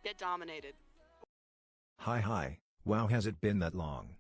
Get dominated. Hi. Wow, has it been that long?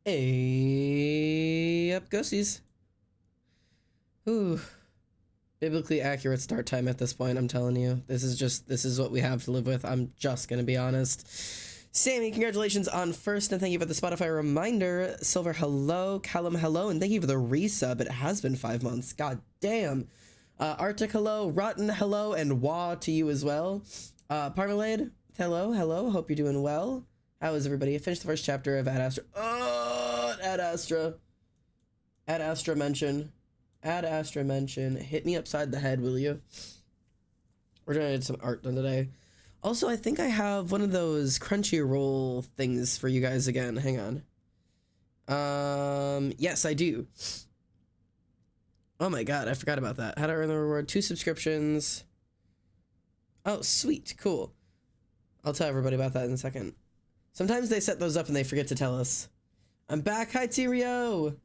Hey, up ghosties. Ooh, biblically accurate start time at this point. I'm telling you, this is what we have to live with. I'm just gonna be honest. Sammy, congratulations on first, and thank you for the Spotify reminder. Silver, hello. Callum, hello, and thank you for the resub. It has been 5 months. God damn. Arctic, hello. Rotten, hello, and Wah to you as well. Parmalade, hello. Hope you're doing well. How is everybody? I finished the first chapter of Ad Astra. Oh, Ad Astra. Ad Astra mention. Ad Astra mention. Hit me upside the head, will you? We're gonna get some art done today. Also, I think I have one of those Crunchyroll things for you guys again. Hang on. Yes, I do. Oh my god, I forgot about that. How to earn the reward? 2 subscriptions. Oh, sweet. Cool. I'll tell everybody about that in a second. Sometimes they set those up and they forget to tell us. I'm back. Hi, Tyrio.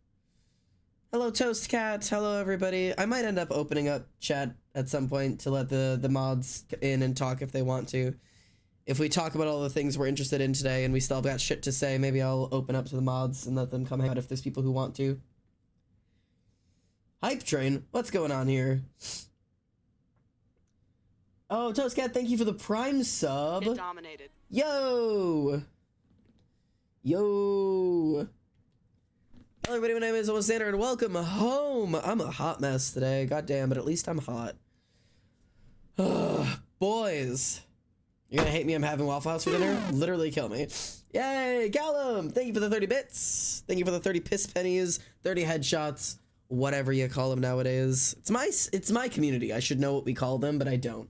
Hello, Toast Cat. Hello, everybody. I might end up opening up chat at some point to let the mods in and talk if they want to. If we talk about all the things we're interested in today and we still got shit to say, maybe I'll open up to the mods and let them come hang out if there's people who want to. Hype Train. What's going on here? Oh, Toast Cat, thank you for the Prime sub. Get dominated. Yo! Hello everybody, my name is Alexander and welcome home. I'm a hot mess today, goddamn, but at least I'm hot. Boys, you're gonna hate me. I'm having Waffle House for dinner. Literally kill me. Yay, Callum, thank you for the 30 bits. Thank you for the 30 piss pennies, 30 headshots, whatever you call them nowadays. It's my community. I should know what we call them, but I don't.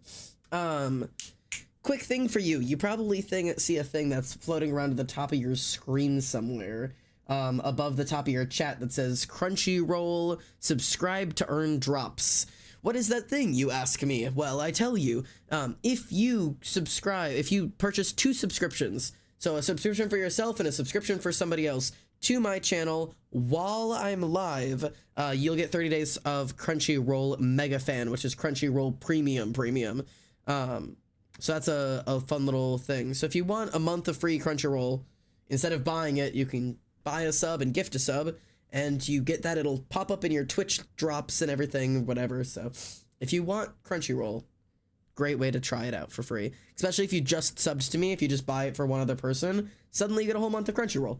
Quick thing for you. You probably see a thing that's floating around at the top of your screen somewhere, above the top of your chat that says Crunchyroll, subscribe to earn drops. What is that thing, you ask me? Well, I tell you, if you purchase 2 subscriptions, so a subscription for yourself and a subscription for somebody else to my channel while I'm live, you'll get 30 days of Crunchyroll Mega Fan, which is Crunchyroll Premium. So that's a fun little thing. So if you want a month of free Crunchyroll, instead of buying it, you can buy a sub and gift a sub, and you get that. It'll pop up in your Twitch drops and everything, whatever. So if you want Crunchyroll, great way to try it out for free. Especially if you just subbed to me. If you just buy it for one other person, suddenly you get a whole month of Crunchyroll.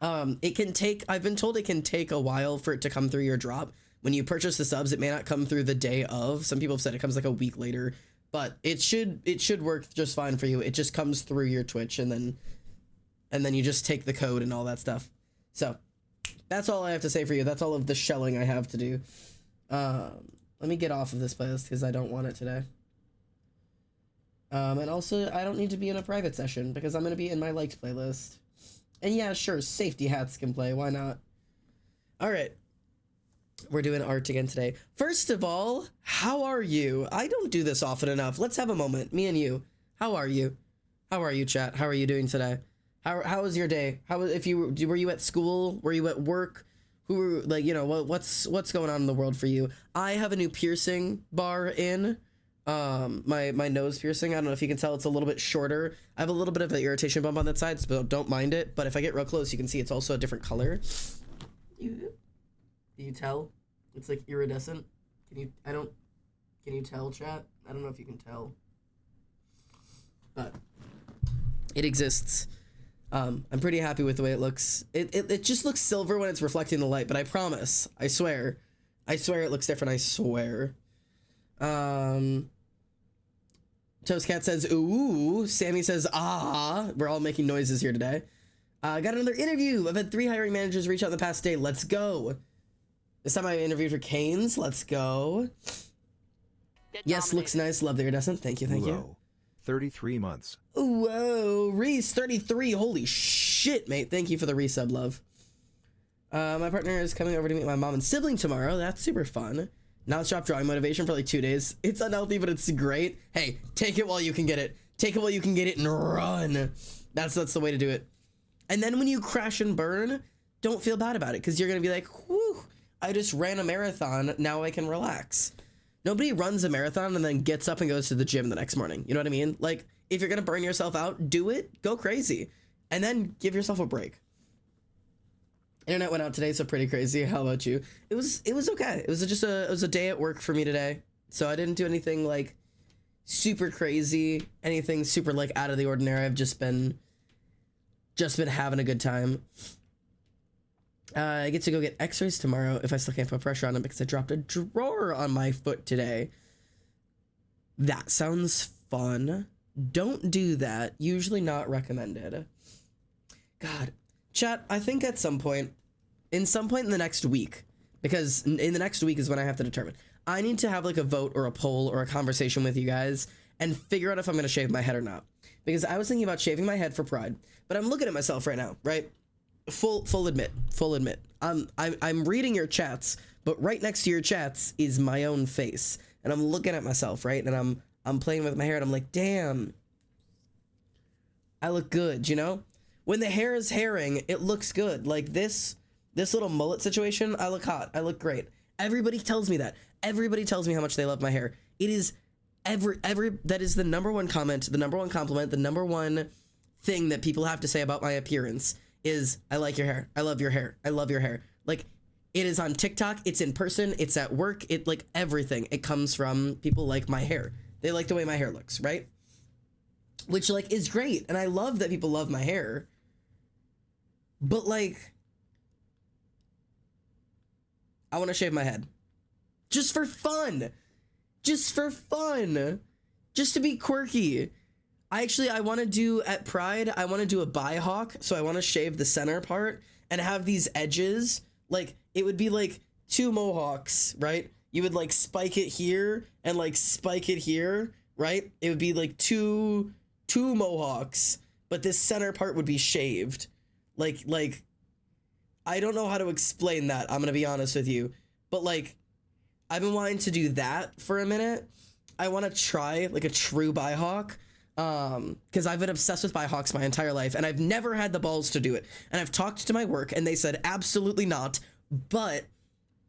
I've been told it can take a while for it to come through your drop. When you purchase the subs, it may not come through the day of. Some people have said it comes like a week later. But it should work just fine for you. It just comes through your Twitch and then you just take the code and all that stuff. So that's all I have to say for you. That's all of the shelling I have to do. Let me get off of this playlist because I don't want it today. And also I don't need to be in a private session because I'm gonna be in my liked playlist. And yeah, sure, safety hats can play. Why not? All right. We're doing art again today. First of all, how are you? I don't do this often enough. Let's have a moment, me and you. How are you? How are you, chat? How are you doing today? How was your day? Were you at school? Were you at work? Who were, like, you know, what's going on in the world for you? I have a new piercing bar in. My nose piercing. I don't know if you can tell, it's a little bit shorter. I have a little bit of an irritation bump on that side, so don't mind it. But if I get real close, you can see it's also a different color. Can you tell? It's like iridescent. Can you tell, chat? I don't know if you can tell. But It exists. I'm pretty happy with the way it looks. It just looks silver when it's reflecting the light, but I promise, I swear it looks different, I swear. Toast Cat says, ooh. Sammy says, ah. We're all making noises here today. Got another interview. I've had 3 hiring managers reach out in the past day. Let's go. This time I interviewed for Canes. Let's go. Yes, looks nice. Love the iridescent. Thank you, thank you. 33 months. Whoa, Reese, 33. Holy shit, mate. Thank you for the resub, love. My partner is coming over to meet my mom and sibling tomorrow. That's super fun. Now stop drawing motivation for like 2 days. It's unhealthy, but it's great. Hey, take it while you can get it. Take it while you can get it and run. That's the way to do it. And then when you crash and burn, don't feel bad about it, because you're going to be like, whew, I just ran a marathon. Now I can relax. Nobody runs a marathon and then gets up and goes to the gym the next morning. You know what I mean? Like, if you're going to burn yourself out, do it. Go crazy. And then give yourself a break. Internet went out today, so pretty crazy. How about you? It was okay. It was a day at work for me today. So I didn't do anything like super crazy, anything super like out of the ordinary. I've just been having a good time. I get to go get x-rays tomorrow if I still can't put pressure on it because I dropped a drawer on my foot today. That sounds fun. Don't do that. Usually not recommended. God. Chat, I think at some point in the next week, because in the next week is when I have to determine. I need to have like a vote or a poll or a conversation with you guys and figure out if I'm going to shave my head or not. Because I was thinking about shaving my head for Pride, but I'm looking at myself right now, right? Full admit. I'm reading your chats, but right next to your chats is my own face, and I'm looking at myself, right? And I'm playing with my hair, and I'm like, damn, I look good, you know? When the hair is hairing, it looks good. Like this little mullet situation, I look hot. I look great. Everybody tells me that. Everybody tells me how much they love my hair. It is that is the number one comment, the number one compliment, the number one thing that people have to say about my appearance is, I like your hair. I love your hair. I love your hair. Like, it is on TikTok. It's in person. It's at work. It like everything. It comes from people like my hair. They like the way my hair looks, right? Which like is great. And I love that people love my hair. But like, I want to shave my head. Just for fun. Just for fun. Just to be quirky. I want to do at Pride, I want to do a bihawk. So I want to shave the center part and have these edges. Like, it would be like 2 mohawks, right? You would like spike it here and like spike it here, right? It would be like two mohawks, but this center part would be shaved. Like, I don't know how to explain that. I'm going to be honest with you, but like, I've been wanting to do that for a minute. I want to try like a true bihawk. Because I've been obsessed with bihawks my entire life, and I've never had the balls to do it. And I've talked to my work, and they said absolutely not. But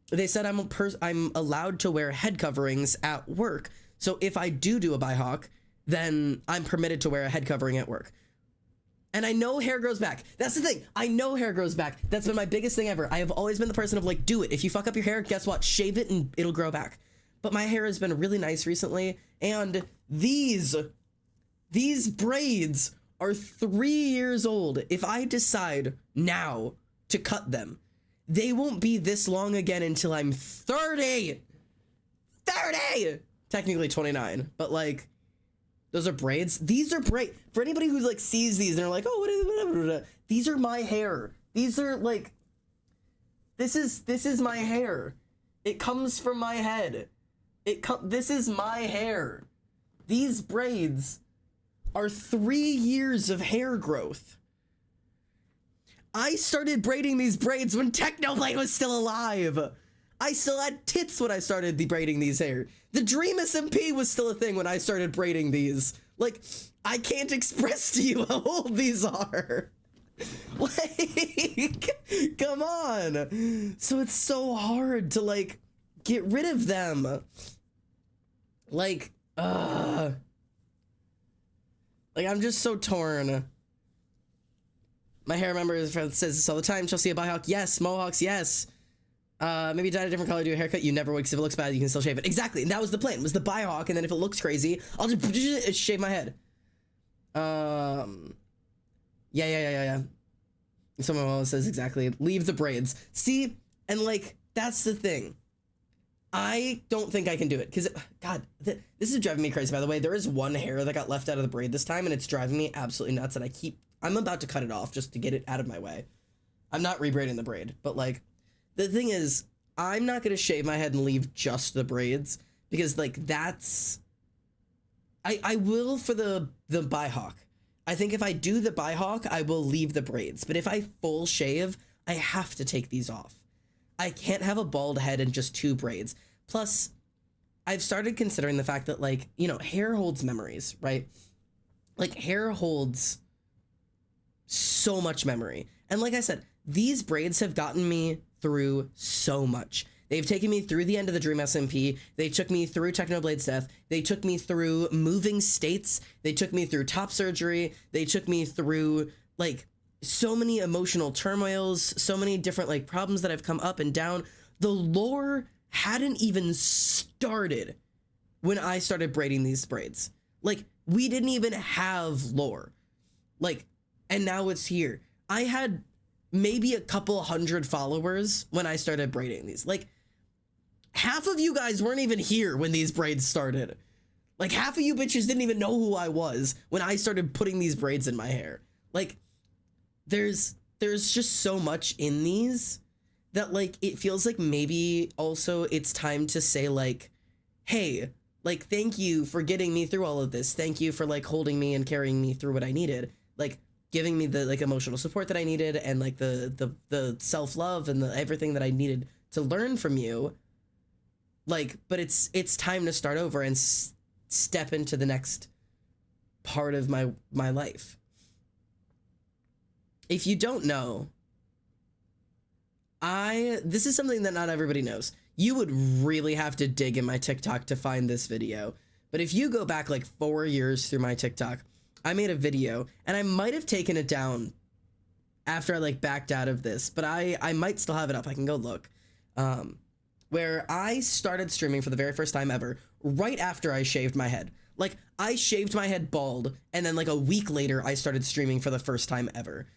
they said I'm allowed to wear head coverings at work. So if I do a bihawk, then I'm permitted to wear a head covering at work. And I know hair grows back. That's the thing. I know hair grows back. That's been my biggest thing ever. I have always been the person of like, do it. If you fuck up your hair, guess what? Shave it and it'll grow back. But my hair has been really nice recently, and these braids are 3 years old. If I decide now to cut them, they won't be this long again until I'm 30. 30! Technically 29, but like, those are braids. These are for anybody who's like sees these and they're like, oh, whatever. These are my hair. These are like, this is my hair. It comes from my head. This is my hair. These braids are 3 years of hair growth. I started braiding these braids when Technoblade was still alive. I still had tits when I started braiding these hair. The Dream SMP was still a thing when I started braiding these. Like, I can't express to you how old these are. Like, come on. So it's so hard to like get rid of them. Like, like, I'm just so torn. My hair member says this all the time. Chelsea, a bihawk, yes. Mohawks, yes. Maybe dye a different color, do a haircut. You never would, because if it looks bad, you can still shave it. Exactly, and that was the plan. Was the bihawk, and then if it looks crazy, I'll just shave my head. Yeah. Someone else says exactly, leave the braids. See, and like, that's the thing. I don't think I can do it because, God, this is driving me crazy, by the way. There is one hair that got left out of the braid this time, and it's driving me absolutely nuts, and I'm about to cut it off just to get it out of my way. I'm not rebraiding the braid, but, like, the thing is, I'm not going to shave my head and leave just the braids because, like, that's... I will for the bihawk. I think if I do the bihawk, I will leave the braids, but if I full shave, I have to take these off. I can't have a bald head and just 2 braids. Plus, I've started considering the fact that, like, you know, hair holds memories, right? Like, hair holds so much memory. And like I said, these braids have gotten me through so much. They've taken me through the end of the Dream SMP. They took me through Technoblade's death. They took me through moving states. They took me through top surgery. They took me through, like, so many emotional turmoils, so many different, like, problems that have come up and down. The lore hadn't even started when I started braiding these braids. Like, we didn't even have lore. Like, and now it's here. I had maybe a couple hundred followers when I started braiding these. Like, half of you guys weren't even here when these braids started. Like, half of you bitches didn't even know who I was when I started putting these braids in my hair. Like, there's just so much in these that, like, it feels like maybe also it's time to say, like, hey, like, thank you for getting me through all of this. Thank you for, like, holding me and carrying me through what I needed. Like, giving me the, like, emotional support that I needed and, like, the self-love and everything that I needed to learn from you. Like, but it's time to start over and step into the next part of my life. If you don't know, this is something that not everybody knows. You would really have to dig in my TikTok to find this video. But if you go back like 4 years through my TikTok, I made a video and I might have taken it down after I like backed out of this, but I might still have it up. I can go look. Where I started streaming for the very first time ever, right after I shaved my head. Like, I shaved my head bald, and then like a week later, I started streaming for the first time ever.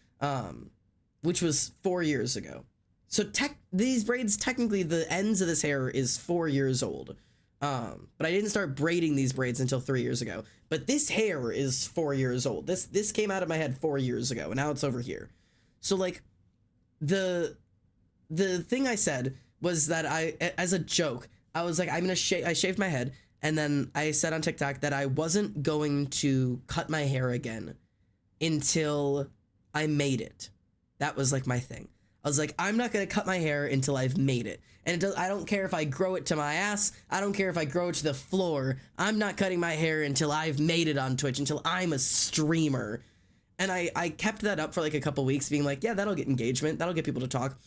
Which was 4 years ago. So these braids, technically the ends of this hair is 4 years old. But I didn't start braiding these braids until 3 years ago. But this hair is 4 years old. This came out of my head 4 years ago, and now it's over here. So like, the thing I said was that as a joke, I was like, I shaved my head, and then I said on TikTok that I wasn't going to cut my hair again until I made it. That was like my thing. I was like, I'm not gonna cut my hair until I've made it. And I don't care if I grow it to my ass. I don't care if I grow it to the floor. I'm not cutting my hair until I've made it on Twitch, until I'm a streamer. And I kept that up for like a couple weeks, being like, yeah, that'll get engagement. That'll get people to talk.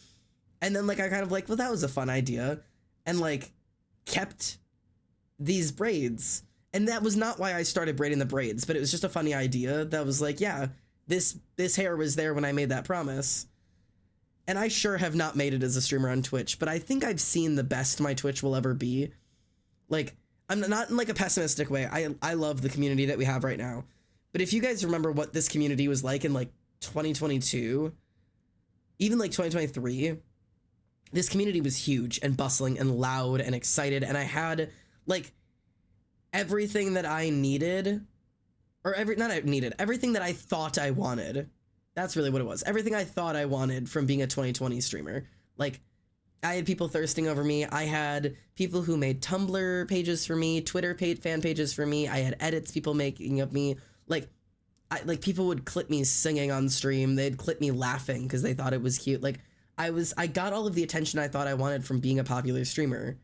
And then like, I kind of like, well, that was a fun idea. And like, kept these braids. And that was not why I started braiding the braids, but it was just a funny idea that was like, yeah, this hair was there when I made that promise. And I sure have not made it as a streamer on Twitch, but I think I've seen the best my Twitch will ever be. Like, I'm not in like a pessimistic way. I love the community that we have right now. But if you guys remember what this community was like in like 2022, even like 2023, this community was huge and bustling and loud and excited. And I had like everything that I needed, or everything that I thought I wanted. That's really what it was. Everything I thought I wanted from being a 2020 streamer. Like, I had people thirsting over me. I had people who made Tumblr pages for me, Twitter fan pages for me. I had edits people making of me. Like, people would clip me singing on stream. They'd clip me laughing because they thought it was cute. Like, I got all of the attention I thought I wanted from being a popular streamer.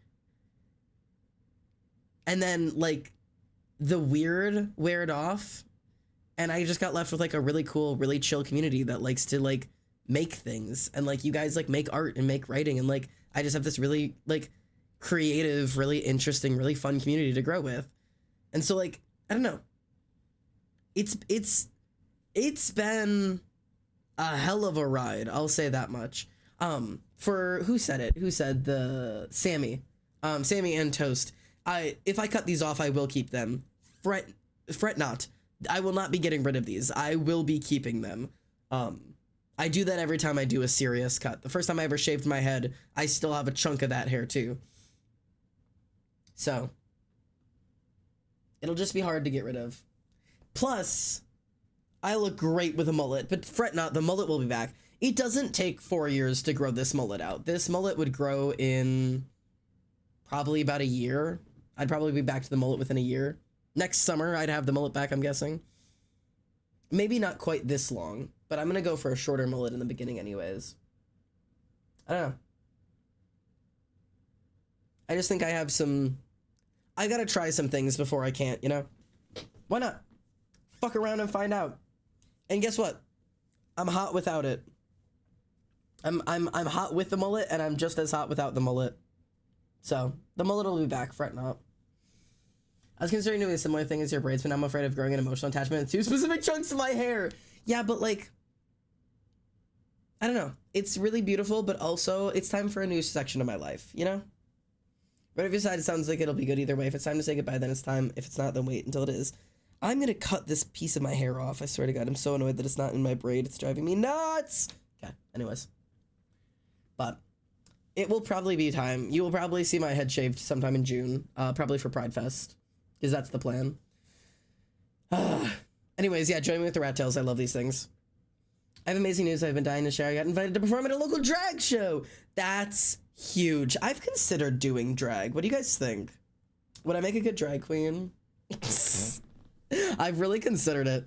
And then, like, the weird weared off. And I just got left with like a really cool, really chill community that likes to like make things. And like, you guys like make art and make writing. And like, I just have this really like creative, really interesting, really fun community to grow with. And so like, I don't know. It's been a hell of a ride. I'll say that much. For who said it? Who said the Sammy? Sammy and Toast. If I cut these off, I will keep them. Fret not. I will not be getting rid of these. I will be keeping them. I do that every time I do a serious cut. The first time I ever shaved my head, I still have a chunk of that hair too. So it'll just be hard to get rid of. Plus, I look great with a mullet, but fret not, the mullet will be back. It doesn't take 4 years to grow this mullet out. This mullet would grow in probably about a year. I'd probably be back to the mullet within a year. Next summer, I'd have the mullet back, I'm guessing. Maybe not quite this long, but I'm gonna go for a shorter mullet in the beginning anyways. I don't know. I just think I have some... I gotta try some things before I can't, you know? Why not? Fuck around and find out. And guess what? I'm hot without it. I'm hot with the mullet, and I'm just as hot without the mullet. So, the mullet will be back, fret not. I was considering doing a similar thing as your braids, but I'm afraid of growing an emotional attachment to specific chunks of my hair. Yeah, but like, I don't know. It's really beautiful, but also it's time for a new section of my life, you know? But if you decide it sounds like it'll be good either way. If it's time to say goodbye, then it's time. If it's not, then wait until it is. I'm gonna cut this piece of my hair off. I swear to God, I'm so annoyed that it's not in my braid. It's driving me nuts. Okay, anyways. But it will probably be time. You will probably see my head shaved sometime in June, probably for Pride Fest, because that's the plan. Anyways, yeah, join me with the rat tails. I love these things. I have amazing news. I've been dying to share. I got invited to perform at a local drag show. That's huge. I've considered doing drag. What do you guys think? Would I make a good drag queen? I've really considered it.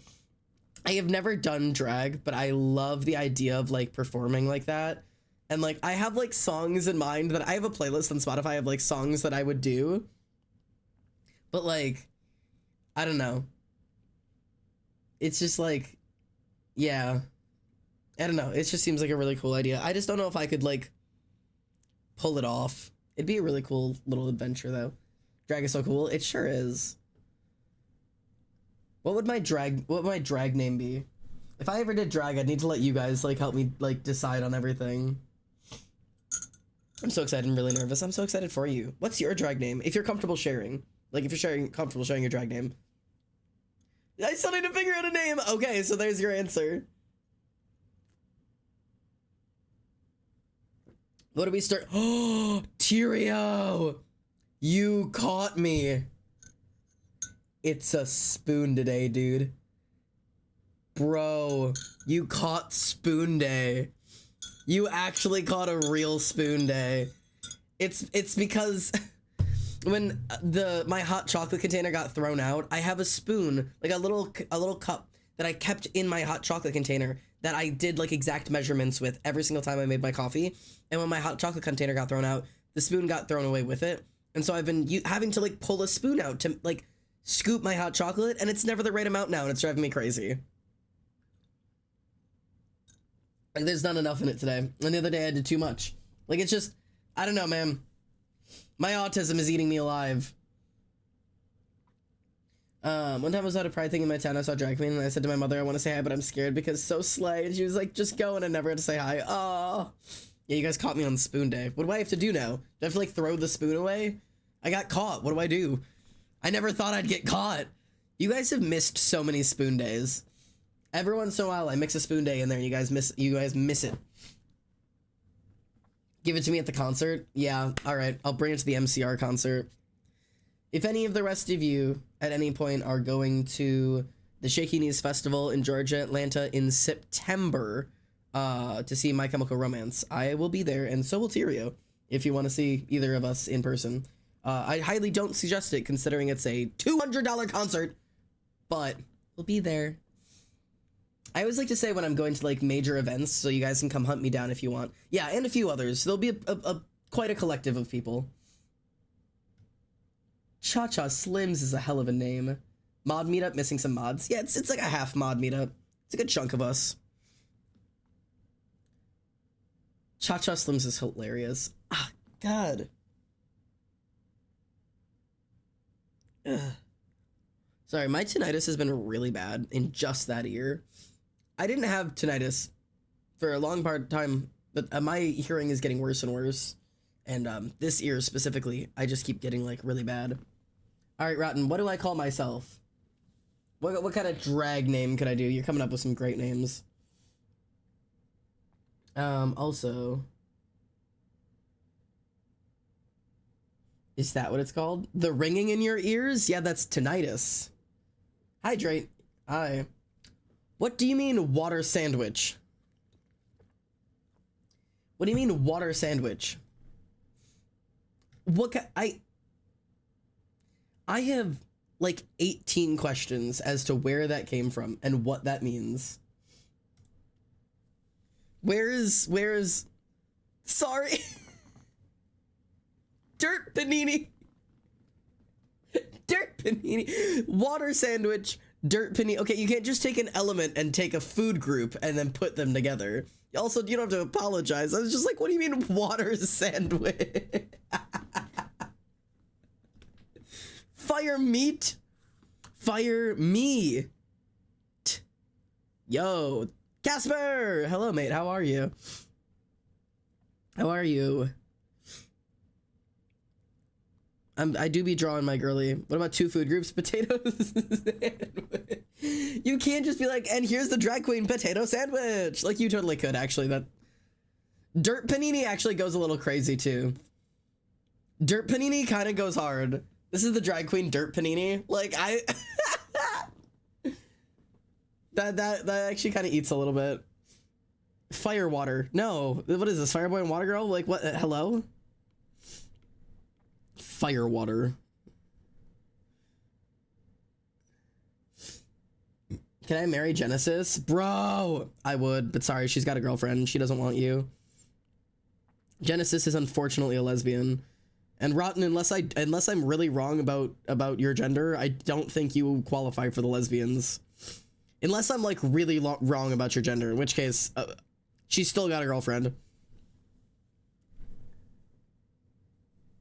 I have never done drag, but I love the idea of like performing like that. And like, I have like songs in mind that I have a playlist on Spotify of like songs that I would do. But like, I don't know. It's just like, yeah. I don't know. It just seems like a really cool idea. I just don't know if I could like pull it off. It'd be a really cool little adventure though. Drag is so cool. It sure is. What would my drag name be? If I ever did drag, I'd need to let you guys like help me like decide on everything. I'm so excited and really nervous. I'm so excited for you. What's your drag name? If you're comfortable sharing. Like if you're comfortable sharing your drag name. I still need to figure out a name. Okay, so there's your answer. What do we start? Oh, Tyrio! You caught me. It's a spoon today, dude. Bro, you caught spoon day. You actually caught a real spoon day. It's because when my hot chocolate container got thrown out, I have a spoon, like a little cup that I kept in my hot chocolate container that I did like exact measurements with every single time I made my coffee. And when my hot chocolate container got thrown out, the spoon got thrown away with it. And so I've been having to like pull a spoon out to like scoop my hot chocolate, and it's never the right amount now, and it's driving me crazy. Like, there's not enough in it today. And the other day I did too much. Like, it's just, I don't know, man. My autism is eating me alive. One time I was at a pride thing in my town. I saw a drag queen, and I said to my mother, I want to say hi, but I'm scared because so slay. And she was like, just go, and I never had to say hi. Oh. Yeah, you guys caught me on spoon day. What do I have to do now? Do I have to, like, throw the spoon away? I got caught. What do I do? I never thought I'd get caught. You guys have missed so many spoon days. Every once in a while, I mix a spoon day in there, and you guys miss it. Give it to me at the concert? Yeah, all right. I'll bring it to the MCR concert. If any of the rest of you, at any point, are going to the Shaky Knees Festival in Georgia, Atlanta, in September, to see My Chemical Romance, I will be there, and so will Tyrio, if you want to see either of us in person. I highly don't suggest it, considering it's a $200 concert, but we'll be there. I always like to say when I'm going to like major events, so you guys can come hunt me down if you want. Yeah, and a few others. There'll be quite a collective of people. Cha-Cha Slims is a hell of a name. Mod meetup, missing some mods. Yeah, it's like a half mod meetup. It's a good chunk of us. Cha-Cha Slims is hilarious. Ah, God. Ugh. Sorry, my tinnitus has been really bad in just that ear. I didn't have tinnitus for a long part of time, but my hearing is getting worse and worse. And this ear specifically, I just keep getting like really bad. All right, Rotten, what do I call myself? What kind of drag name could I do? You're coming up with some great names. Also, is that what it's called? The ringing in your ears? Yeah, that's tinnitus. Hydrate. Hi. What do you mean water sandwich? What do you mean water sandwich? What I have like 18 questions as to where that came from and what that means. Where is sorry. Dirt panini. Dirt panini. Water sandwich, dirt panini. Okay, you can't just take an element and take a food group and then put them together. Also, you don't have to apologize. I was just like, what do you mean water sandwich? Fire meat? Fire me. Yo, Casper! Hello, mate. How are you? How are you? I do be drawing my girly. What about two food groups? Potatoes. You can't just be like, and here's the drag queen potato sandwich. Like, you totally could, actually. That dirt panini actually goes a little crazy, too. Dirt panini kind of goes hard. This is the drag queen dirt panini. Like, I... that actually kind of eats a little bit. Fire water. No. What is this? Fireboy and water girl? Like, what? Hello? Fire water. Can I marry Genesis? Bro! I would, but sorry, she's got a girlfriend. She doesn't want you. Genesis is unfortunately a lesbian. And Rotten, unless I'm really wrong about your gender, I don't think you qualify for the lesbians. Unless I'm like really wrong about your gender, in which case, she's still got a girlfriend.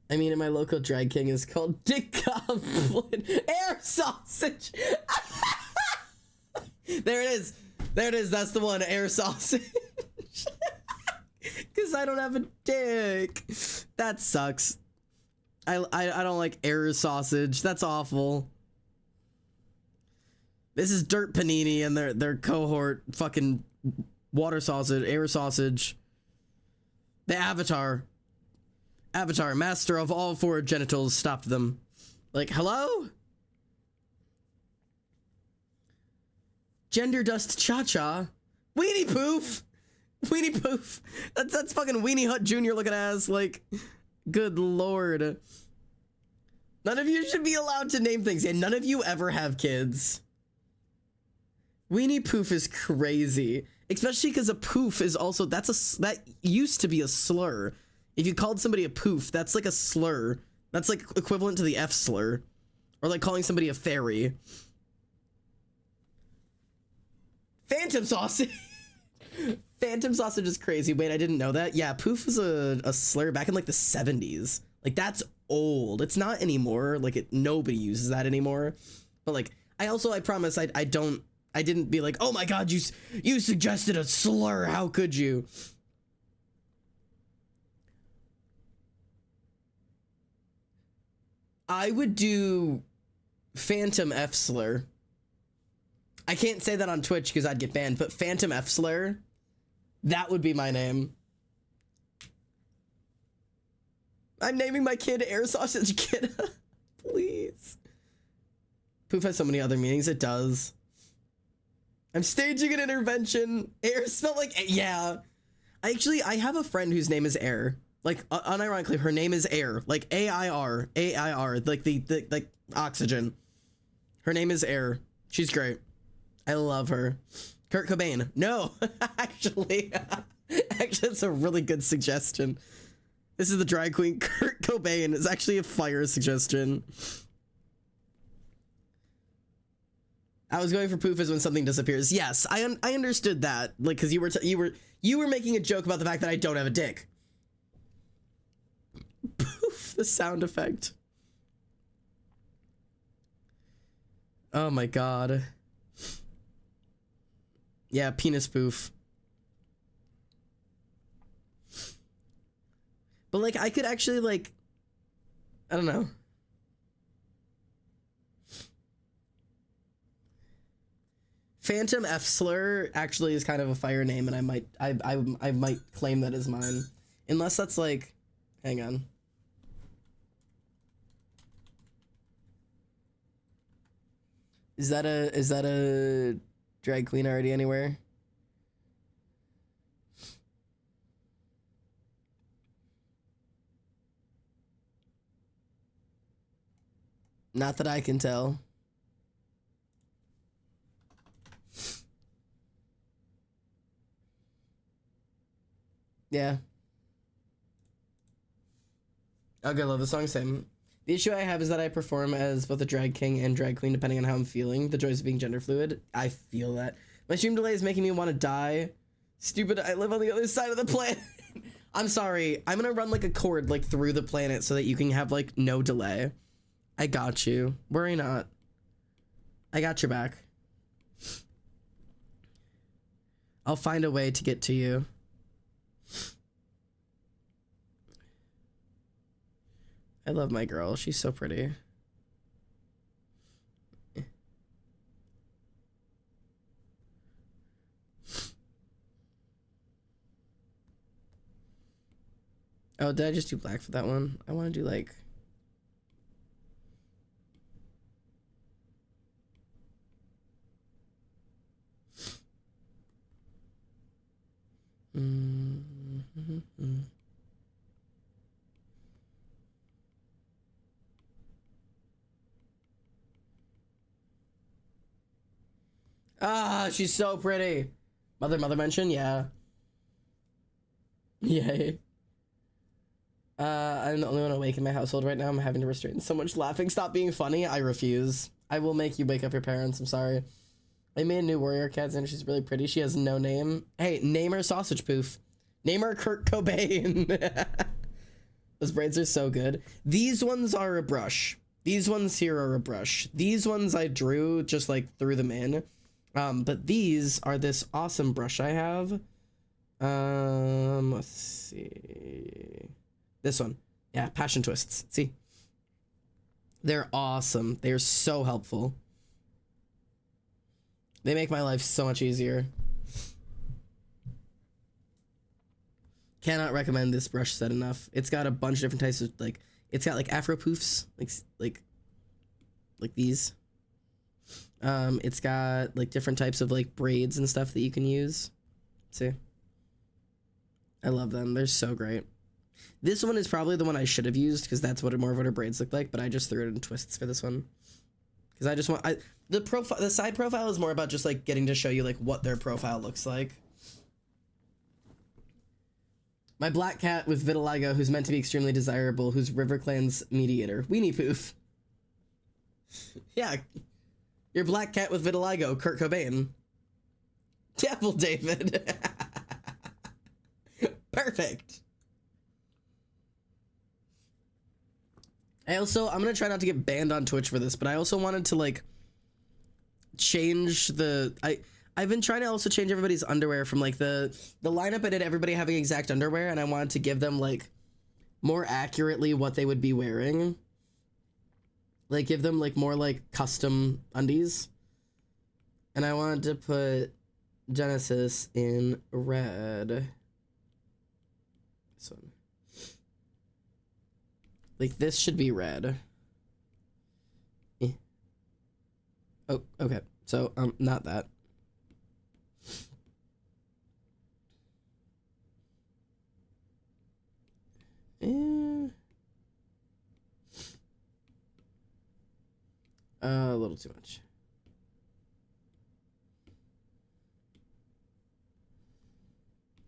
I mean, in my local drag king is called Dick Goblin Air Sausage. There it is. There it is. That's the one. Air sausage. Because I don't have a dick. That sucks. I don't like air sausage. That's awful. This is Dirt Panini and their cohort fucking water sausage, air sausage. The Avatar. Avatar, master of all four genitals, stopped them. Like, hello? Gender Dust Cha-Cha? Weenie Poof! Weenie Poof! That's fucking Weenie Hut Jr. looking ass, like, good lord. None of you should be allowed to name things, and none of you ever have kids. Weenie Poof is crazy. Especially because a poof is also, that used to be a slur. If you called somebody a poof, that's like a slur. That's like equivalent to the F slur. Or like calling somebody a fairy. Phantom sausage. Phantom sausage is crazy. Wait, I didn't know that. Yeah, poof was a slur back in like the 70s. Like, that's old. It's not anymore. Like, nobody uses that anymore. But like, I promise I didn't be like, oh my god, you suggested a slur. How could you? I would do Phantom F slur. I can't say that on Twitch because I'd get banned, but Phantom F slur, that would be my name. I'm naming my kid Air Sausage Kid. Please. Poof has so many other meanings. It does. I'm staging an intervention. Air smelled like, yeah. I have a friend whose name is Air. Like, unironically, her name is Air. Like, A-I-R. A-I-R. Like, the oxygen. Her name is Air. She's great. I love her. Kurt Cobain. No, actually, it's a really good suggestion. This is the drag queen. Kurt Cobain is actually a fire suggestion. I was going for poof is when something disappears. Yes, I understood that. Like, because you were making a joke about the fact that I don't have a dick. Poof, the sound effect. Oh my god. Yeah, penis poof. But like, I could actually like, I don't know. Phantom F Slur actually is kind of a fire name, and I might claim that as mine, unless that's like, hang on. Is that a drag queen already anywhere? Not that I can tell. Yeah. Okay, love the song, same. The issue I have is that I perform as both a drag king and drag queen depending on how I'm feeling. The joys of being gender fluid. I feel that. My stream delay is making me want to die. Stupid, I live on the other side of the planet. I'm sorry. I'm gonna run like a cord like through the planet so that you can have like no delay. I got you. Worry not. I got your back. I'll find a way to get to you. I love my girl. She's so pretty. Oh, did I just do black for that one? I want to do like... Ah, she's so pretty. Mother mention? Yeah. Yay. I'm the only one awake in my household right now. I'm having to restrain so much laughing. Stop being funny. I refuse. I will make you wake up your parents. I'm sorry. I made a new warrior cat and she's really pretty. She has no name. Hey, name her Sausage Poof. Name her Kurt Cobain. Those braids are so good. These ones are a brush. These ones here are a brush. These ones I drew, just like threw them in. But these are this awesome brush I have. Let's see. This one. Yeah, Passion Twists. See? They're awesome. They're so helpful. They make my life so much easier. Cannot recommend this brush set enough. It's got a bunch of different types of like, it's got like Afro poofs, like these. It's got like different types of like braids and stuff that you can use. See? I love them. They're so great. This one is probably the one I should have used because that's what more of what her braids look like, but I just threw it in twists for this one. Because I just want the side profile is more about just like getting to show you like what their profile looks like. My black cat with vitiligo, who's meant to be extremely desirable, who's RiverClan's mediator. Weenie Poof. Yeah. Your black cat with vitiligo, Kurt Cobain. Devil David. Perfect. I'm gonna try not to get banned on Twitch for this, but I also wanted to like change the I've been trying to also change everybody's underwear from like the lineup I did, everybody having exact underwear, and I wanted to give them like more accurately what they would be wearing. Like give them like more like custom undies. And I wanted to put Genesis in red. This one. Like this should be red. Oh, okay. So not that. A little too much.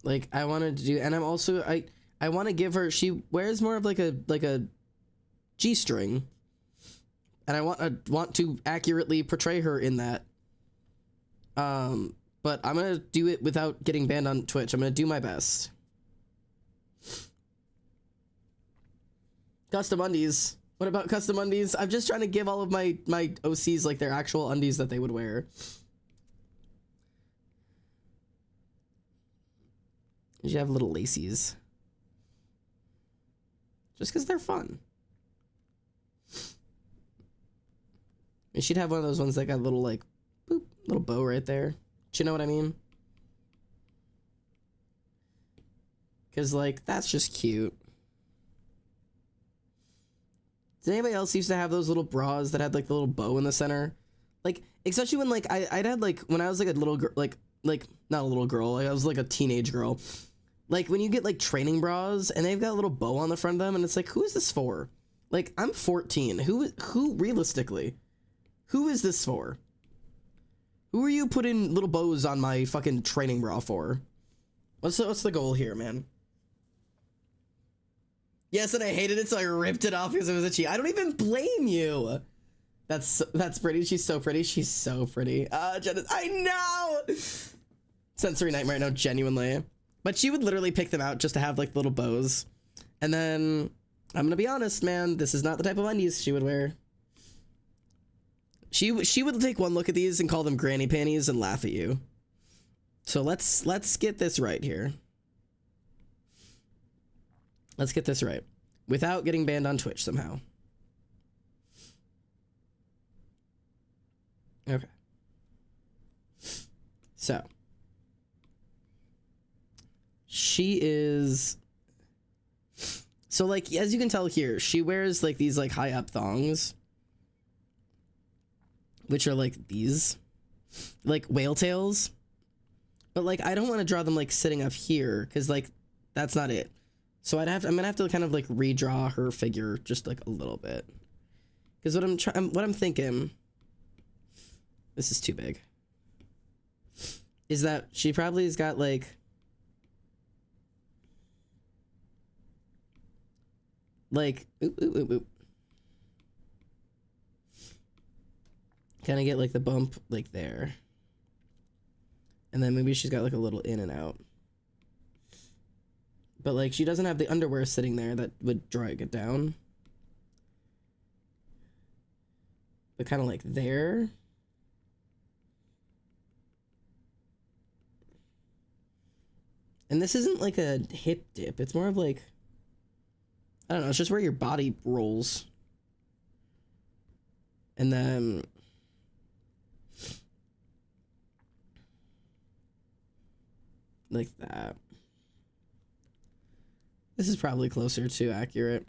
Like I wanted to do, and I'm also I want to give her. She wears more of like a G-string, and I want to accurately portray her in that. But I'm gonna do it without getting banned on Twitch. I'm gonna do my best. Custom undies. What about custom undies? I'm just trying to give all of my OCs like their actual undies that they would wear. You have little lacies. Just because they're fun. And she'd have one of those ones that got little like, boop, Little bow right there. Do you know what I mean? Because, like, that's just cute. Did anybody else used to have those little bras that had, like, the little bow in the center? Like, especially when, like, I'd had, like, when I was, like, a little girl, like, not a little girl, like, I was, like, a teenage girl. Like, when you get, like, training bras, and they've got a little bow on the front of them, and it's like, who is this for? Like, I'm 14. Who, realistically, who is this for? Who are you putting little bows on my fucking training bra for? What's the goal here, man? Yes, and I hated it, so I ripped it off because it was itchy. I don't even blame you. That's pretty. She's so pretty. She's so pretty. I know. Sensory nightmare. No, genuinely. But she would literally pick them out just to have like little bows. And then I'm gonna be honest, man. This is not the type of undies she would wear. She would take one look at these and call them granny panties and laugh at you. So let's get this right here. Let's get this right. Without getting banned on Twitch somehow. Okay. So. She is... So, like, as you can tell here, she wears, like, these, like, high-up thongs. Which are, like, these. Like, whale tails. But, like, I don't want to draw them, like, sitting up here. Because, like, that's not it. So I'm gonna have to kind of like redraw her figure just like a little bit, because what I'm thinking, this is too big, is that she probably has got like kind of get like the bump like there, and then maybe she's got like a little in and out. But, like, she doesn't have the underwear sitting there that would drag it down. But kind of like there. And this isn't like a hip dip. It's more of like, I don't know, it's just where your body rolls. And then... like that. This is probably closer to accurate.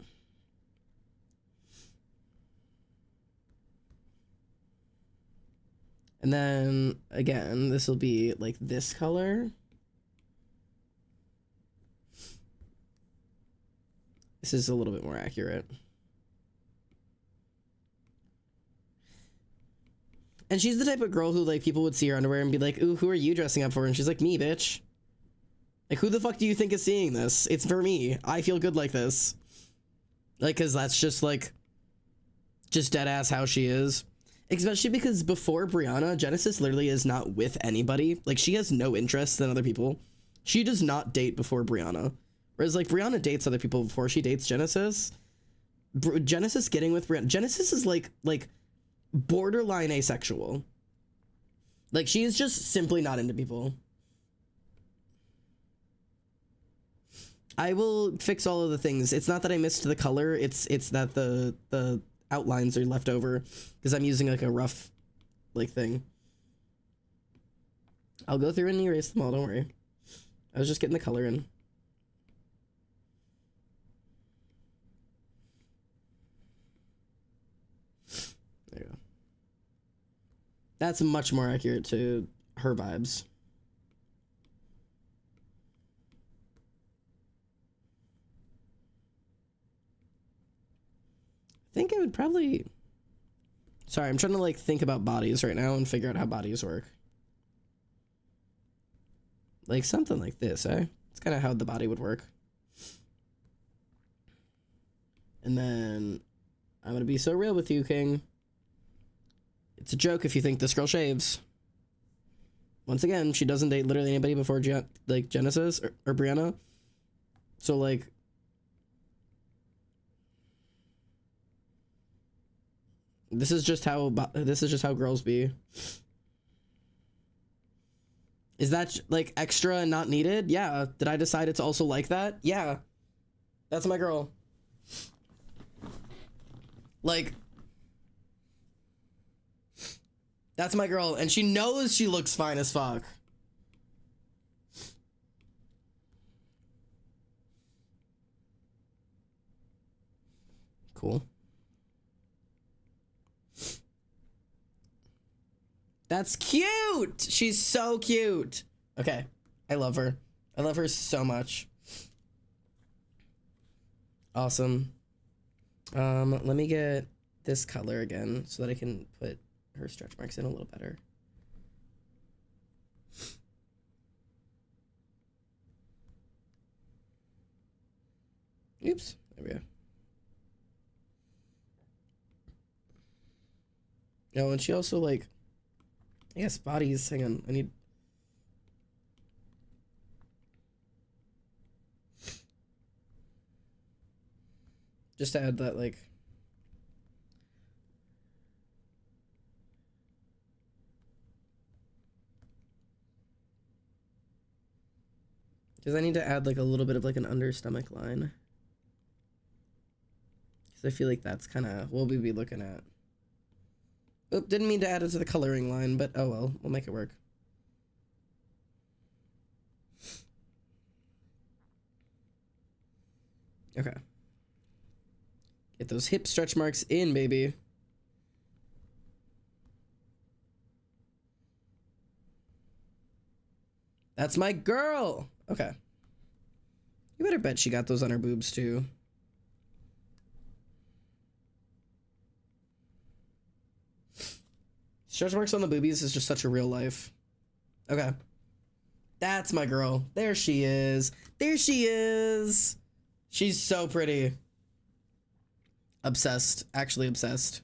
And then, again, this will be like this color. This is a little bit more accurate. And she's the type of girl who, like, people would see her underwear and be like, ooh, who are you dressing up for? And she's like, me, bitch. Like, who the fuck do you think is seeing this? It's for me. I feel good like this. Like, because that's just, like, just dead ass how she is. Especially because before Brianna, Genesis literally is not with anybody. Like, she has no interest in other people. She does not date before Brianna. Whereas, like, Brianna dates other people before she dates Genesis. Genesis getting with Brianna. Genesis is, like borderline asexual. Like, she is just simply not into people. I will fix all of the things. It's not that I missed the color. It's that the outlines are left over because I'm using like a rough like thing. I'll go through and erase them all. Don't worry. I was just getting the color in. There you go. That's much more accurate to her vibes. I think I would probably... Sorry, I'm trying to like think about bodies right now and figure out how bodies work. Like something like this, eh? It's kind of how the body would work. And then I'm gonna be so real with you, King. It's a joke if you think this girl shaves. Once again, she doesn't date literally anybody before like Genesis or Brianna. So like... This is just how girls be. Is that like extra and not needed? Yeah. Did I decide it's also like that? Yeah. That's my girl. Like, That's my girl, and she knows she looks fine as fuck. Cool. That's cute! She's so cute. Okay, I love her. I love her so much. Awesome. Let me get this color again so that I can put her stretch marks in a little better. Oops, there we go. Oh, and she also, like, I guess bodies, hang on, I need... Just to add that, like... Because I need to add, like, a little bit of, like, an understomach line. Because I feel like that's kind of what we'd be looking at. Oop, didn't mean to add it to the coloring line, but oh well, we'll make it work. Okay. Get those hip stretch marks in, baby. That's my girl! Okay. You better bet she got those on her boobs, too. Stretch marks on the boobies is just such a real life. Okay. That's my girl. There she is. There she is. She's so pretty. Obsessed. Actually obsessed.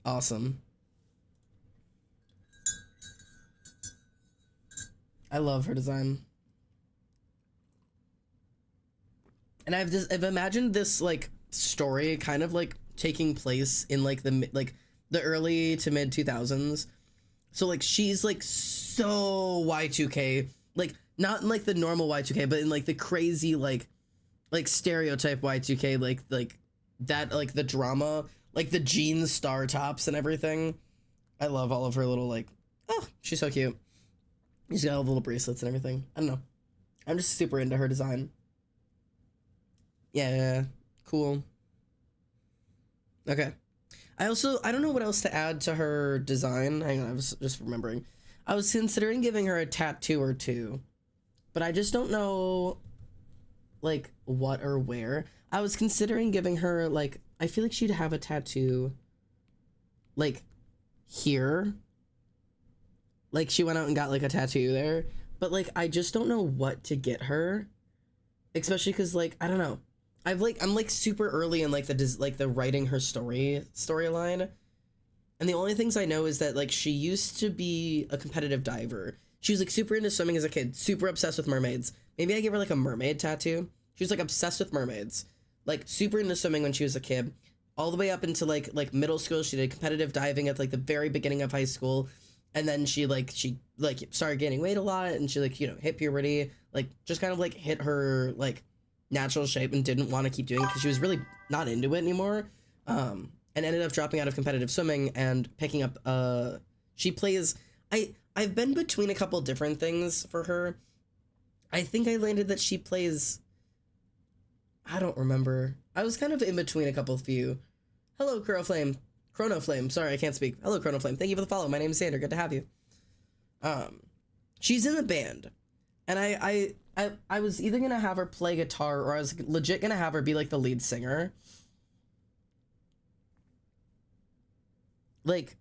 Awesome. I love her design. And I've imagined this, like, story kind of, like, taking place in, like, the early to mid 2000s. So, like, she's, like, so Y2K, like, not in, like, the normal Y2K, but in, like, the crazy, like stereotype Y2K, like that, like, the drama, like the jean star tops and everything. I love all of her little, like, oh, she's so cute. She's got all the little bracelets and everything. I don't know. I'm just super into her design. Yeah, cool. Okay. I don't know what else to add to her design. Hang on, I was just remembering. I was considering giving her a tattoo or two, but I just don't know, like, what or where. I was considering giving her, like, I feel like she'd have a tattoo, like, here. Like, she went out and got, like, a tattoo there. But, like, I just don't know what to get her. Especially because, like, I don't know. I'm like super early in, like, the writing her storyline. And the only things I know is that, like, she used to be a competitive diver. She was, like, super into swimming as a kid. Super obsessed with mermaids. Maybe I give her, like, a mermaid tattoo. She was, like, obsessed with mermaids. Like, super into swimming when she was a kid. All the way up into, like middle school. She did competitive diving at, like, the very beginning of high school. And then she started gaining weight a lot, and she, like, you know, hit puberty, like, just kind of, like, hit her, like, natural shape and didn't want to keep doing it because she was really not into it anymore. And ended up dropping out of competitive swimming and picking up, she plays, I've been between a couple different things for her. I think I landed that she plays, I don't remember. I was kind of in between a couple few. Hello, Chrono Flame, sorry, I can't speak. Hello, Chrono Flame, thank you for the follow. My name is Sander, good to have you. She's in the band, and I was either gonna have her play guitar, or I was legit gonna have her be, like, the lead singer. Like,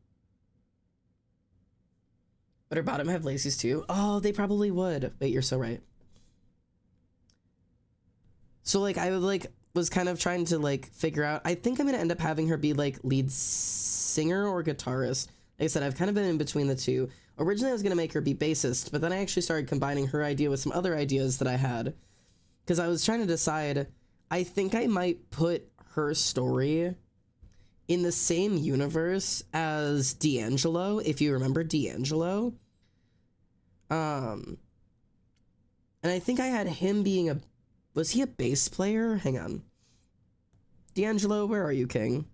but her bottom have laces too? Oh, they probably would. Wait, you're so right. So, like, I would, like, was kind of trying to, like, figure out, I think I'm gonna end up having her be, like, lead singer or guitarist. Like I said, I've kind of been in between the two. Originally I was gonna make her be bassist, but then I actually started combining her idea with some other ideas that I had, because I was trying to decide. I think I might put her story in the same universe as D'Angelo, if you remember D'Angelo. And I think I had him being was he a bass player? Hang on. D'Angelo, where are you, King?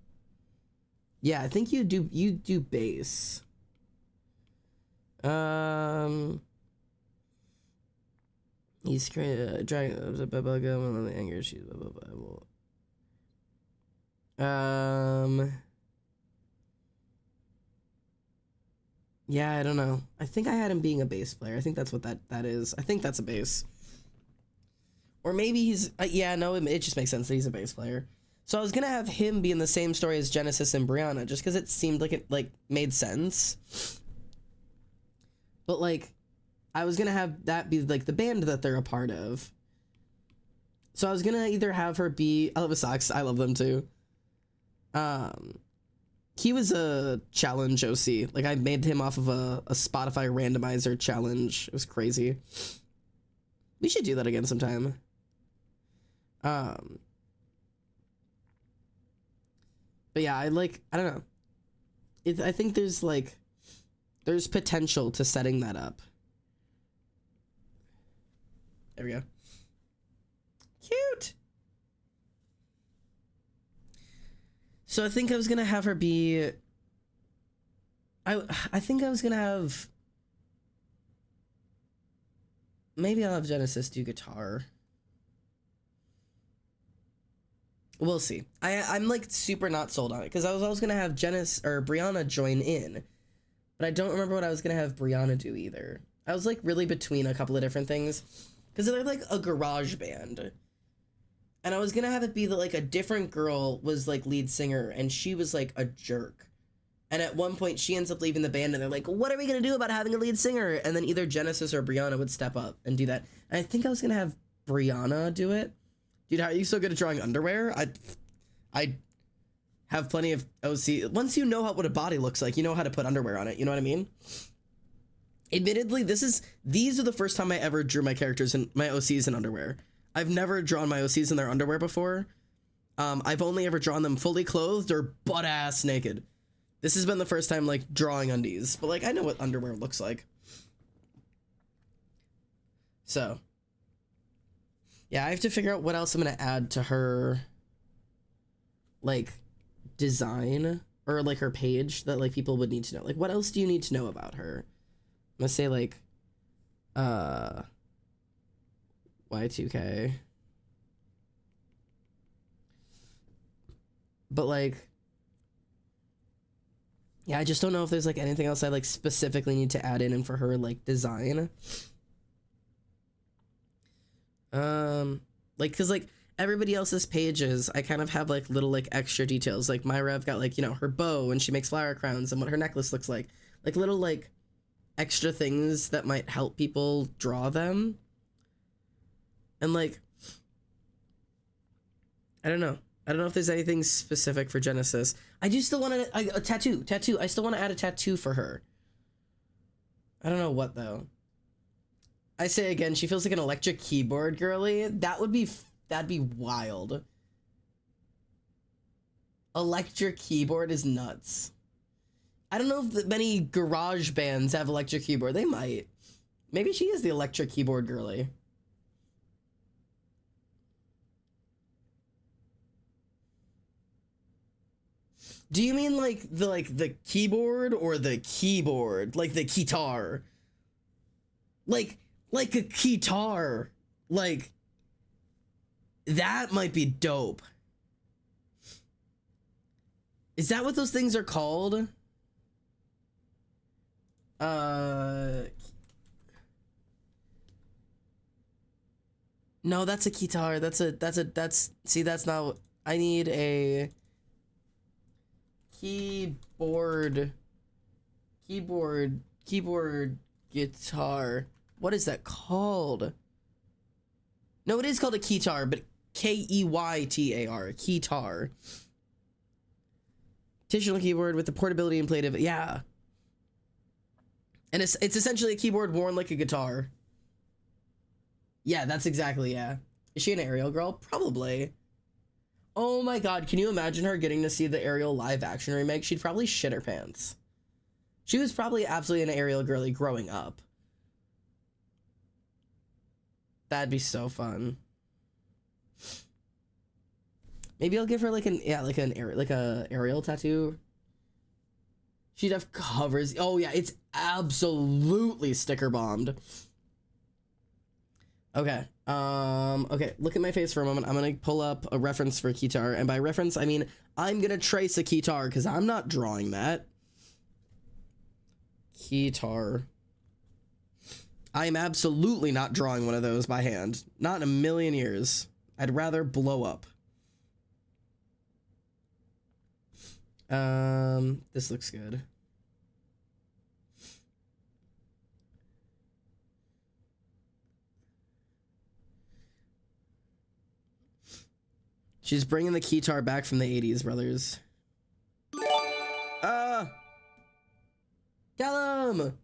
Yeah, I think you do bass. He's dragging the bubblegum and the anger. She's blah, blah, blah. Yeah, I don't know. I think I had him being a bass player. I think that's what that is. I think that's a bass. Or maybe he's yeah, no, it just makes sense that he's a bass player. So I was gonna have him be in the same story as Genesis and Brianna, just because it seemed like it made sense. But like, I was gonna have that be like the band that they're a part of. So I was gonna either have her be, I love his socks, I love them too. He was a challenge OC. Like, I made him off of a Spotify randomizer challenge. It was crazy. We should do that again sometime. But yeah, I don't know. I think there's potential to setting that up. There we go. Cute. So I think I was gonna have her be. I think I was gonna have. Maybe I'll have Genesis do guitar. We'll see. I'm like super not sold on it because I was always gonna have Brianna join in, but I don't remember what I was gonna have Brianna do either. I was like really between a couple of different things because they're like a garage band. And I was gonna have it be that like a different girl was like lead singer and she was like a jerk. And at one point she ends up leaving the band and they're like, what are we gonna do about having a lead singer? And then either Genesis or Brianna would step up and do that. And I think I was gonna have Brianna do it. Dude, how are you so good at drawing underwear? I have plenty of OC. Once you know what a body looks like, you know how to put underwear on it. You know what I mean? Admittedly, these are the first time I ever drew my characters and my OCs in underwear. I've never drawn my OCs in their underwear before. I've only ever drawn them fully clothed or butt-ass naked. This has been the first time, like, drawing undies. But, like, I know what underwear looks like. So. Yeah, I have to figure out what else I'm going to add to her, like, design. Or, like, her page that, like, people would need to know. Like, what else do you need to know about her? I'm going to say, like, Y2K. But like, yeah, I just don't know if there's like anything else I like specifically need to add in and for her like design. Like, cause like everybody else's pages, I kind of have like little like extra details. Like Myra, I've got like, you know, her bow and she makes flower crowns and what her necklace looks like little like extra things that might help people draw them. And like, I don't know if there's anything specific for Genesis. I do still want a tattoo. I still want to add a tattoo for her. I don't know what though. I say again, she feels like an electric keyboard girly. That'd be wild. Electric keyboard is nuts. I don't know if many garage bands have electric keyboard. They might. Maybe she is the electric keyboard girly. Do you mean like the keyboard or the keyboard? Like the guitar? Like a guitar. Like that might be dope. Is that what those things are called? No, that's a guitar. That's see, that's not, I need a keyboard guitar. What is that called? No, it is called a keytar, but Keytar, keytar. Digital keyboard with the portability and play of it. Yeah. And it's essentially a keyboard worn like a guitar. Yeah, that's exactly, yeah. Is she an Ariel girl? Probably. Oh my god, can you imagine her getting to see the Ariel live action remake? She'd probably shit her pants. She was probably absolutely an Ariel girly growing up. That'd be so fun. Maybe I'll give her like a Ariel tattoo. She def covers. Oh yeah, it's absolutely sticker bombed. Okay. Okay, look at my face for a moment. I'm gonna pull up a reference for Keytar, and by reference I mean I'm gonna trace a Keytar because I'm not drawing that. Keytar. I am absolutely not drawing one of those by hand. Not in a million years. I'd rather blow up. This looks good. She's bringing the Keytar back from the 80s, brothers. Callum!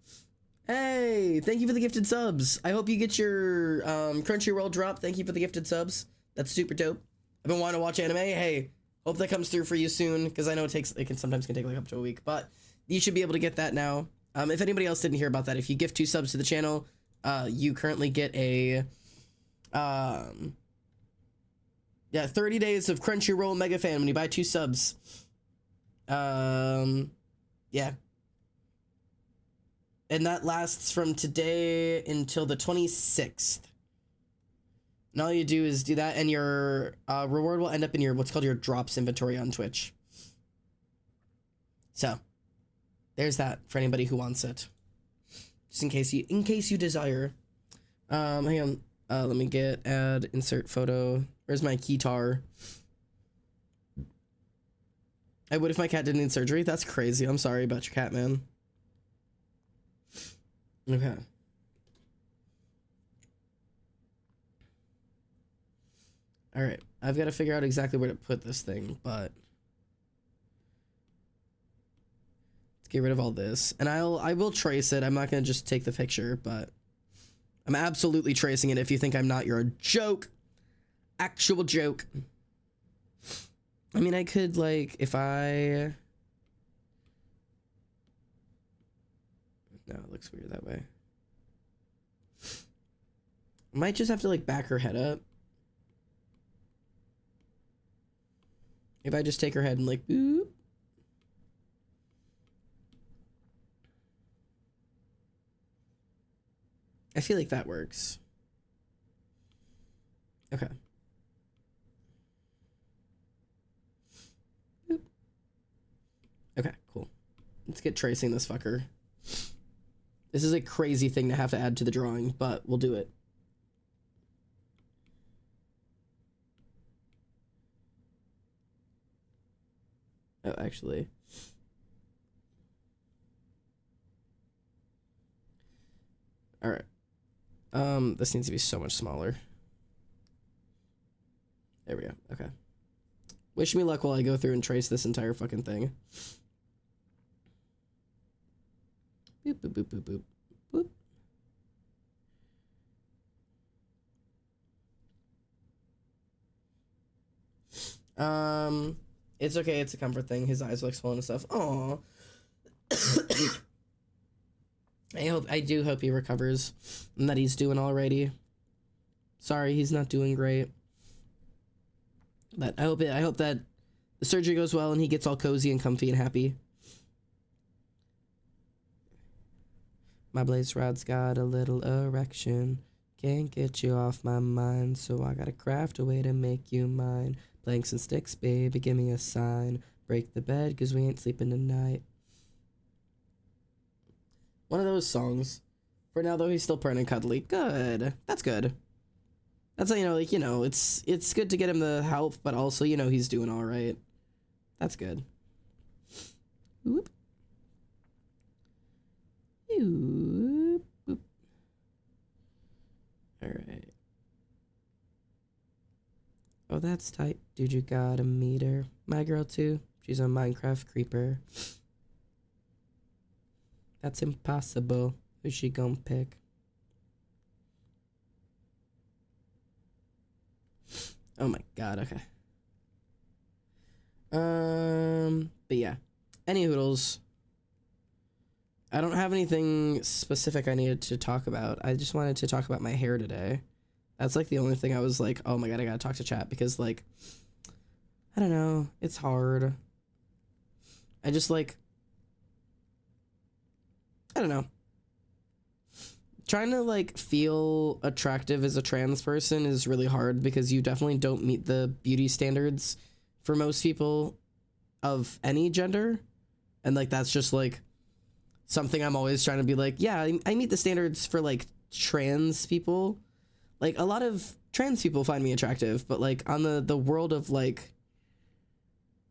Hey, thank you for the gifted subs. I hope you get your Crunchyroll drop. Thank you for the gifted subs. That's super dope. I've been wanting to watch anime. Hey, hope that comes through for you soon, because I know it sometimes can take like up to a week, but you should be able to get that now. If anybody else didn't hear about that, if you gift 2 subs to the channel, you currently get a 30 days of Crunchyroll Mega Fan when you buy 2 subs. Yeah. And that lasts from today until the 26th. And all you do is do that, and your reward will end up in your what's called your drops inventory on Twitch. So, there's that for anybody who wants it. Just in case you desire. Hang on. Let me add insert photo. Where's my Keytar? Hey, what if my cat didn't need surgery? That's crazy. I'm sorry about your cat, man. Okay. All right. I've got to figure out exactly where to put this thing, but let's get rid of all this. And I will trace it. I'm not going to just take the picture, but I'm absolutely tracing it. If you think I'm not, you're a joke. Actual joke. I mean, I could, like, if I... No, it looks weird that way. I might just have to, like, back her head up. If I just take her head and, like, boop. I feel like that works. Okay. Boop. Okay, cool. Let's get tracing this fucker. This is a crazy thing to have to add to the drawing, but we'll do it. Oh, actually. All right. This needs to be so much smaller. There we go. Okay. Wish me luck while I go through and trace this entire fucking thing. Boop, boop, boop, boop, boop, boop. It's okay. It's a comfort thing. His eyes look swollen and stuff. Aww. I do hope he recovers and that he's doing alrighty. Sorry, he's not doing great. But I hope that the surgery goes well and he gets all cozy and comfy and happy. My blaze rod's got a little erection. Can't get you off my mind, so I gotta craft a way to make you mine. Blanks and sticks, baby, give me a sign. Break the bed, cause we ain't sleeping tonight. One of those songs. For now, though, he's still purring and cuddly. Good. That's good. That's how, it's good to get him the help, but also, he's doing all right. That's good. Whoop. Whoop. Whoop. All right. Oh, that's tight. Dude, you gotta meet her. My girl, too. She's a Minecraft creeper. That's impossible. Who's she gonna pick? Oh my god, okay. But yeah. Any hoodles. I don't have anything specific I needed to talk about. I just wanted to talk about my hair today. That's like the only thing I was like, oh my god, I gotta talk to chat because like, I don't know, it's hard. I just like, I don't know. Trying to like feel attractive as a trans person is really hard because you definitely don't meet the beauty standards for most people of any gender. And like that's just like something I'm always trying to be like, yeah, I meet the standards for like trans people. Like a lot of trans people find me attractive, but like on the world of like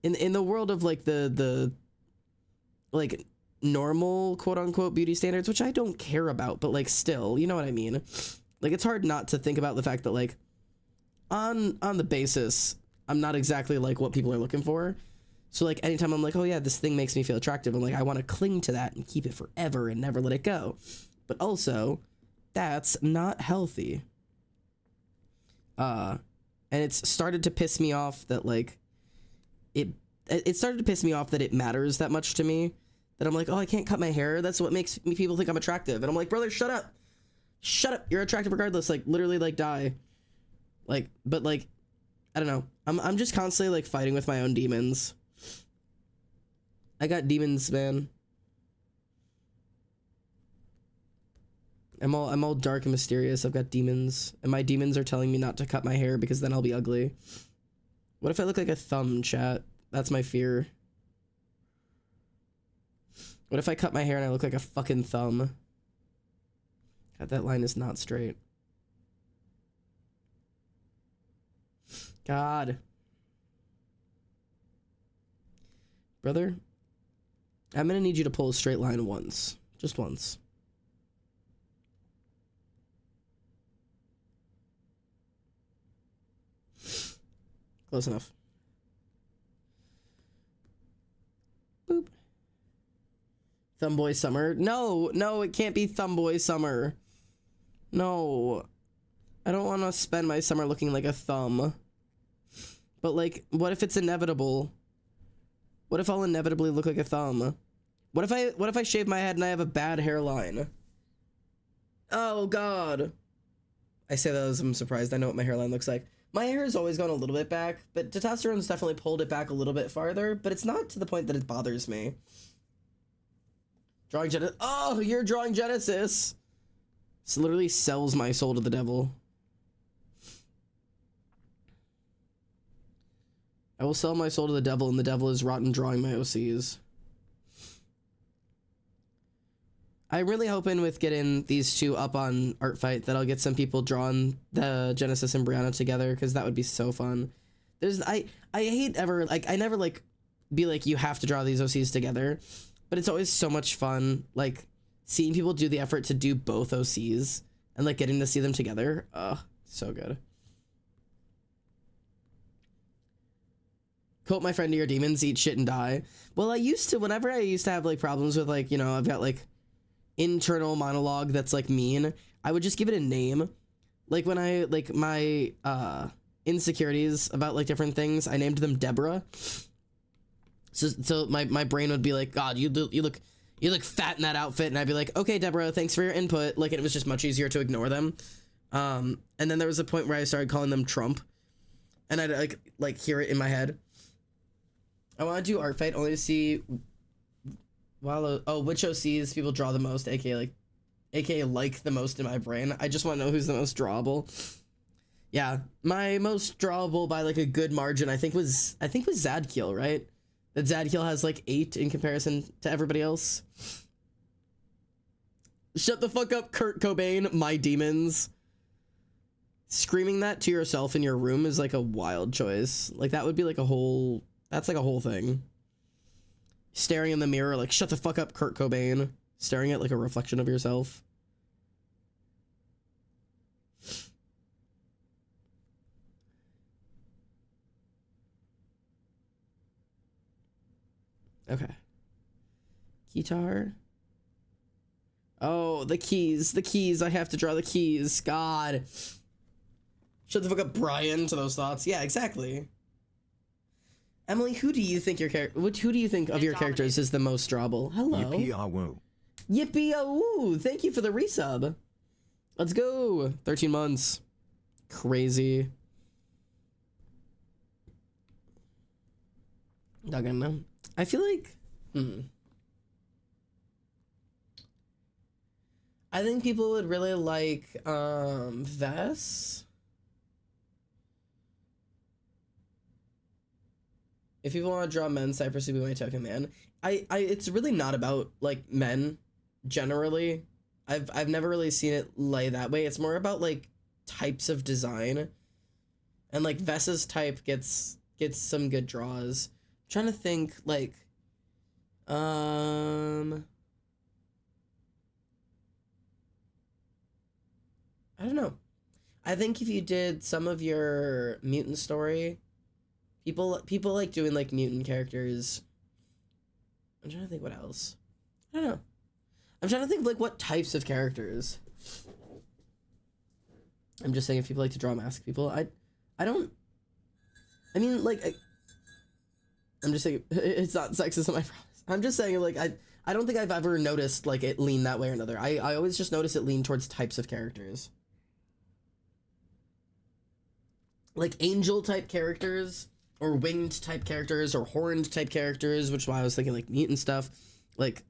in the world of like the like normal quote unquote beauty standards, which I don't care about, but like still, you know what I mean? Like it's hard not to think about the fact that like on the basis I'm not exactly like what people are looking for. So like anytime I'm like, oh yeah, this thing makes me feel attractive, I'm like, I want to cling to that and keep it forever and never let it go. But also, that's not healthy. And it's started to piss me off that like it started to piss me off that it matters that much to me, that I'm like, oh, I can't cut my hair. That's what makes me people think I'm attractive. And I'm like, brother, shut up. Shut up. You're attractive regardless. Like literally like die. Like, but like, I don't know. I'm just constantly like fighting with my own demons. I got demons, man. I'm all dark and mysterious. I've got demons, and my demons are telling me not to cut my hair because then I'll be ugly. What if I look like a thumb, chat? That's my fear. What if I cut my hair and I look like a fucking thumb? God, that line is not straight. God. Brother, I'm gonna need you to pull a straight line once. Just once. Close enough. Boop. Thumbboy Summer. No, no, it can't be Thumbboy Summer. No. I don't want to spend my summer looking like a thumb. But like, what if it's inevitable? What if I'll inevitably look like a thumb? What if I shave my head and I have a bad hairline? Oh god. I say that as I'm surprised I know what my hairline looks like. My hair has always gone a little bit back, but testosterone's definitely pulled it back a little bit farther, but it's not to the point that it bothers me. Drawing Genesis. Oh, you're drawing Genesis. This literally sells my soul to the devil. I will sell my soul to the devil, and the devil is rotten drawing my OCs. I'm really hoping with getting these two up on Art Fight that I'll get some people drawing the Genesis and Brianna together, because that would be so fun. I hate ever, like, I never, like, be like, you have to draw these OCs together, but it's always so much fun, like, seeing people do the effort to do both OCs, and, like, getting to see them together. Oh, so good. Quote my friend to your demons, eat shit and die. Well, whenever I used to have, like, problems with, like, you know, I've got, like, internal monologue that's like mean, I would just give it a name. Like when I like my insecurities about like different things, I named them Deborah. So my brain would be like, God, you look fat in that outfit, and I'd be like, okay, Deborah, thanks for your input. Like, it was just much easier to ignore them. And then there was a point where I started calling them Trump, and I'd like hear it in my head. I want to do Art Fight only to see which OCs people draw the most, aka like the most in my brain. I just want to know who's the most drawable. Yeah, my most drawable by like a good margin, I think was Zadkiel, right? That Zadkiel has like 8 in comparison to everybody else. Shut the fuck up, Kurt Cobain, my demons. Screaming that to yourself in your room is like a wild choice. Like that would be like that's like a whole thing. Staring in the mirror like, shut the fuck up, Kurt Cobain. Staring at like a reflection of yourself. Okay. Guitar. Oh, the keys. I have to draw the keys. God. Shut the fuck up, Brian, to those thoughts. Yeah, exactly. Emily, who do you think of your characters is the most drawable? Hello. Yippee-ah-woo. Yippee-ah-woo. Thank you for the resub. Let's go. 13 months. Crazy. Not gonna know. I feel like... I think people would really like Vess. If people want to draw men, Cypress would be my token man. It's really not about like men generally. I've never really seen it lay that way. It's more about like types of design. And like Vess's type gets some good draws. I'm trying to think like I don't know. I think if you did some of your mutant story, people like doing like mutant characters. I'm trying to think what else. I don't know. I'm trying to think of like what types of characters. I'm just saying if people like to draw mask people, I don't. I mean like I'm just saying it's not sexism. I promise. I'm just saying like I don't think I've ever noticed like it lean that way or another. I always just notice it lean towards types of characters. Like angel type characters or winged type characters or horned type characters, which is why I was thinking like mutant stuff. Like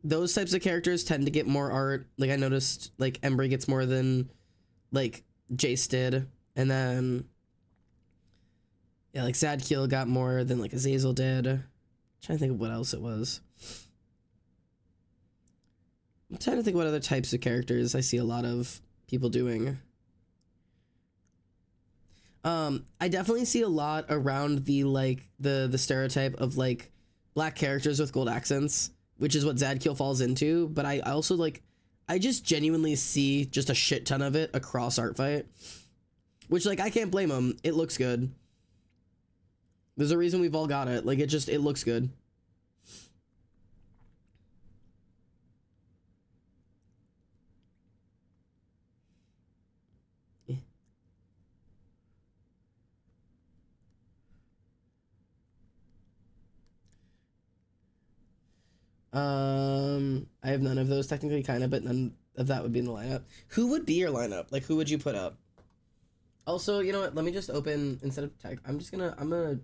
those types of characters tend to get more art. Like I noticed like Embry gets more than like Jace did, and then yeah, like Zadkiel got more than like Azazel did. I'm trying to think of what else it was. I'm trying to think what other types of characters I see a lot of people doing. I definitely see a lot around the like the stereotype of like black characters with gold accents, which is what Zadkiel falls into, but I also like I just genuinely see just a shit ton of it across Artfight, which like I can't blame them. It looks good. There's a reason we've all got it. Like it looks good. I have none of those technically, kind of, but none of that would be in the lineup. Who would be your lineup? Like, who would you put up? Also, you know what? Let me just open instead of tech. I'm gonna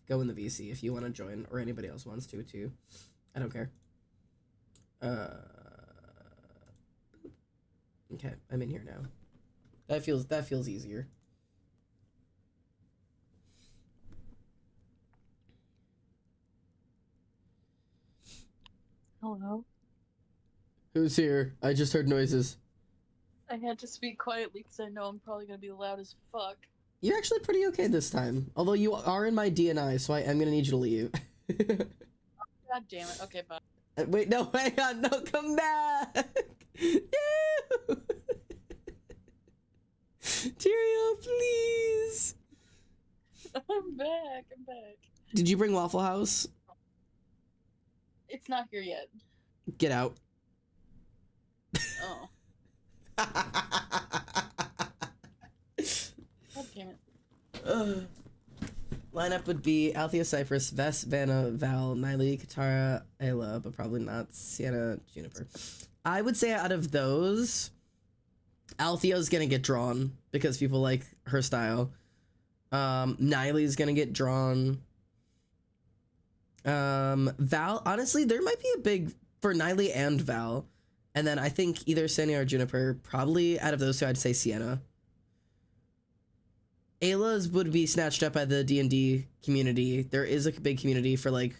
go in the VC if you want to join or anybody else wants to too. I don't care. Okay, I'm in here now. That feels easier. Hello. Who's here? I just heard noises. I had to speak quietly because I know I'm probably gonna be loud as fuck. You're actually pretty okay this time. Although you are in my DNI, so I am gonna need you to leave. God damn it. Okay, bye. Wait, no, hang on, no, come back! No! Cheerio, please! I'm back. I'm back. Did you bring Waffle House? It's not here yet. Get out. Oh. God damn it. Lineup would be Althea, Cypress, Vess, Vanna, Val, Niley, Katara, Ayla, but probably not Sienna, Juniper. I would say out of those, Althea's gonna get drawn because people like her style. Niley's gonna get drawn. Val, honestly, there might be a big for Niley and Val, and then I think either Sienna or Juniper. Probably out of those two, I'd say Sienna. Ayla's would be snatched up by the D&D community. There is a big community for like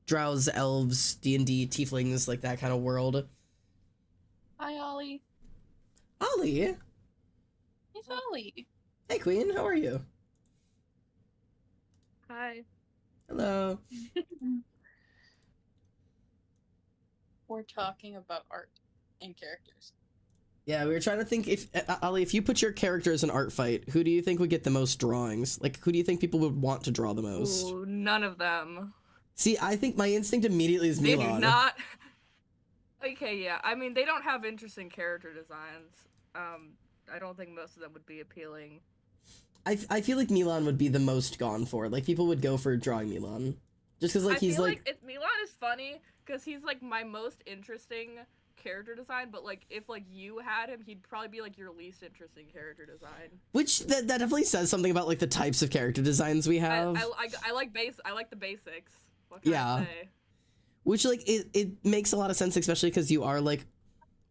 drows, elves, D&D, tieflings, like that kind of world. Hi, Ollie. Ollie, It's Ollie. hey Queen, how are you? Hi. Hello. We're talking about art and characters. Yeah, we were trying to think if Ollie, if you put your character as an art fight, who do you think would get the most drawings? Like, who do you think people would want to draw the most? Ooh, none of them. See, I think my instinct immediately is They Milan. do not. Okay, yeah. I mean, they don't have interesting character designs. I don't think most of them would be appealing. I feel like Milan would be the most gone for. Like, people would go for drawing Milan. Just because, like, he's like... Milan is funny, because he's, like, my most interesting character design, but, like, if, like, you had him, he'd probably be, like, your least interesting character design. Which, that definitely says something about, like, the types of character designs we have. I like the basics. What can I say? Which, like, it makes a lot of sense, especially because you are, like,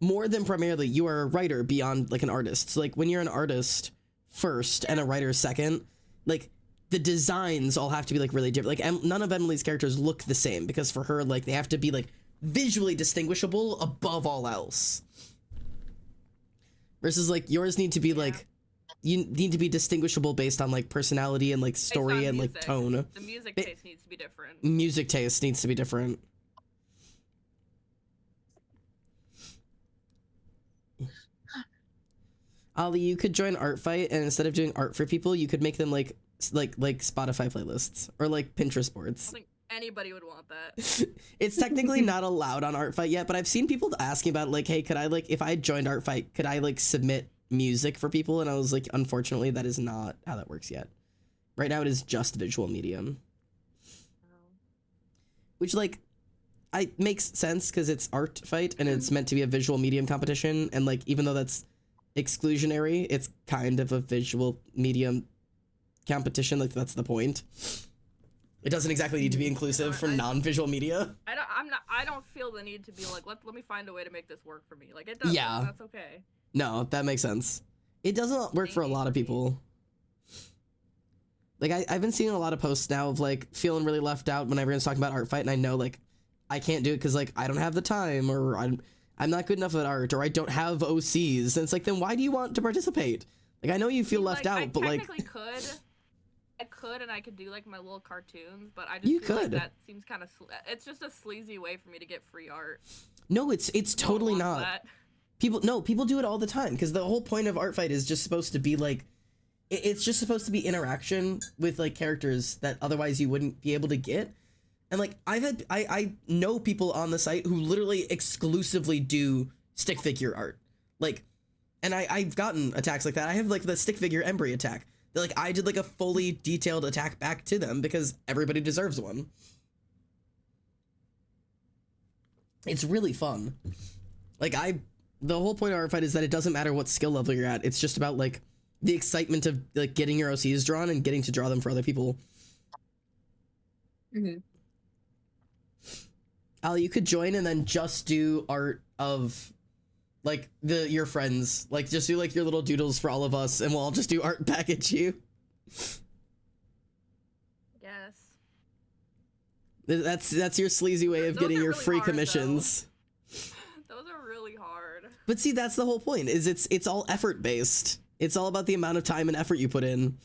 more than primarily, you are a writer beyond like an artist. So like when you're an artist first and a writer second, like the designs all have to be like really different. Like none of Emily's characters look the same because for her, like they have to be like visually distinguishable above all else. Versus like yours need to be like, you need to be distinguishable based on like personality and like story and like tone. The music taste needs to be different. Music taste needs to be different. Ali, you could join Art Fight, and instead of doing art for people, you could make them like Spotify playlists or like Pinterest boards. I think anybody would want that. It's technically not allowed on Art Fight yet, but I've seen people asking about like, hey, could I like, if I joined Art Fight, could I like submit music for people? And I was like, unfortunately, that is not how that works yet. Right now, it is just visual medium, which like, makes sense because it's Art Fight and it's meant to be a visual medium competition, and like even though that's exclusionary, it's kind of a visual medium competition. Like that's the point. It doesn't exactly need to be inclusive for non-visual media. I don't feel the need to be like, let me find a way to make this work for me. Like it doesn't. Yeah. That's okay. No, that makes sense. It doesn't work for a lot of people. Like I've been seeing a lot of posts now of like feeling really left out when everyone's talking about Art Fight, and I know like I can't do it because like I don't have the time, or I'm not good enough at art, or I don't have OCs. And it's like, then why do you want to participate? Like I know you feel left out, but like I could and I could do like my little cartoons, but I just feel like that seems kind of it's just a sleazy way for me to get free art. No, it's totally not. That. People do it all the time because the whole point of Art Fight is just supposed to be like, it's just supposed to be interaction with like characters that otherwise you wouldn't be able to get. And like I know people on the site who literally exclusively do stick figure art. Like, and I've gotten attacks like that. I have like the stick figure Embry attack. Like I did like a fully detailed attack back to them because everybody deserves one. It's really fun. Like the whole point of Art Fight is that it doesn't matter what skill level you're at. It's just about like the excitement of like getting your OCs drawn and getting to draw them for other people. Mm-hmm. Ali, you could join and then just do art of like your friends. Like just do like your little doodles for all of us, and we'll all just do art back at you. Yes. That's your sleazy way of getting your really free hard, commissions. Those are really hard. But see, that's the whole point. Is it's all effort based. It's all about the amount of time and effort you put in.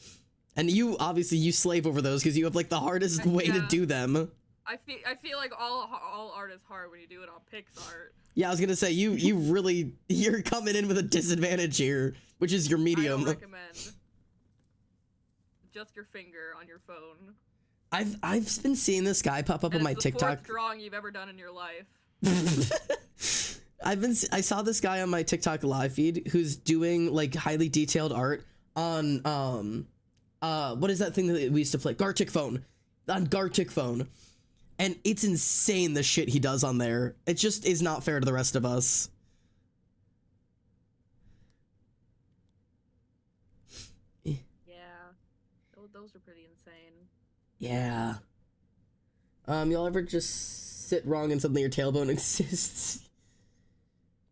And you obviously you slave over those because you have like the hardest way to do them. I feel like all art is hard when you do it on PixArt. Yeah, I was gonna say you're coming in with a disadvantage here, which is your medium. I don't recommend just your finger on your phone. I've been seeing this guy pop up on my TikTok. Fourth drawing you've ever done in your life. I saw this guy on my TikTok live feed who's doing like highly detailed art on what is that thing that we used to play? Gartic Phone. On Gartic Phone. And it's insane the shit he does on there. It just is not fair to the rest of us. Yeah. Those are pretty insane. Yeah. Y'all ever just sit wrong in something your tailbone exists?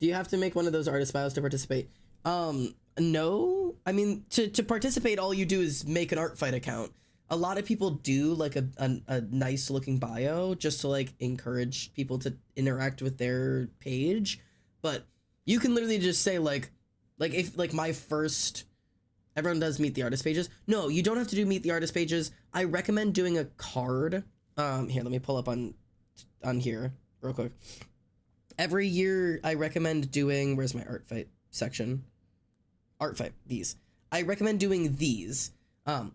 Do you have to make one of those artist bios to participate? No. I mean, to participate, all you do is make an Art Fight account. A lot of people do like a nice looking bio just to like encourage people to interact with their page, but you can literally just say like if like my first, everyone does meet the artist pages. No, you don't have to do meet the artist pages. I recommend doing a card. Here, let me pull up on here real quick. Every year I recommend doing, where's my Art Fight section? Art Fight, these. I recommend doing these.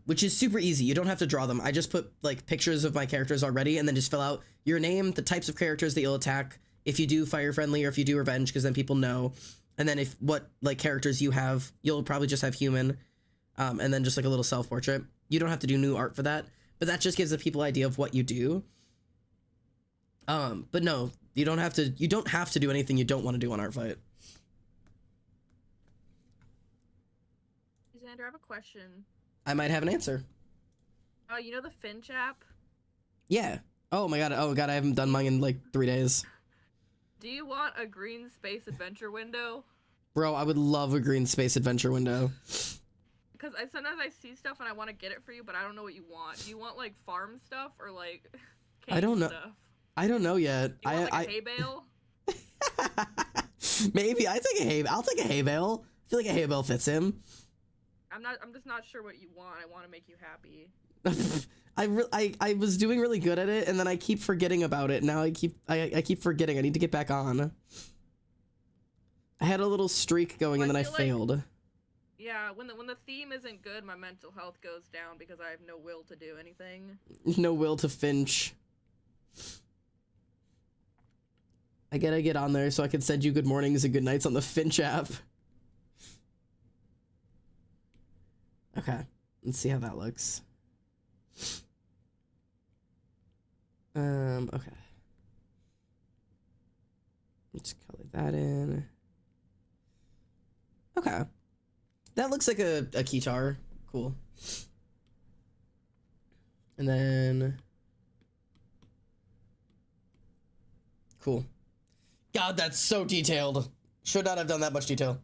Which is super easy. You don't have to draw them. I just put like pictures of my characters already and then just fill out your name, the types of characters that you'll attack, if you do fire friendly or if you do revenge, because then people know. And then if what like characters you have, you'll probably just have human, and then just like a little self-portrait. You don't have to do new art for that, but that just gives the people idea of what you do. But no, you don't have to do anything you don't want to do on Art Fight. Xander, I have a question. I might have an answer. Oh, you know the Finch app? Yeah. Oh my god, I haven't done mine in like 3 days. Do you want a green space adventure window? Bro, I would love a green space adventure window. Because sometimes I see stuff and I want to get it for you, but I don't know what you want. Do you want like farm stuff or like I don't know. stuff? I don't know yet. You want like a hay bale? Maybe I'll take a hay bale. I feel like a hay bale fits him. I'm just not sure what you want. I want to make you happy. I was doing really good at it, and then I keep forgetting about it. Now I keep forgetting. I need to get back on. I had a little streak going, and then I failed. Yeah, when the theme isn't good, my mental health goes down because I have no will to do anything. No will to finch. I gotta get on there so I can send you good mornings and good nights on the Finch app. Okay, let's see how that looks. Okay. Let's color that in. Okay. That looks like a keytar. Cool. And then... Cool. God, that's so detailed. Should not have done that much detail.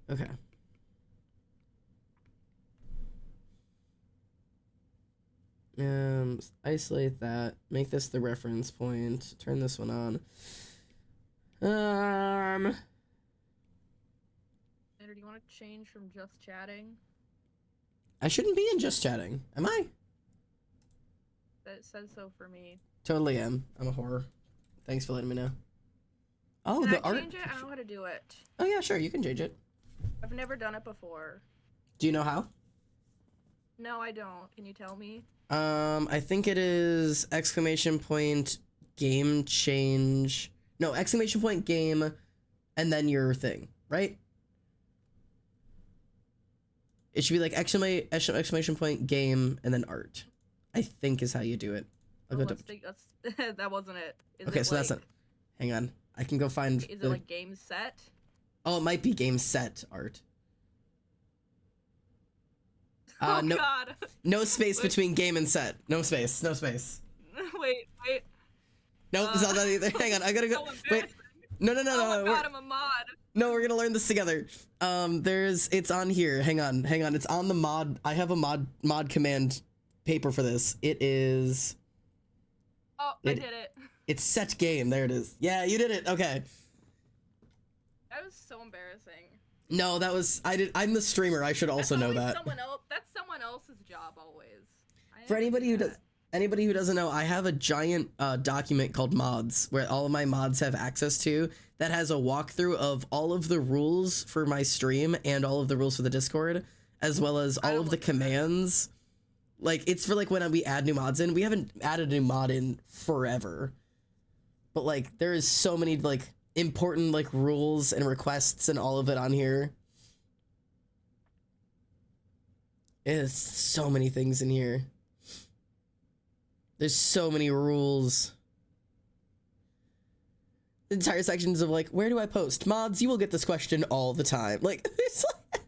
Okay. Isolate that. Make this the reference point. Turn this one on. Andrew, do you want to change from just chatting? I shouldn't be in just chatting, am I? That says so for me. Totally am. I'm a whore. Thanks for letting me know. Oh, Can the I art. change it? I don't know how to do it. Oh yeah, sure. You can change it. I've never done it before. Do you know how? No, I don't. Can you tell me? I think it is exclamation point game change. No, exclamation point game, and then your thing, right? It should be like exclamation point game and then art. I think is how you do it. I'll go that wasn't it. Okay, so that's it. Hang on. I can go find. Is it like game set? Oh, it might be game set art. Oh no, God. No space between game and set. No space. No space. Wait. Nope, it's not that either. Hang on, I gotta go. Wait. No. Oh my God, I'm a mod. No, we're gonna learn this together. It's on here. Hang on. It's on the mod. I have a mod command paper for this. It is. Oh, I did it. It's set game. There it is. Yeah, you did it. Okay. That was so embarrassing. No, that was I'm the streamer. I should also know that. That's someone else's job always. For anybody who doesn't know, I have a giant document called mods where all of my mods have access to that has a walkthrough of all of the rules for my stream and all of the rules for the Discord, as well as all of the commands. Like, it's for like when we add new mods in. We haven't added a new mod in forever. But like there is so many like important like rules and requests and all of it on here. There's so many things in here. There's so many rules. Entire sections of like, where do I post? Mods, you will get this question all the time. Like, it's like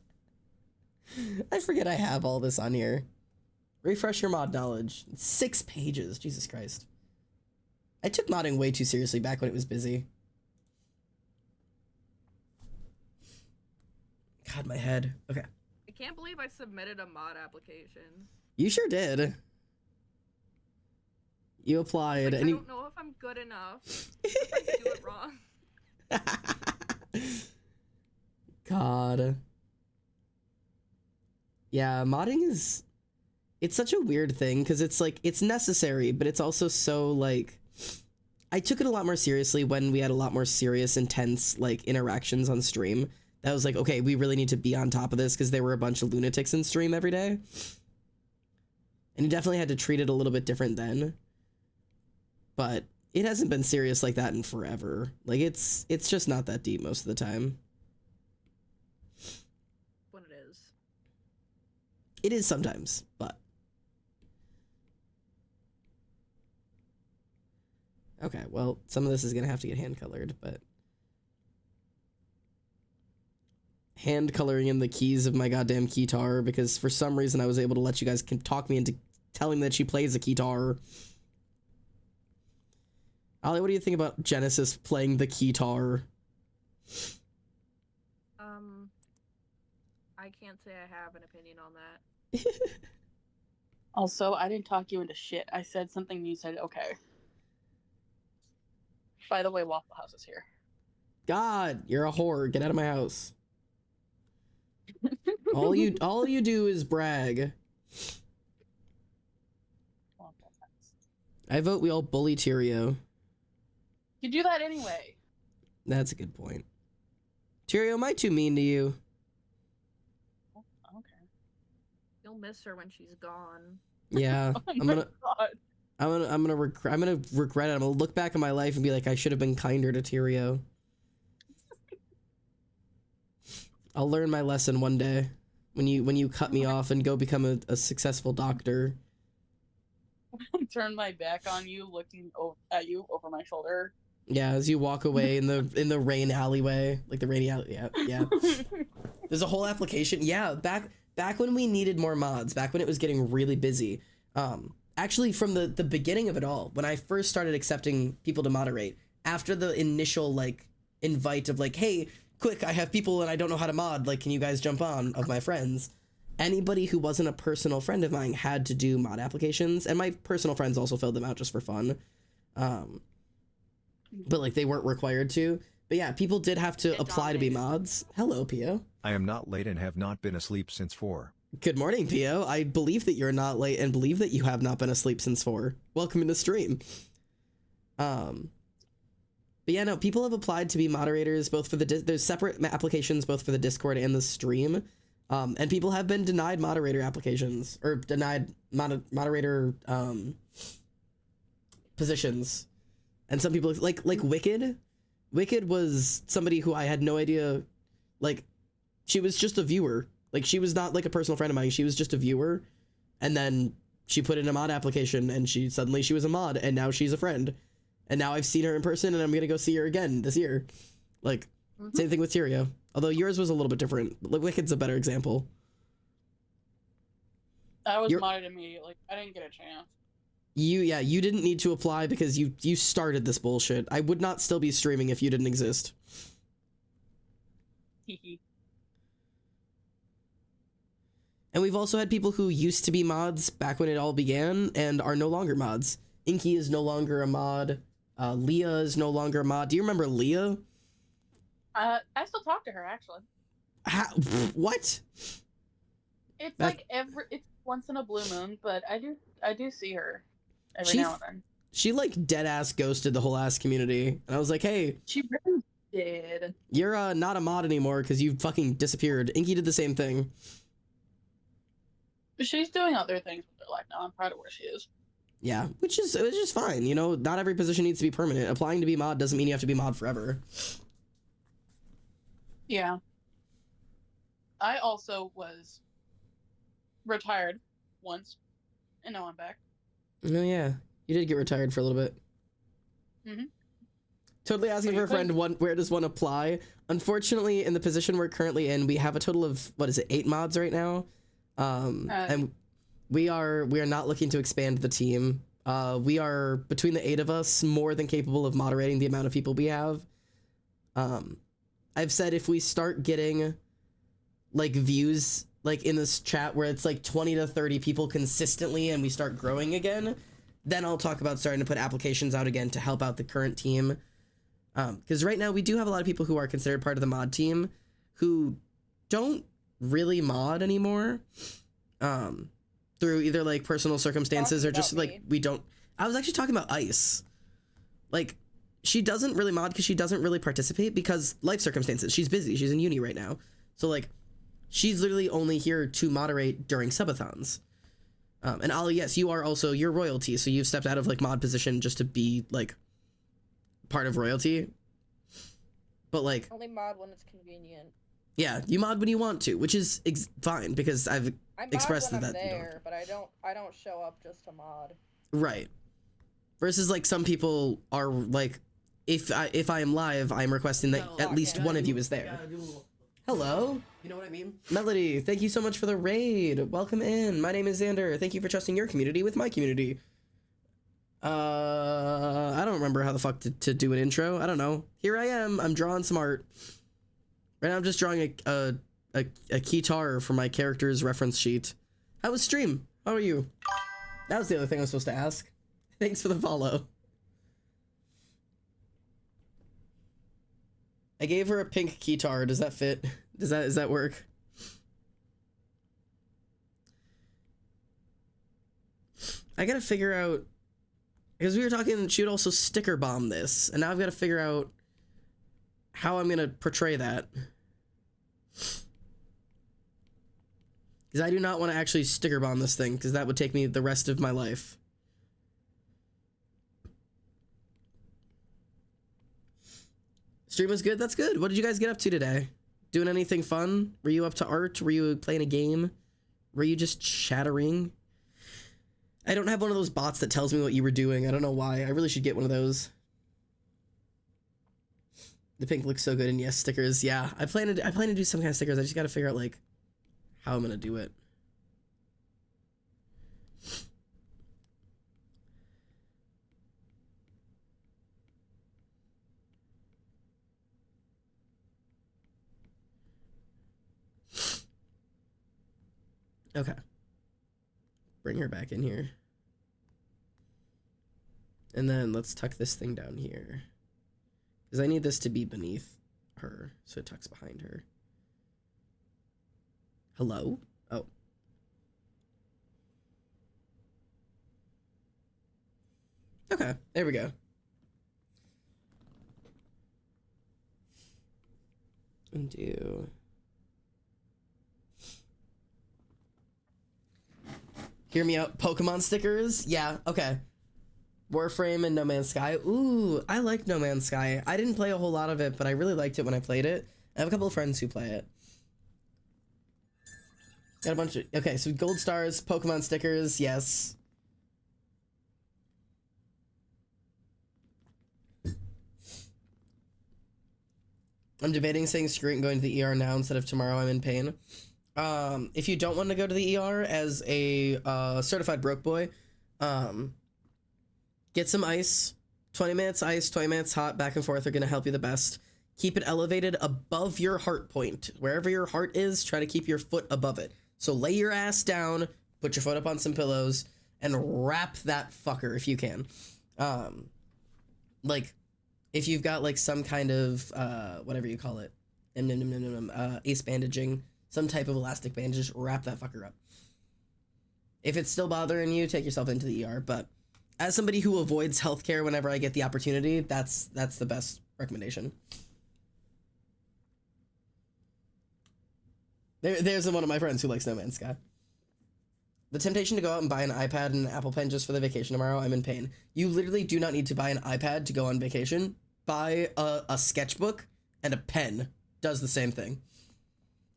I forget I have all this on here. Refresh your mod knowledge. It's 6 pages. Jesus Christ. I took modding way too seriously back when it was busy. God, my head. Okay. I can't believe I submitted a mod application. You sure did. You applied, like, and I don't know if I'm good enough. If I do it wrong. God. Yeah, modding is... It's such a weird thing, because it's like, it's necessary, but it's also so, like... I took it a lot more seriously when we had a lot more serious, intense, like, interactions on stream. That was like, okay, we really need to be on top of this, because there were a bunch of lunatics in stream every day. And you definitely had to treat it a little bit different then. But it hasn't been serious like that in forever. Like, it's just not that deep most of the time. When it is. It is sometimes, but... Okay, well, some of this is gonna have to get hand-colored, but... Hand-coloring in the keys of my goddamn keytar, because for some reason I was able to let you guys talk me into telling that she plays a guitar. Ollie, what do you think about Genesis playing the guitar? I can't say I have an opinion on that. Also, I didn't talk you into shit. I said something and you said okay. By the way, Waffle House is here. God, you're a whore. Get out of my house. all you do is brag. I vote we all bully Tyrio. You do that anyway. That's a good point. Tyrio, am I too mean to you? Okay. You'll miss her when she's gone. Yeah, Oh I'm my gonna God. I'm gonna regret it. I'm gonna look back at my life and be like, I should have been kinder to Tyrio. I'll learn my lesson one day when you cut me off and go become a successful doctor. Turn my back on you, looking at you over my shoulder. Yeah, as you walk away in the rain alleyway, like the rainy alley. Yeah. There's a whole application. Yeah, back when we needed more mods, back when it was getting really busy. Actually, from the beginning of it all, when I first started accepting people to moderate, after the initial like invite of like, hey, quick, I have people and I don't know how to mod. Like, can you guys jump on? Of my friends, anybody who wasn't a personal friend of mine had to do mod applications, and my personal friends also filled them out just for fun. But like they weren't required to. But yeah, people did have to apply to be mods. Hello, Pio. I am not late and have not been asleep since 4. Good morning, Pio. I believe that you're not late and believe that you have not been asleep since 4. Welcome to the stream. But yeah, no, people have applied to be moderators both for there's separate applications both for the Discord and the stream. And people have been denied moderator applications or denied moderator positions. And some people like Wicked. Wicked was somebody who I had no idea, like, she was just a viewer. Like, she was not like a personal friend of mine. She was just a viewer. And then she put in a mod application and she was a mod and now she's a friend. And now I've seen her in person and I'm going to go see her again this year. Like, same thing with Tyrio. Although yours was a little bit different. Like, Wicked's a better example. I was modded immediately. I didn't get a chance. You didn't need to apply because you started this bullshit. I would not still be streaming if you didn't exist. And we've also had people who used to be mods back when it all began and are no longer mods. Inky is no longer a mod. Leah is no longer a mod. Do you remember Leah? I still talk to her actually. What? It's like it's once in a blue moon, but I do see her every now and then. She like dead ass ghosted the whole ass community, and I was like, hey, she really did. You're not a mod anymore because you fucking disappeared. Inky did the same thing. But she's doing other things with her life now. I'm proud of where she is. Yeah, which is fine. You know, not every position needs to be permanent. Applying to be mod doesn't mean you have to be mod forever. Yeah. I also was retired once, and now I'm back. Oh yeah, you did get retired for a little bit. Totally asking for a friend, where does one apply? Unfortunately, in the position we're currently in, we have a total of, 8 mods right now. And we are not looking to expand the team. We are, between the 8 of us, more than capable of moderating the amount of people we have. I've said if we start getting like views like in this chat where it's like 20 to 30 people consistently and we start growing again, then I'll talk about starting to put applications out again to help out the current team. Because right now we do have a lot of people who are considered part of the mod team who don't really mod anymore, through either like personal circumstances or just like we don't. I was actually talking about Ice. Like, she doesn't really mod because she doesn't really participate because life circumstances. She's busy. She's in uni right now. So like, she's literally only here to moderate during subathons. And Ollie, yes, you are also, you're royalty, so you've stepped out of like mod position just to be like part of royalty. But like, only mod when it's convenient. Yeah, you mod when you want to, which is fine because I expressed mod when that I'm you there, don't. but I don't show up just to mod. Right. Versus like some people are like, if I am live, I'm requesting that at least one of you is there. Hello. You know what I mean? Melody, thank you so much for the raid. Welcome in. My name is Xander. Thank you for trusting your community with my community. I don't remember how the fuck to do an intro. I don't know. Here I am. I'm drawing some art. Right now I'm just drawing a guitar for my character's reference sheet. How was stream? How are you? That was the other thing I was supposed to ask. Thanks for the follow. I gave her a pink guitar. Does that fit? Does that work? I gotta figure out, because we were talking, she would also sticker bomb this, and now I've got to figure out how I'm gonna portray that. Because I do not want to actually sticker bomb this thing, because that would take me the rest of my life. Stream was good? That's good. What did you guys get up to today? Doing anything fun? Were you up to art? Were you playing a game? Were you just chattering? I don't have one of those bots that tells me what you were doing. I don't know why. I really should get one of those. The pink looks so good, and yes, stickers. Yeah, I plan to do some kind of stickers. I just got to figure out like how I'm gonna do it. Okay. Bring her back in here. And then let's tuck this thing down here. Because I need this to be beneath her, so it tucks behind her. Hello? Oh. Okay, there we go. Undo. Hear me out. Pokemon stickers? Yeah, okay. Warframe and No Man's Sky. Ooh, I like No Man's Sky. I didn't play a whole lot of it, but I really liked it when I played it. I have a couple of friends who play it. Got a bunch of... Okay, so gold stars, Pokemon stickers, yes. I'm debating saying screw it and going to the ER now instead of tomorrow. I'm in pain. If you don't want to go to the ER as a certified broke boy, get some ice. 20 minutes ice, 20 minutes hot, back and forth are going to help you the best. Keep it elevated above your heart point. Wherever your heart is, try to keep your foot above it. So lay your ass down, put your foot up on some pillows, and wrap that fucker if you can. Like, if you've got like some kind of, whatever you call it, ace bandaging, some type of elastic bandage, just wrap that fucker up. If it's still bothering you, take yourself into the ER, but as somebody who avoids healthcare whenever I get the opportunity, that's the best recommendation. There's one of my friends who likes No Man's Sky. The temptation to go out and buy an iPad and an Apple Pen just for the vacation tomorrow, I'm in pain. You literally do not need to buy an iPad to go on vacation. Buy a sketchbook and a pen. Does the same thing.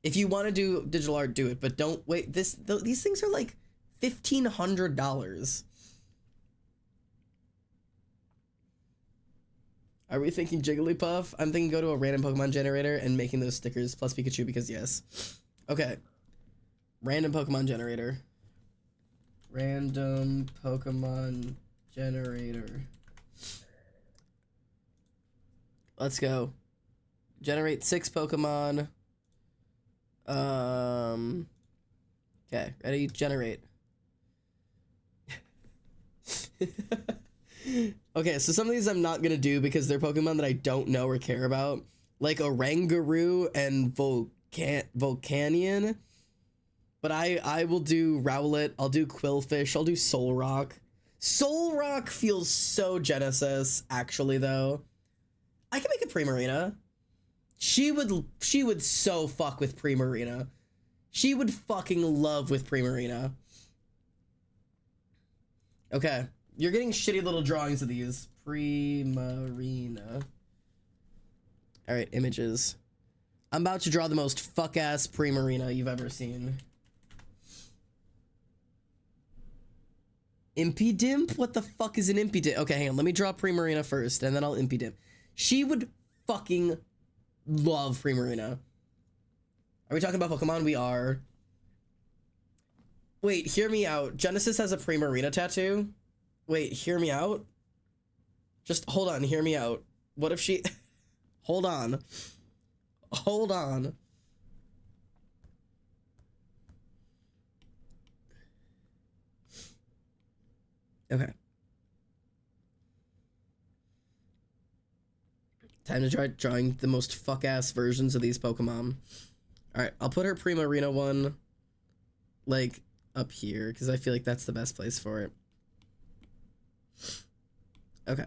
If you want to do digital art, do it, but don't wait. These things are like $1,500. Are we thinking Jigglypuff? I'm thinking go to a random Pokemon generator and making those stickers plus Pikachu because yes. Okay. Random Pokemon generator. Random Pokemon generator. Let's go. Generate 6 Pokemon. Okay, ready? Generate. Okay, so some of these I'm not gonna do because they're Pokemon that I don't know or care about. Like Oranguru and Volcanion. But I will do Rowlet, I'll do Quillfish, I'll do Solrock. Solrock feels so Genesis, actually, though. I can make a Primarina. She would so fuck with Primarina. She would fucking love with Primarina. Okay. You're getting shitty little drawings of these. Primarina. Alright, images. I'm about to draw the most fuck-ass Primarina you've ever seen. Impidimp? What the fuck is an Impidimp? Okay, hang on. Let me draw Primarina first, and then I'll Impidimp. She would fucking love Primarina. Are we talking about Pokemon? We are. Wait, hear me out. Genesis has a Primarina tattoo. Wait, hear me out. Just hold on, hear me out. What if she... Hold on. Hold on. Okay. Time to try drawing the most fuck-ass versions of these Pokemon. Alright, I'll put her Primarina one, like, up here, because I feel like that's the best place for it. Okay.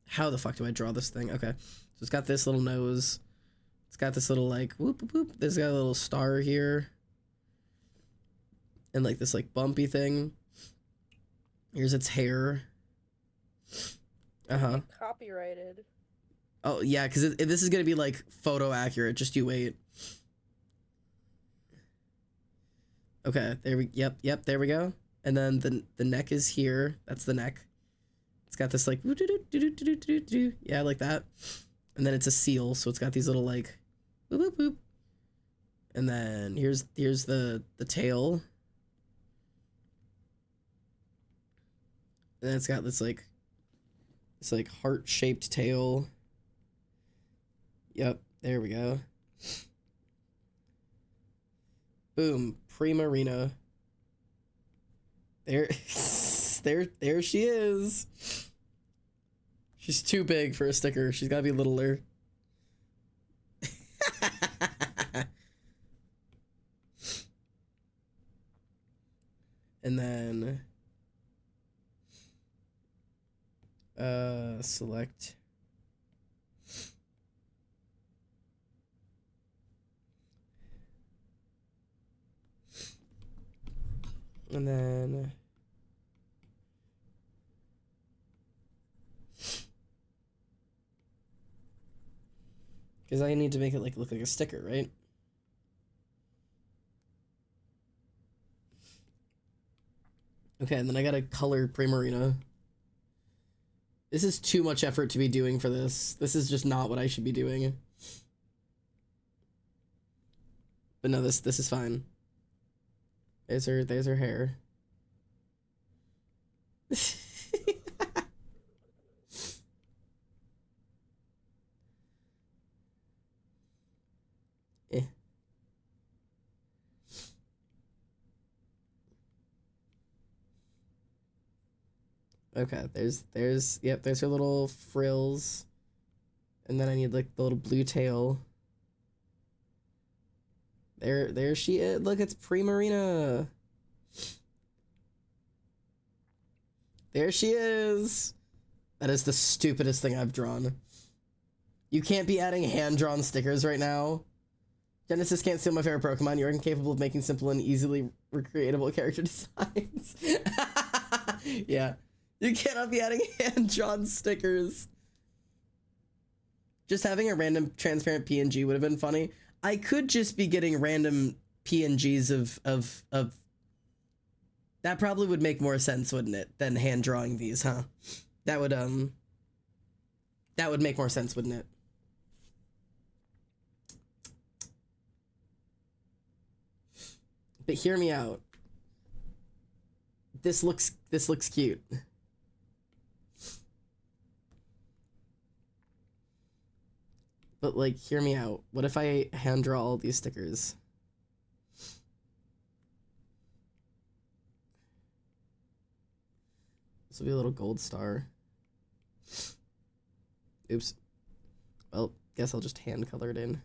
How the fuck do I draw this thing? Okay. So it's got this little nose. It's got this little, like, whoop, whoop, whoop. There's got a little star here. And, like, this, like, bumpy thing. Here's its hair. Uh-huh. Copyrighted. Oh, yeah, because this is going to be, like, photo accurate. Just you wait. Okay, there we... Yep, there we go. And then the neck is here. That's the neck. It's got this, like... Yeah, like that. And then it's a seal, so it's got these little, like... Boop, boop, boop. And then here's the tail. And then it's got this, like... This, like, heart-shaped tail. Yep, there we go. Boom, Primarina. There she is. She's too big for a sticker. She's gotta be littler. And then select. And then because I need to make it like look like a sticker, right? Okay, and then I gotta color Primarina. This is too much effort to be doing for this. This is just not what I should be doing. But no, this is fine. There's her hair. Eh. Okay, there's her little frills. And then I need like the little blue tail. There she is. Look, it's Primarina. There she is. That is the stupidest thing I've drawn. You can't be adding hand-drawn stickers right now. Genesis can't steal my favorite Pokemon. You're incapable of making simple and easily recreatable character designs. Yeah. You cannot be adding hand-drawn stickers. Just having a random transparent PNG would have been funny. I could just be getting random PNGs of that probably would make more sense, wouldn't it, than hand drawing these, huh? That would make more sense, wouldn't it? But hear me out. This looks cute. But, like, hear me out. What if I hand draw all these stickers? This will be a little gold star. Oops. Well, guess I'll just hand color it in.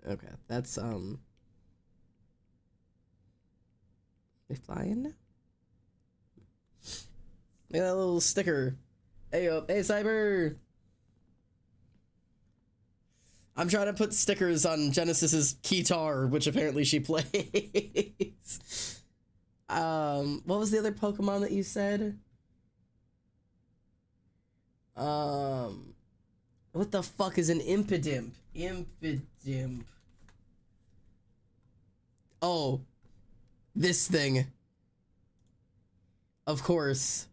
Okay, that's, they flying now? Look at that little sticker. Hey, hey, Cyber! I'm trying to put stickers on Genesis's guitar, which apparently she plays. What was the other Pokemon that you said? What the fuck is an impidimp? Impidimp. Oh, this thing. Of course.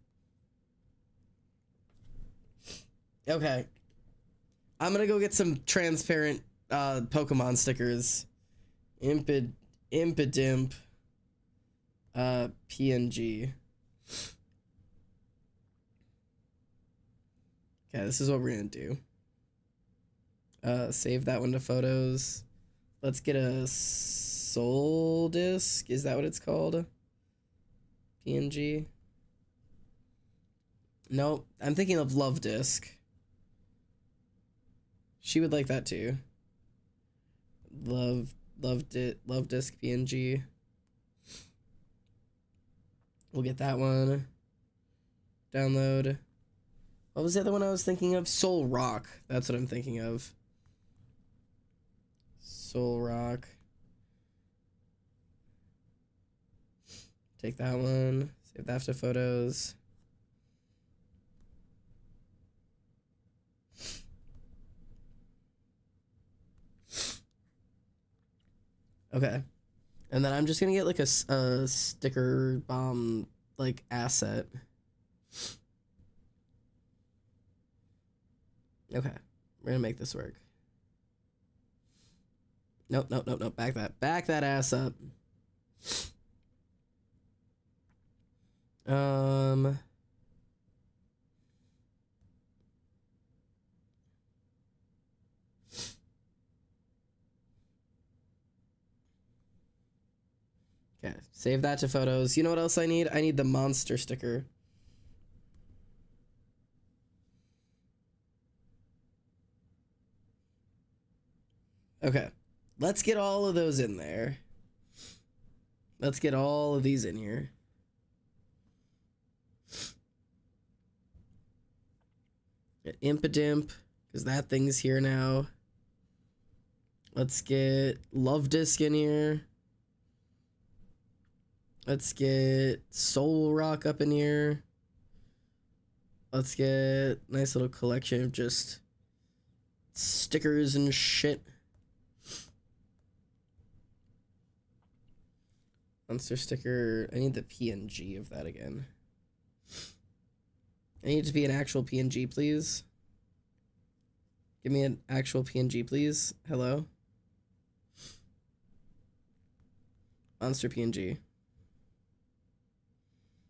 Okay. I'm gonna go get some transparent Pokemon stickers. Impidimp. PNG. Okay, this is what we're gonna do. Save that one to photos. Let's get a soul disc. Is that what it's called? PNG. Nope. I'm thinking of love disc. She would like that too. Love disc PNG. We'll get that one. Download. What was the other one I was thinking of? Soul Rock. That's what I'm thinking of. Soul Rock. Take that one. Save that to photos. Okay. And then I'm just gonna get like a sticker bomb like asset. Okay. We're gonna make this work. Nope. Back that ass up. Okay, save that to photos. You know what else I need? I need the monster sticker. Okay, let's get all of those in there. Let's get all of these in here. Get Impidimp, because that thing's here now. Let's get Love Disc in here. Let's get Soul Rock up in here. Let's get nice little collection of just stickers and shit. Monster sticker. I need the PNG of that again. I need it to be an actual PNG, please. Give me an actual PNG, please. Hello? Monster PNG.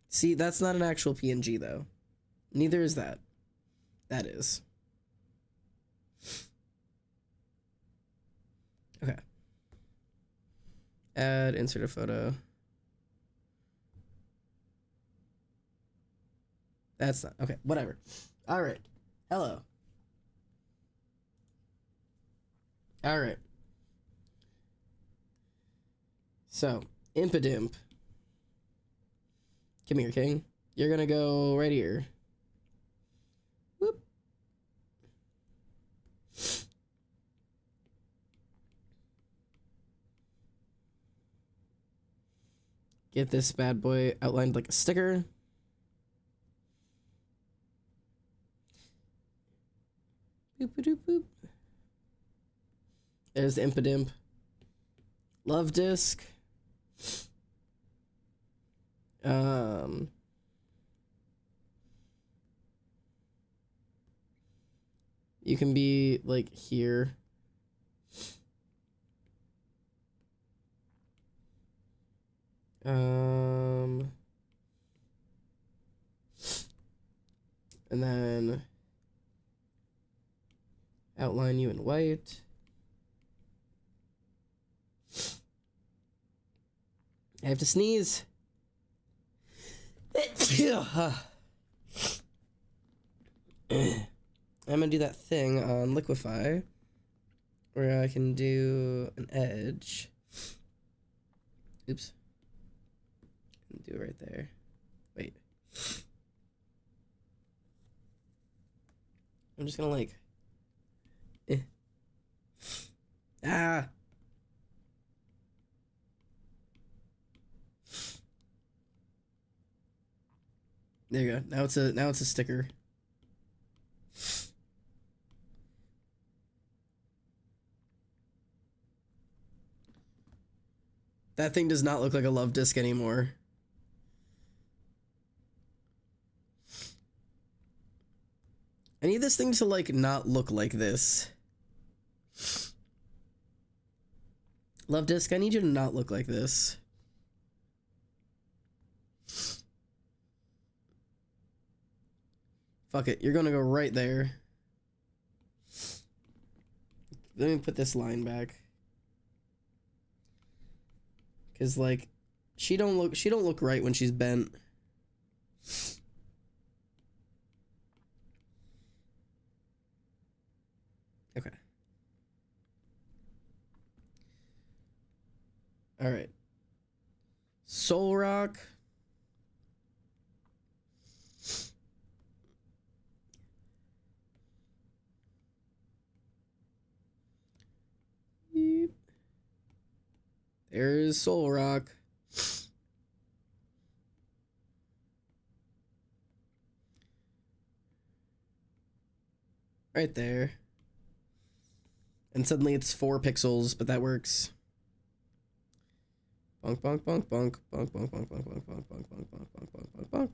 See, that's not an actual PNG, though. Neither is that. That is. Okay. Add, insert a photo. That's not. Okay, whatever. All right. Hello. All right. So, Impidimp. Come here, King. You're gonna go right here. Whoop. Get this bad boy outlined like a sticker. Boop, boop, boop. There's the Impidimp. Love Disc. You can be like here. And then outline you in white. I have to sneeze. I'm gonna do that thing on Liquify where I can do an edge. Oops. Do it right there. Wait. I'm just gonna like. Ah. There you go. Now it's a sticker. That thing does not look like a love disc anymore. I need this thing to like not look like this. Love disc, I need you to not look like this. Fuck it, you're gonna go right there. Let me put this line back. Cause like, she don't look right when she's bent. Okay. All right. Soul Rock. Beep. There's Soul Rock. Right there. And suddenly it's 4 pixels, but that works. Bonk, bonk, bonk, bonk, bonk, bonk, bonk, bonk, bonk, bonk, bonk, bonk, bonk, bonk, bonk, bonk, bonk.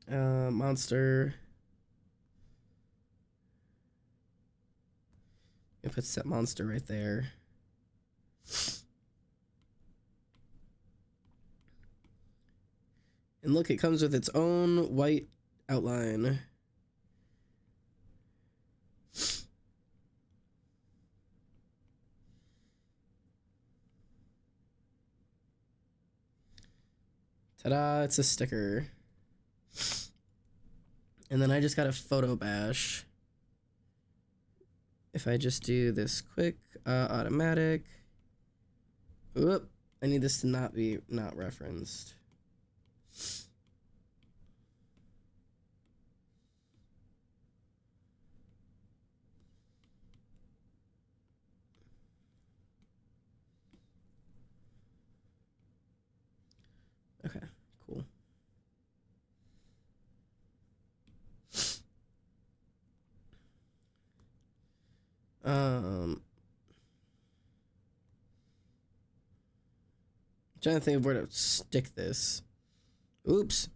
Cool. Monster. I put set monster right there. And look, it comes with its own white outline. Ta-da, it's a sticker. And then I just got a photo bash. If I just do this quick, automatic. Whoop, I need this to not be not referenced. Okay, cool. Trying to think of where to stick this. Oops.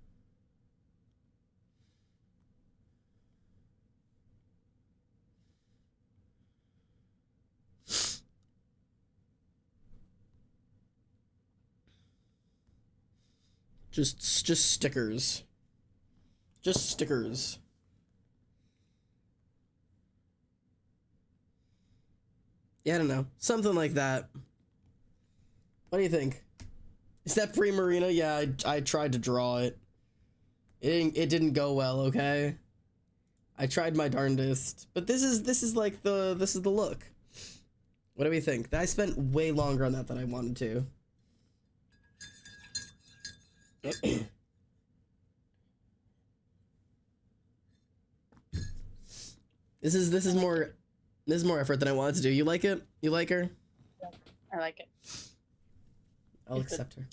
Just stickers. Just stickers. Yeah, I don't know. Something like that. What do you think? Is that pre-Marina? Yeah, I tried to draw it. It didn't go well, okay? I tried my darndest. But this is like this is the look. What do we think? I spent way longer on that than I wanted to. This is more effort than I wanted to do. You like it? You like her? I like it. I'll accept her.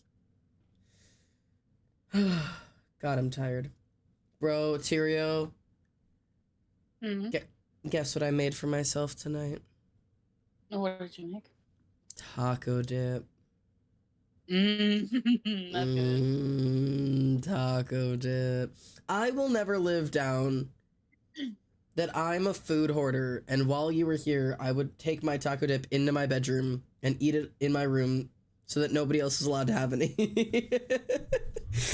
God, I'm tired. Bro, Tyrio. Guess what I made for myself tonight? What did you make? Taco dip. That's good. Taco dip. I will never live down that I'm a food hoarder, and while you were here, I would take my taco dip into my bedroom and eat it in my room so that nobody else is allowed to have any.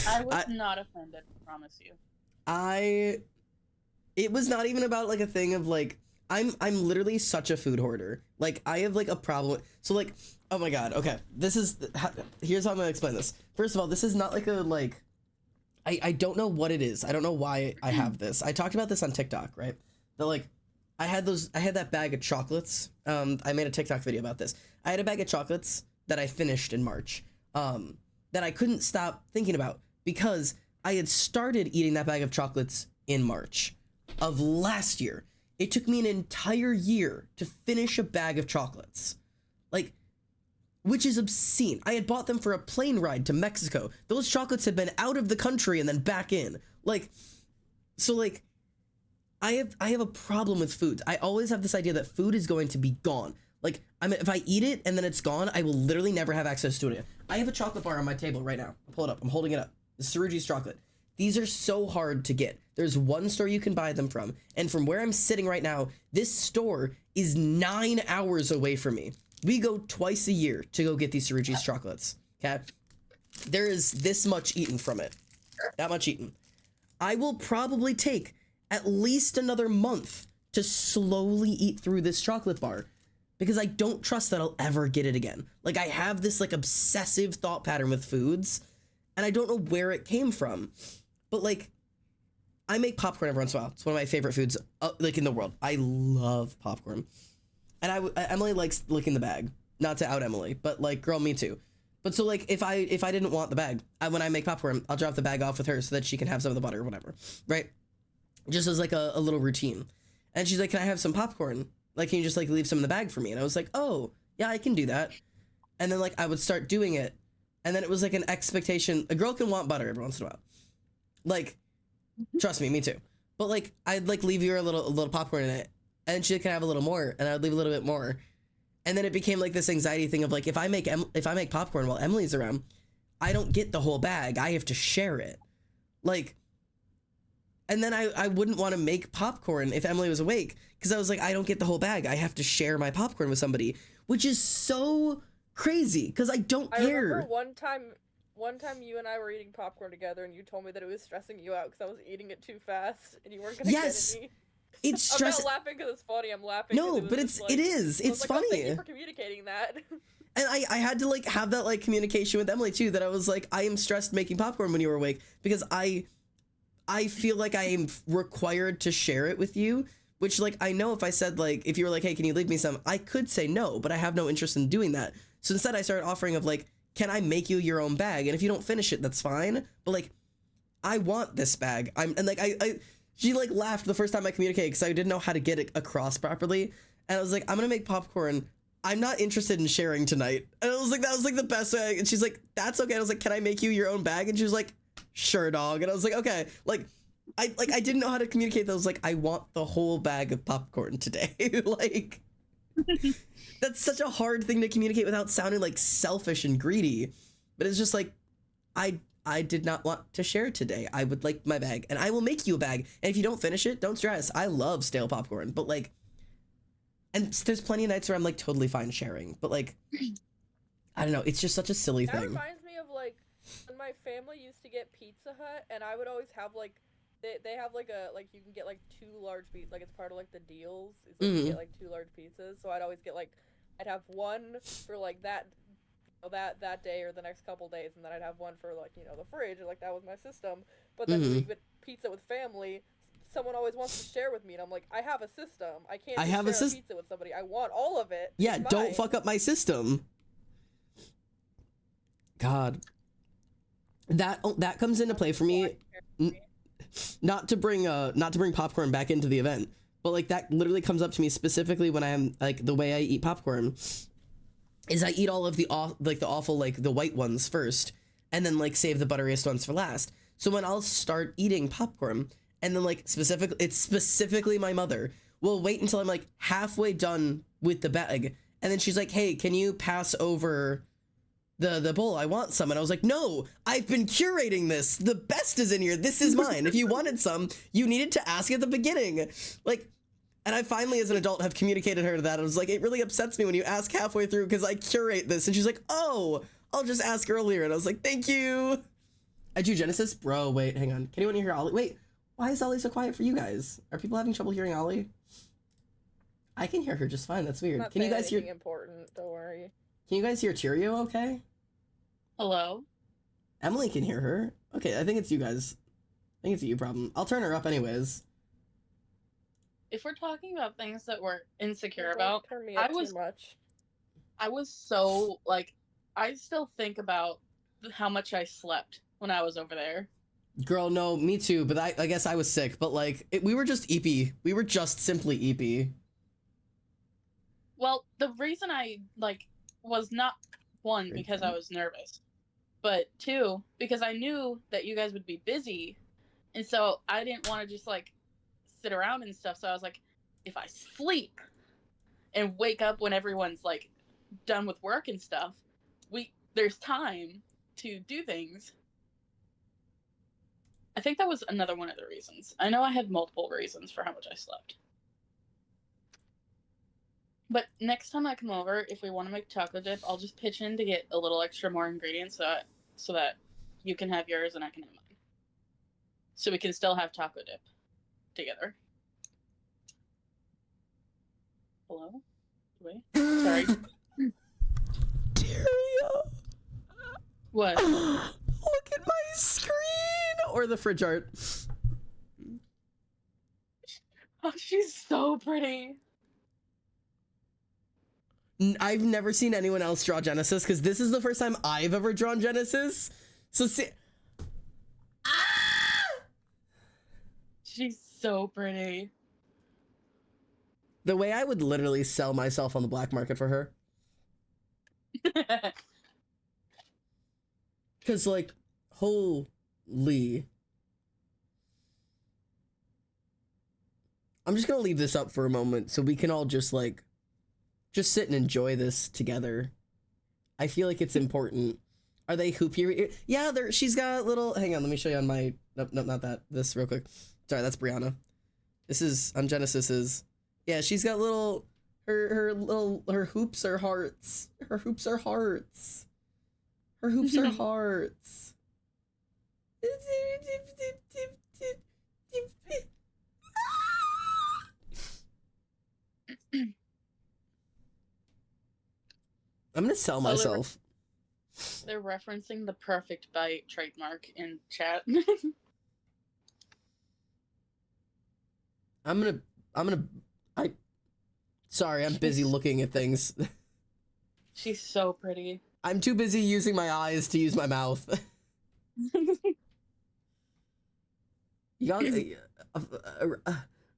I was not offended, I promise you. It was not even about like a thing of like, I'm literally such a food hoarder. Like, I have like a problem. So like, oh my God. Okay. Here's how I'm gonna explain this. First of all, this is not like a, like, I don't know what it is. I don't know why I have this. I talked about this on TikTok, right? That like, I had that bag of chocolates. I made a TikTok video about this. I had a bag of chocolates that I finished in March, that I couldn't stop thinking about because I had started eating that bag of chocolates in March of last year. It took me an entire year to finish a bag of chocolates. Like, which is obscene. I had bought them for a plane ride to Mexico. Those chocolates had been out of the country and then back in. Like, so like, I have a problem with food. I always have this idea that food is going to be gone. Like, if I eat it and then it's gone, I will literally never have access to it again. I have a chocolate bar on my table right now. Pull it up. I'm holding it up. The Cerugi's chocolate. These are so hard to get. There's one store you can buy them from. And from where I'm sitting right now, this store is 9 hours away from me. We go twice a year to go get these Cerugi's chocolates. Okay? There is this much eaten from it. That much eaten. I will probably take at least another month to slowly eat through this chocolate bar because I don't trust that I'll ever get it again. Like, I have this like obsessive thought pattern with foods and I don't know where it came from. But like, I make popcorn every once in a while. It's one of my favorite foods like in the world. I love popcorn. And Emily likes licking the bag. Not to out Emily, but like, girl, me too. But so like, if I didn't want the bag, when I make popcorn, I'll drop the bag off with her so that she can have some of the butter or whatever, right? Just as like a little routine. And she's like, can I have some popcorn? Like, can you just like leave some in the bag for me? And I was like, oh, yeah, I can do that. And then like, I would start doing it. And then it was like an expectation. A girl can want butter every once in a while. Like, trust me too. But like, I'd like leave you a little popcorn in it. And she can have a little more. And I'd leave a little bit more. And then it became like this anxiety thing of like, if I make popcorn while Emily's around, I don't get the whole bag. I have to share it. Like, and then I wouldn't want to make popcorn if Emily was awake because I was like, I don't get the whole bag. I have to share my popcorn with somebody, which is so crazy because I don't care. I remember one time you and I were eating popcorn together and you told me that it was stressing you out because I was eating it too fast and you weren't going to get any. It's stressing. I'm not laughing because it's funny. I'm laughing. No, but it is. It's funny. Oh, thank you for communicating that. And I had to like have that like communication with Emily too, that I was like, I am stressed making popcorn when you were awake because I feel like I am required to share it with you, which like, I know if I said like, if you were like, hey, can you leave me some? I could say no, but I have no interest in doing that. So instead I started offering of like, can I make you your own bag? And if you don't finish it, that's fine. But like, I want this bag. She like laughed the first time I communicated because I didn't know how to get it across properly. And I was like, I'm gonna make popcorn. I'm not interested in sharing tonight. And I was like, that was like the best way. And she's like, that's okay. I was like, can I make you your own bag? And she was like, sure, dog. And I was like, okay. Like I didn't know how to communicate that. I was like, I want the whole bag of popcorn today. Like, that's such a hard thing to communicate without sounding like selfish and greedy. But it's just like, I did not want to share today. I would like my bag and I will make you a bag. And if you don't finish it, don't stress. I love stale popcorn, but like, and there's plenty of nights where I'm like totally fine sharing, but like, I don't know. It's just such a silly that thing. Reminds me of like when my family used to get Pizza Hut and I would always have like, they have like you can get like 2 large pizzas, like it's part of like the deals. It's like you get like 2 large pizzas. So I'd always get like, I'd have one for like that day or the next couple days, and then I'd have one for like, you know, the fridge, like that was my system. But then when we get pizza with family, someone always wants to share with me, and I'm like, I have a system. I can't share a pizza with somebody. I want all of it. Yeah, don't fuck up my system. God, that comes into play for me. Not to bring popcorn back into the event, but like that literally comes up to me specifically when I'm like, the way I eat popcorn is I eat all of the awful like the white ones first and then like save the butteriest ones for last. So when I'll start eating popcorn and then like specifically my mother will wait until I'm like halfway done with the bag and then she's like, hey, can you pass over the bowl? I want some. And I was like, no, I've been curating this. The best is in here. This is mine. If you wanted some, you needed to ask at the beginning. Like, and I finally, as an adult, have communicated her that. I was like, it really upsets me when you ask halfway through because I curate this. And she's like, oh, I'll just ask earlier. And I was like, thank you. I do Genesis? Bro, wait, hang on. Can anyone hear Ollie? Wait, why is Ollie so quiet for you guys? Are people having trouble hearing Ollie? I can hear her just fine. That's weird. Not can you guys hear? Important, don't worry. Can you guys hear Cheerio okay? Hello? Emily can hear her. Okay, I think it's you guys. I think it's a you problem. I'll turn her up anyways. If we're talking about things that we're insecure Don't about, turn me up too much. I was so, like, I still think about how much I slept when I was over there. Girl, no, me too, but I guess I was sick, but like, we were just eepy. We were just simply eepy. Well, the reason I, like, was not, one, because I was nervous, but 2, because I knew that you guys would be busy, and so I didn't want to just, like, sit around and stuff, so I was like, if I sleep, and wake up when everyone's like done with work and stuff, there's time to do things. I think that was another one of the reasons. I know I had multiple reasons for how much I slept. But next time I come over, if we want to make taco dip, I'll just pitch in to get a little extra more ingredients so that you can have yours and I can have mine. So we can still have taco dip together. Hello? Wait. Sorry. Daria. What? Look at my screen! Or the fridge art. Oh, she's so pretty. I've never seen anyone else draw Genesis, because this is the first time I've ever drawn Genesis. So see... Ah! She's so pretty. The way I would literally sell myself on the black market for her. Because, like, holy... I'm just gonna leave this up for a moment so we can all just, like, just sit and enjoy this together. I feel like it's important. Are they hoopy? Yeah, she's got little... Hang on, let me show you on my... Nope, not that. This real quick. Sorry, that's Brianna. This is on Genesis's. Yeah, she's got little... Her hoops are hearts. Her hoops are hearts. Her hoops are hearts. I'm gonna sell myself. They're referencing the perfect bite trademark in chat. Sorry, I'm busy looking at things. She's so pretty. I'm too busy using my eyes to use my mouth. You got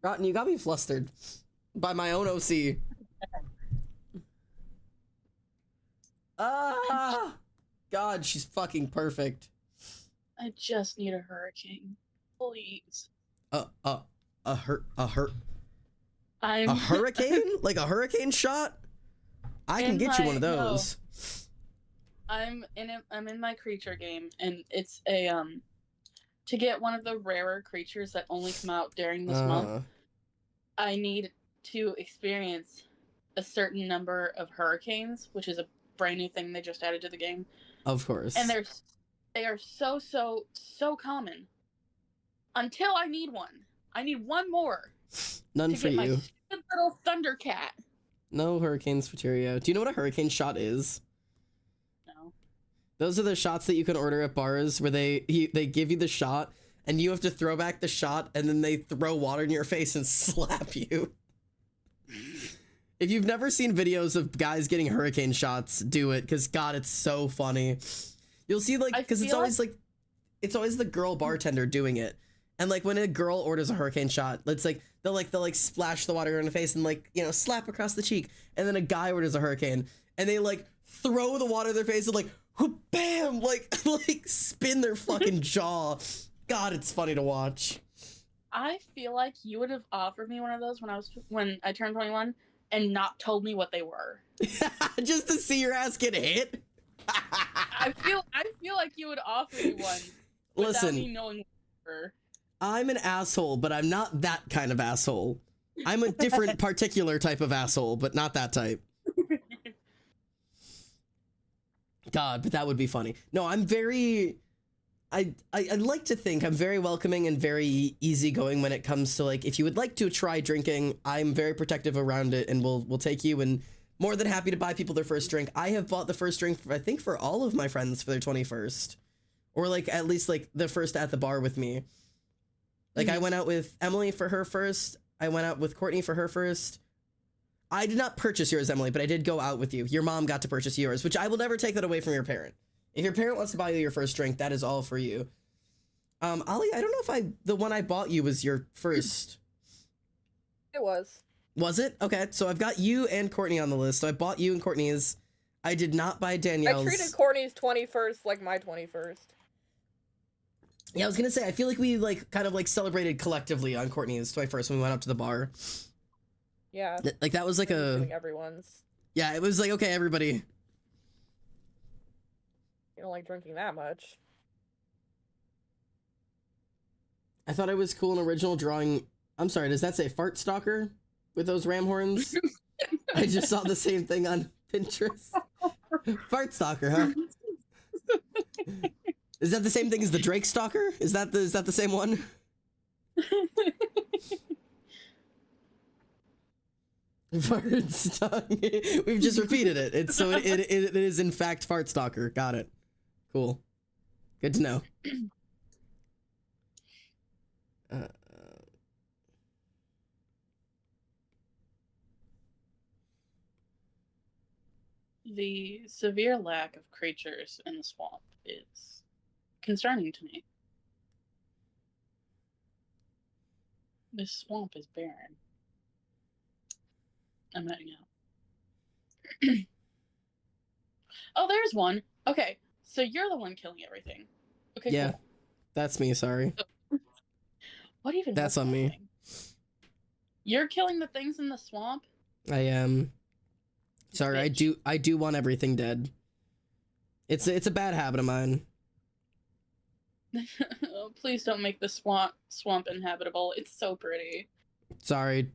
Rotten, you got me flustered by my own OC. Ah, God, she's fucking perfect. I just need a hurricane, please. A I'm hurricane? Like a hurricane shot? I can get you one of those. No. I'm in my creature game, and it's a to get one of the rarer creatures that only come out during this month. I need to experience a certain number of hurricanes, which is a brand new thing they just added to the game. Of course. And they are so common. Until I need one. I need one more. None for you. My stupid little Thundercat. No hurricanes for Tyrio. Do you know what a hurricane shot is? No. Those are the shots that you can order at bars where they give you the shot and you have to throw back the shot and then they throw water in your face and slap you. If you've never seen videos of guys getting hurricane shots, do it, because God, it's so funny. You'll see, like, because it's always it's always the girl bartender doing it. And like when a girl orders a hurricane shot, it's like they'll splash the water in the face and like, you know, slap across the cheek. And then a guy orders a hurricane and they like throw the water in their face and like whoop, bam, like spin their fucking jaw. God, it's funny to watch. I feel like you would have offered me one of those when I turned 21 and not told me what they were. Just to see your ass get hit. I feel like you would offer me one without me knowing what they were. I'm an asshole, but I'm not that kind of asshole. I'm a different particular type of asshole, but not that type. God, but that would be funny. No, I'm very... I like to think I'm very welcoming and very easygoing when it comes to, like, if you would like to try drinking, I'm very protective around it and we'll take you, and more than happy to buy people their first drink. I have bought the first drink, I think, for all of my friends for their 21st. Or, like, at least, like, the first at the bar with me. Like, I went out with Emily for her first. I went out with Courtney for her first. I did not purchase yours, Emily, but I did go out with you. Your mom got to purchase yours, which I will never take that away from your parent. If your parent wants to buy you your first drink, that is all for you. Ollie, I don't know if the one I bought you was your first. It was. Was it? Okay, so I've got you and Courtney on the list. So I bought you and Courtney's. I did not buy Danielle's. I treated Courtney's 21st like my 21st. Yeah, I was gonna say, I feel like we, like, kind of, like, celebrated collectively on Courtney's 21st when we went up to the bar. Yeah. Like that was like Doing everyone's. yeah, it was like, okay, everybody. You don't like drinking that much. I thought it was cool and original drawing. I'm sorry, does that say fart stalker with those ram horns? I just saw the same thing on Pinterest. Fart stalker, huh? Is that the same thing as the Drake stalker? Is that the same one? Fart stalker. We've just repeated it. It is in fact fart stalker. Got it. Cool. Good to know. The severe lack of creatures in the swamp is concerning to me. This swamp is barren. I'm heading out. Oh, there's one. Okay, so you're the one killing everything. Okay, Yeah, cool. that's me. Sorry. What even? That's on me. You're killing the things in the swamp? I am. Sorry, I do want everything dead. It's a bad habit of mine. Oh, please don't make the swamp inhabitable. It's so pretty. Sorry,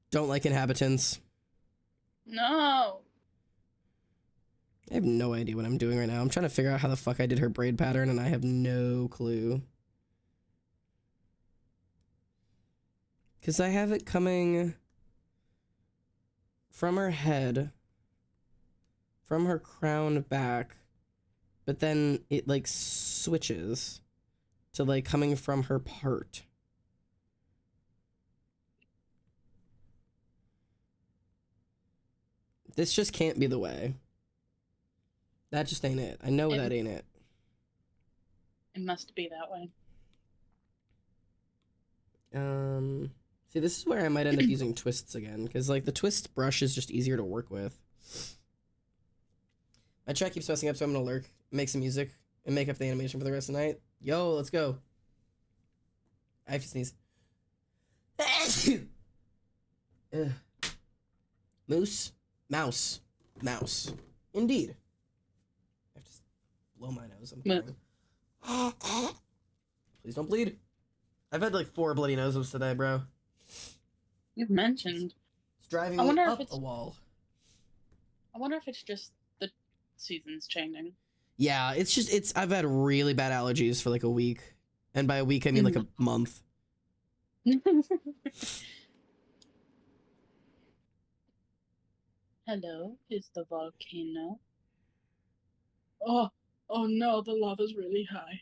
don't like inhabitants. No. I have no idea what I'm doing right now. I'm trying to figure out how the fuck I did her braid pattern, and I have no clue. Because I have it coming from her head, from her crown back, but then it like switches to like coming from her part. This just can't be the way. That just ain't it. I know that ain't it. It must be that way. See, this is where I might end up using twists again, because like the twist brush is just easier to work with. My chat keeps messing up, so I'm gonna lurk, make some music, and make up the animation for the rest of the night. Yo, let's go. I have to sneeze. Moose, mouse, mouse. Indeed. I have to blow my nose. I'm crying. Please don't bleed. I've had like 4 bloody noses today, bro. You've mentioned. It's driving me up a wall. I wonder if it's just the seasons changing. Yeah, I've had really bad allergies for like a week. And by a week, I mean like a month. Hello, is the volcano? Oh no, the lava's really high.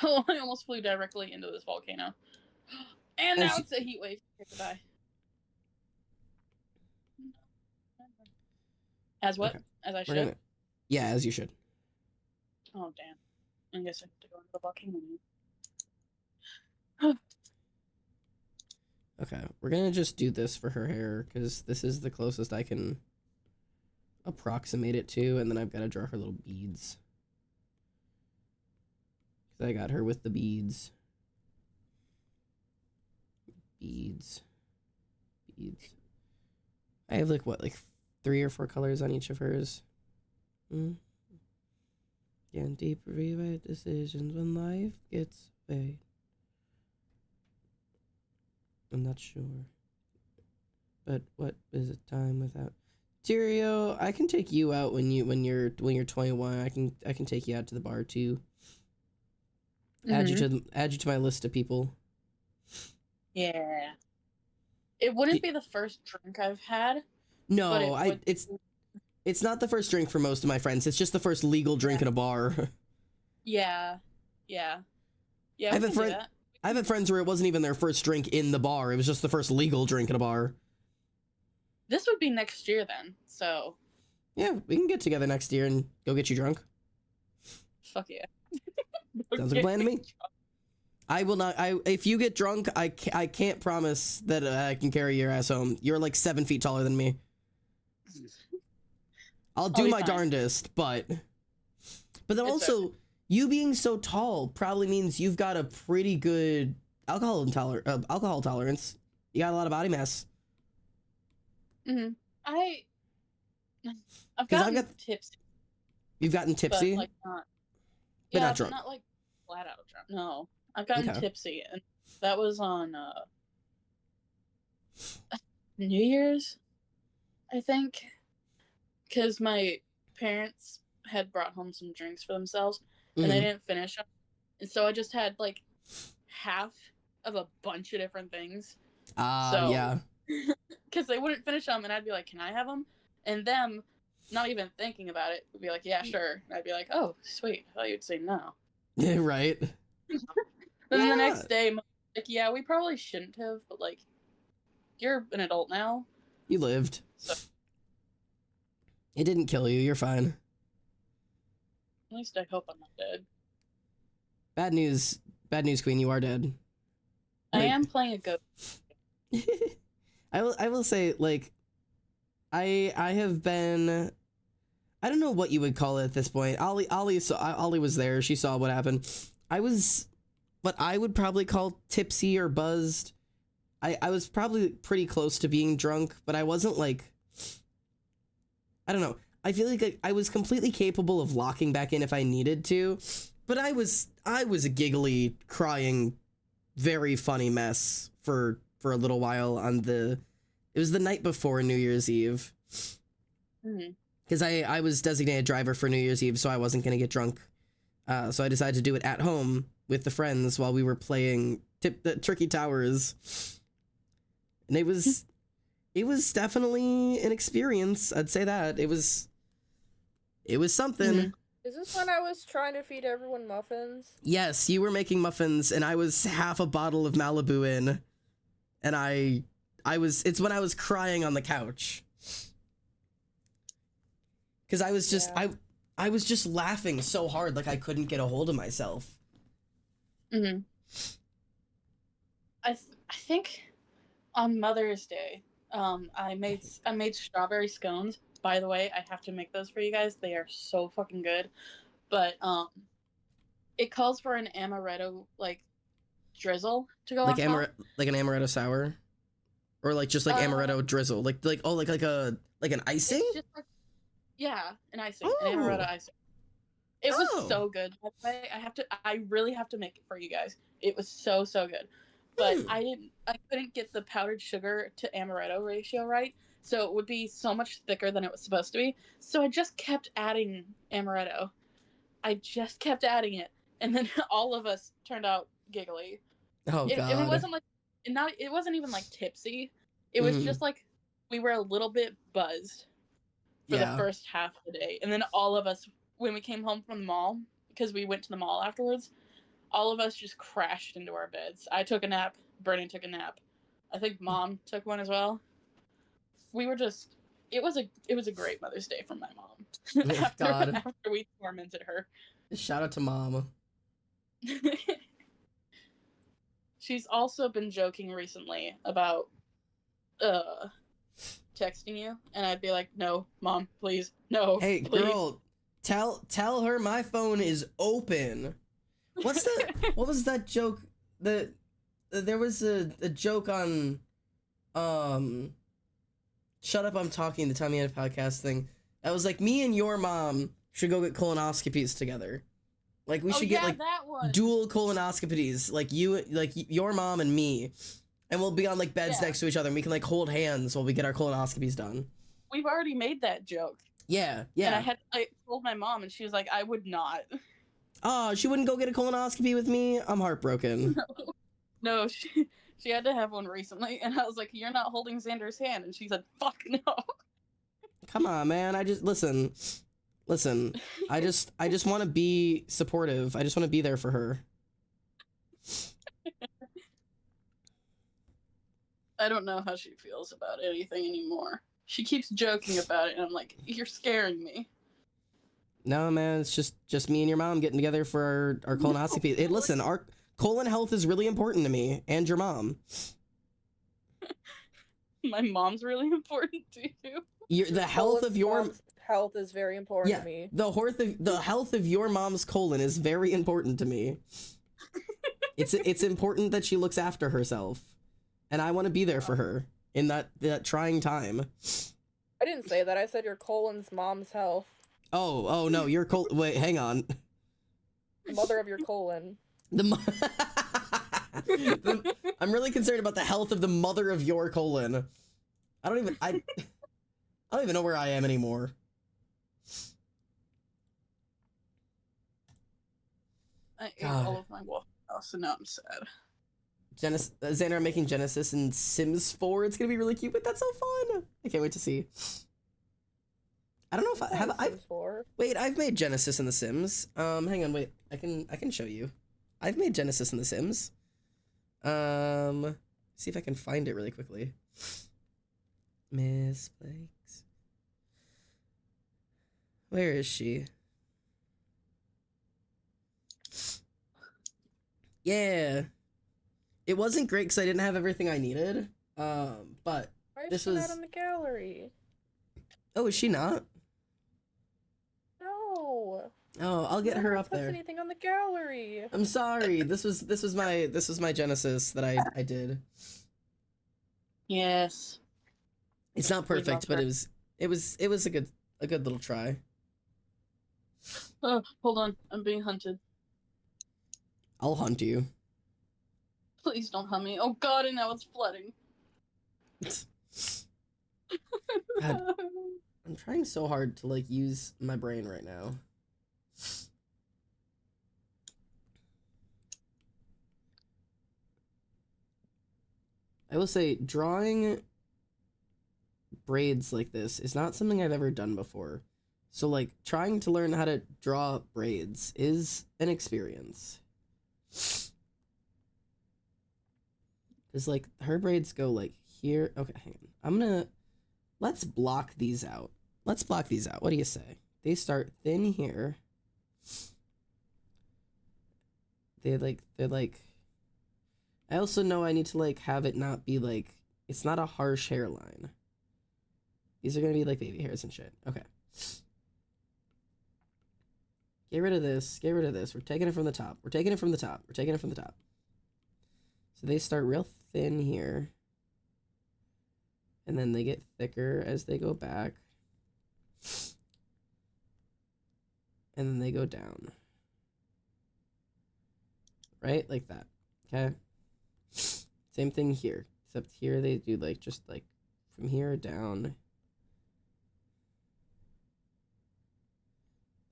Oh, I almost flew directly into this volcano. And now it's a heat wave. Goodbye. As what? Okay. As I should? Yeah, as you should. Oh, damn. I guess I have to go into the volcano now. Okay, we're gonna just do this for her hair, because this is the closest I can approximate it to, and then I've got to draw her little beads. Because I got her with the beads. Beads. I have like, what, like 3 or 4 colors on each of hers? Yeah, and deep rewrite decisions when life gets away. I'm not sure. But what is a time without Tyrio? I can take you out when you're 21. I can take you out to the bar too. Add you to my list of people. Yeah. It wouldn't be the first drink I've had. No, it's not the first drink for most of my friends. It's just the first legal drink in a bar. Yeah. I've had friends where it wasn't even their first drink in the bar. It was just the first legal drink in a bar. This would be next year then, so. Yeah, we can get together next year and go get you drunk. Fuck yeah. Sounds like a plan to me. I will not. If you get drunk, I can't promise that I can carry your ass home. You're like 7 feet taller than me. I'll do my darndest, but then also, you being so tall probably means you've got a pretty good alcohol tolerance. You got a lot of body mass. I've 'Cause gotten tipsy, You've gotten tipsy, but like not. but Yeah, not drunk. not like flat out drunk. No, I've gotten Okay. tipsy, and that was on New Year's, I think, because my parents had brought home some drinks for themselves, and they didn't finish them, and so I just had like half of a bunch of different things. So, Yeah. because they wouldn't finish them, and I'd be like, "Can I have them?" And them, not even thinking about it, would be like, "Yeah, sure." And I'd be like, "Oh, sweet." I thought you'd say no. Yeah, right. Then the next day, like, "Yeah, we probably shouldn't have, but like, you're an adult now." You lived. So It didn't kill you. You're fine. at least I hope I'm not dead. Bad news, Queen. You are dead. I am playing a ghost. I will say, like, I have been, I don't know what you would call it at this point. Ollie was there. She saw what happened. I was what I would probably call tipsy or buzzed. I was probably pretty close to being drunk, but I wasn't like, I don't know. I feel like I was completely capable of locking back in if I needed to, but I was a giggly, crying, very funny mess for a little while it was the night before New Year's Eve. Because I was designated driver for New Year's Eve, so I wasn't going to get drunk. So I decided to do it at home with the friends while we were playing the Tricky Towers. And it was definitely an experience. I'd say that. It was something. Is this when I was trying to feed everyone muffins? Yes, you were making muffins, and I was half a bottle of Malibu in. And it's when I was crying on the couch. Because I was just, I was just laughing so hard, like I couldn't get a hold of myself. I think on Mother's Day, I made strawberry scones. By the way, I have to make those for you guys. They are so fucking good. But it calls for an amaretto like drizzle to go like on top. like an amaretto sour, or like just like amaretto drizzle, like an icing. It's just like, yeah, an icing, an amaretto icing. It was so good. By the way, I really have to make it for you guys. It was so good. But I couldn't get the powdered sugar to amaretto ratio right, so it would be so much thicker than it was supposed to be. So I just kept adding amaretto. I just kept adding it, and then all of us turned out giggly. Oh god! And it wasn't like, it wasn't even like tipsy. It was just like we were a little bit buzzed for the first half of the day, and then all of us, when we came home from the mall, because we went to the mall afterwards, all of us just crashed into our beds. I took a nap. Bernie took a nap. I think Mom took one as well. We were just. It was a great Mother's Day from my mom. after we tormented her. Shout out to Mom. She's also been joking recently about texting you, and I'd be like, "No, Mom, please, no." Hey, please. Girl, tell her my phone is open. What was that joke? There was a joke on Shut Up, I'm Talking, the Tommy Ed podcast thing. That was like, me and your mom should go get colonoscopies together. Like we should get like dual colonoscopies, like your mom and me, and we'll be on like beds next to each other, and we can like hold hands while we get our colonoscopies done. We've already made that joke. Yeah. And I told my mom, and she was like, "I would not." Oh, she wouldn't go get a colonoscopy with me? I'm heartbroken. No, she had to have one recently, and I was like, "You're not holding Xander's hand," and she said, "Fuck no." Come on, man. I just listen. I just want to be supportive. I just want to be there for her. I don't know how she feels about anything anymore. She keeps joking about it, and I'm like, "You're scaring me." No, man, it's just me and your mom getting together for our colonoscopy. Hey, listen, our colon health is really important to me and your mom. My mom's really important to you. The health of your health is very important to me. The health of your mom's colon is very important to me. It's important that she looks after herself. and I want to be there for her in that trying time. I didn't say that. I said your colon's mom's health. Oh no, your wait, hang on. The mother of your colon. I'm really concerned about the health of the mother of your colon. I don't even know where I am anymore. I ate God. all of my Waffle House, and now I'm sad. Xander, I'm making Genesis and Sims 4. It's gonna be really cute, but that's so fun. I can't wait to see. I don't know if I have. Wait, I've made Genesis in The Sims. Hang on, wait. I can show you. I've made Genesis in The Sims. See if I can find it really quickly. Miss Blakes. Where is she? Yeah. It wasn't great because I didn't have everything I needed. But Why is this she was. not in the gallery? Oh, is she not? No. Oh, I'll get her up there. Anything on the gallery? I'm sorry. This was my Genesis that I did. Yes. It's not perfect, but it was a good little try. Oh, hold on. I'm being hunted. I'll hunt you. Please don't hunt me. Oh god, and now it's flooding. God, I'm trying so hard to like use my brain right now. I will say drawing braids like this is not something I've ever done before. So like trying to learn how to draw braids is an experience. Cause like her braids go like here. Okay, hang on. Let's block these out. Let's block these out. What do you say? They start thin here. They're like I also know I need to like have it not be like it's not a harsh hairline. These are gonna be like baby hairs and shit. Okay. Get rid of this. Get rid of this. We're taking it from the top. We're taking it from the top. We're taking it from the top. So they start real thin here. And then they get thicker as they go back. And then they go down. Right? Like that. Okay? Same thing here. Except here they do like just like from here down.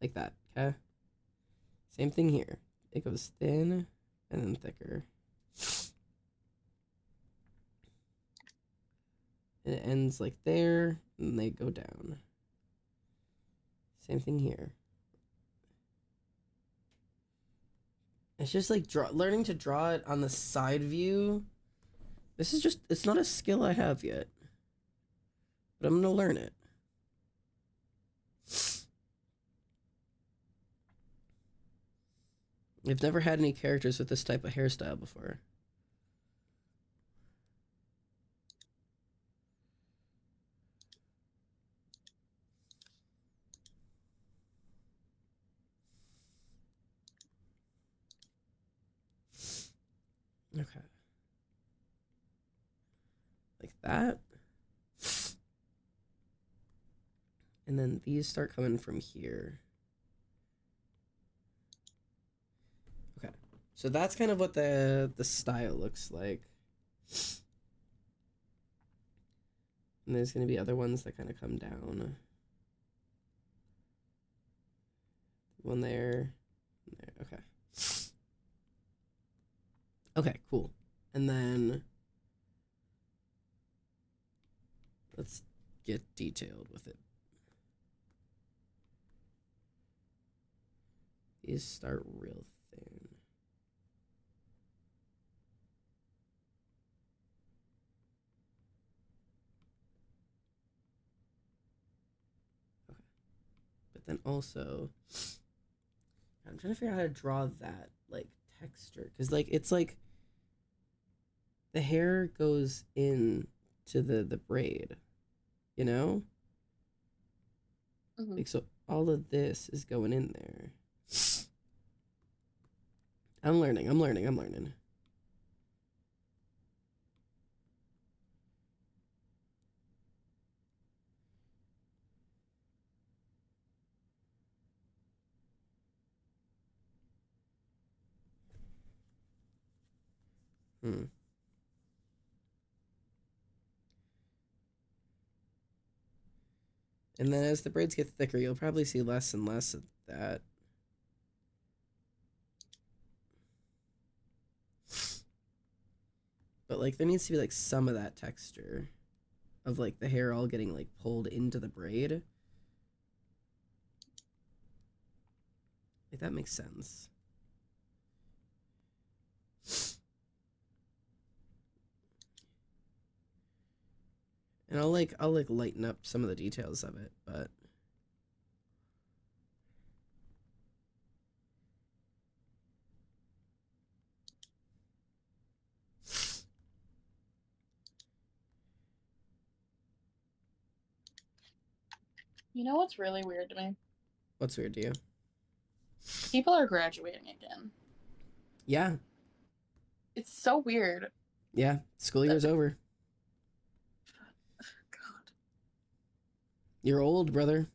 Like that. Okay? Same thing here. It goes thin and then thicker. And it ends like there, and they go down. Same thing here. It's just like learning to draw it on the side view. This is just, it's not a skill I have yet. But I'm gonna learn it. I've never had any characters with this type of hairstyle before. Okay. Like that. And then these start coming from here. Okay. So that's kind of what the style looks like. And there's going to be other ones that kind of come down. One there. Okay. Okay, cool. And then let's get detailed with it. These start real thin. Okay. But then also, I'm trying to figure out how to draw that, like, texture. Because, like, it's like the hair goes in to the braid, you know? Mm-hmm. Like, so all of this is going in there. I'm learning. Hmm. And then as the braids get thicker, you'll probably see less and less of that. But like there needs to be like some of that texture of like the hair all getting like pulled into the braid. Like that makes sense. And I'll like lighten up some of the details of it, but You know what's really weird to me? what's weird to you? People are graduating again. Yeah. It's so weird. Yeah. School year's over. God. You're old, brother.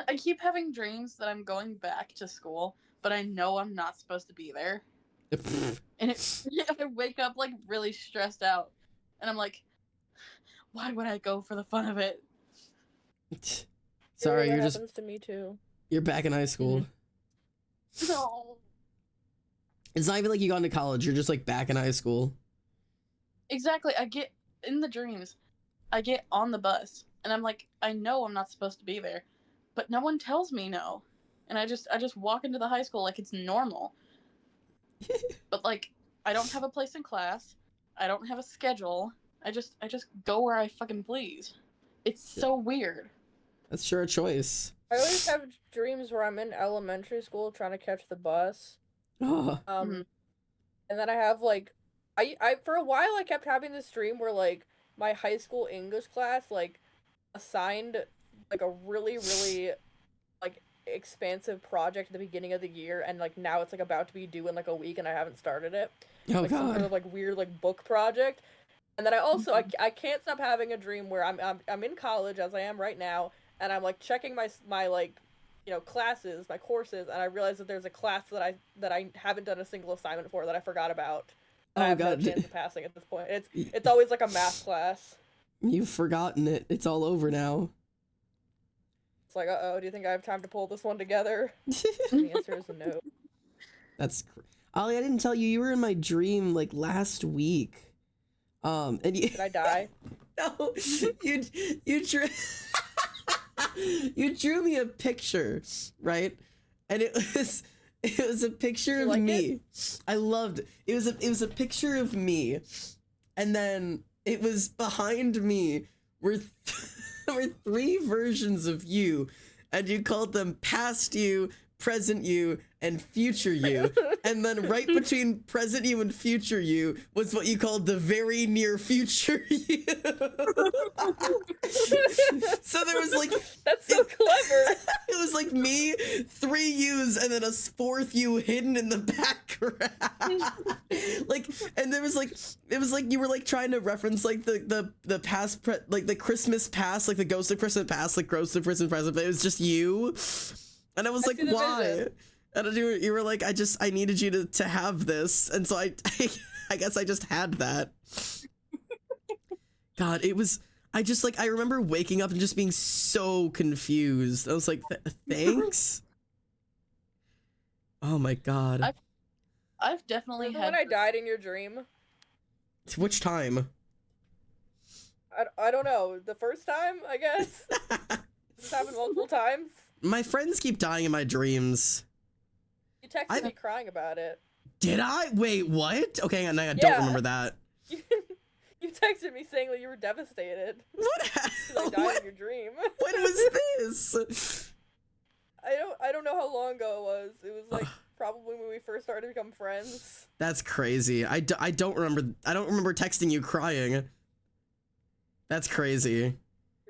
I keep having dreams that I'm going back to school, but I know I'm not supposed to be there. And I wake up like really stressed out. And I'm like, why would I go for the fun of it? Sorry, that you're happens to me too. You're back in high school. No. It's not even like you got into college, you're just like back in high school. Exactly. I get in the dreams. I get on the bus and I'm like, I know I'm not supposed to be there, but no one tells me no. And I just walk into the high school like it's normal. But like I don't have a place in class. I don't have a schedule. I just go where I fucking please. It's so weird. That's sure a choice. I always have dreams where I'm in elementary school trying to catch the bus. Oh. And then I have like I for a while I kept having this dream where like my high school English class like assigned like a really like expansive project at the beginning of the year, and like now it's like about to be due in like a week and I haven't started it. Oh like god. some sort of like weird like book project. And then I also I can't stop having a dream where I'm in college as I am right now, and I'm like checking my like classes, my courses, and I realize that there's a class that I haven't done a single assignment for that I forgot about. Oh I have god. no chance of passing at this point. It's always like a math class. You've forgotten it. It's all over now. It's like, uh-oh, do you think I have time to pull this one together? And the answer is no. That's Ollie, I didn't tell you you were in my dream like last week. And you Did I die? No, you drew you drew me a picture, right? And it was a picture of like me. it? I loved it. It was a picture of me, and then it was behind me were were three versions of you, and you called them past you, present you, and future you. And then right between present you and future you was what you called the very near future you. So there was like That's so clever. it was like me, three U's, and then a fourth U hidden in the background. Like, and there was like, it was like you were like trying to reference like the past, like the Christmas past, like the ghost of Christmas past, like ghost of Christmas present, but it was just you. And I was like, why? Vision. And you were like, I needed you to have this, and so I guess I just had that. God, it was. I remember waking up and just being so confused. I was like, thanks. Oh my god. I've definitely Remember had. when I died in your dream? Which time? I don't know. The first time, I guess. This happened multiple times. My friends keep dying in my dreams. You texted me crying about it. Did I? Wait, what? Okay, hang on, I don't remember that. You texted me saying that you were devastated. What? I died in your dream. When was this? I don't know how long ago it was. It was like probably when we first started to become friends. That's crazy. I don't remember. I don't remember texting you crying. That's crazy.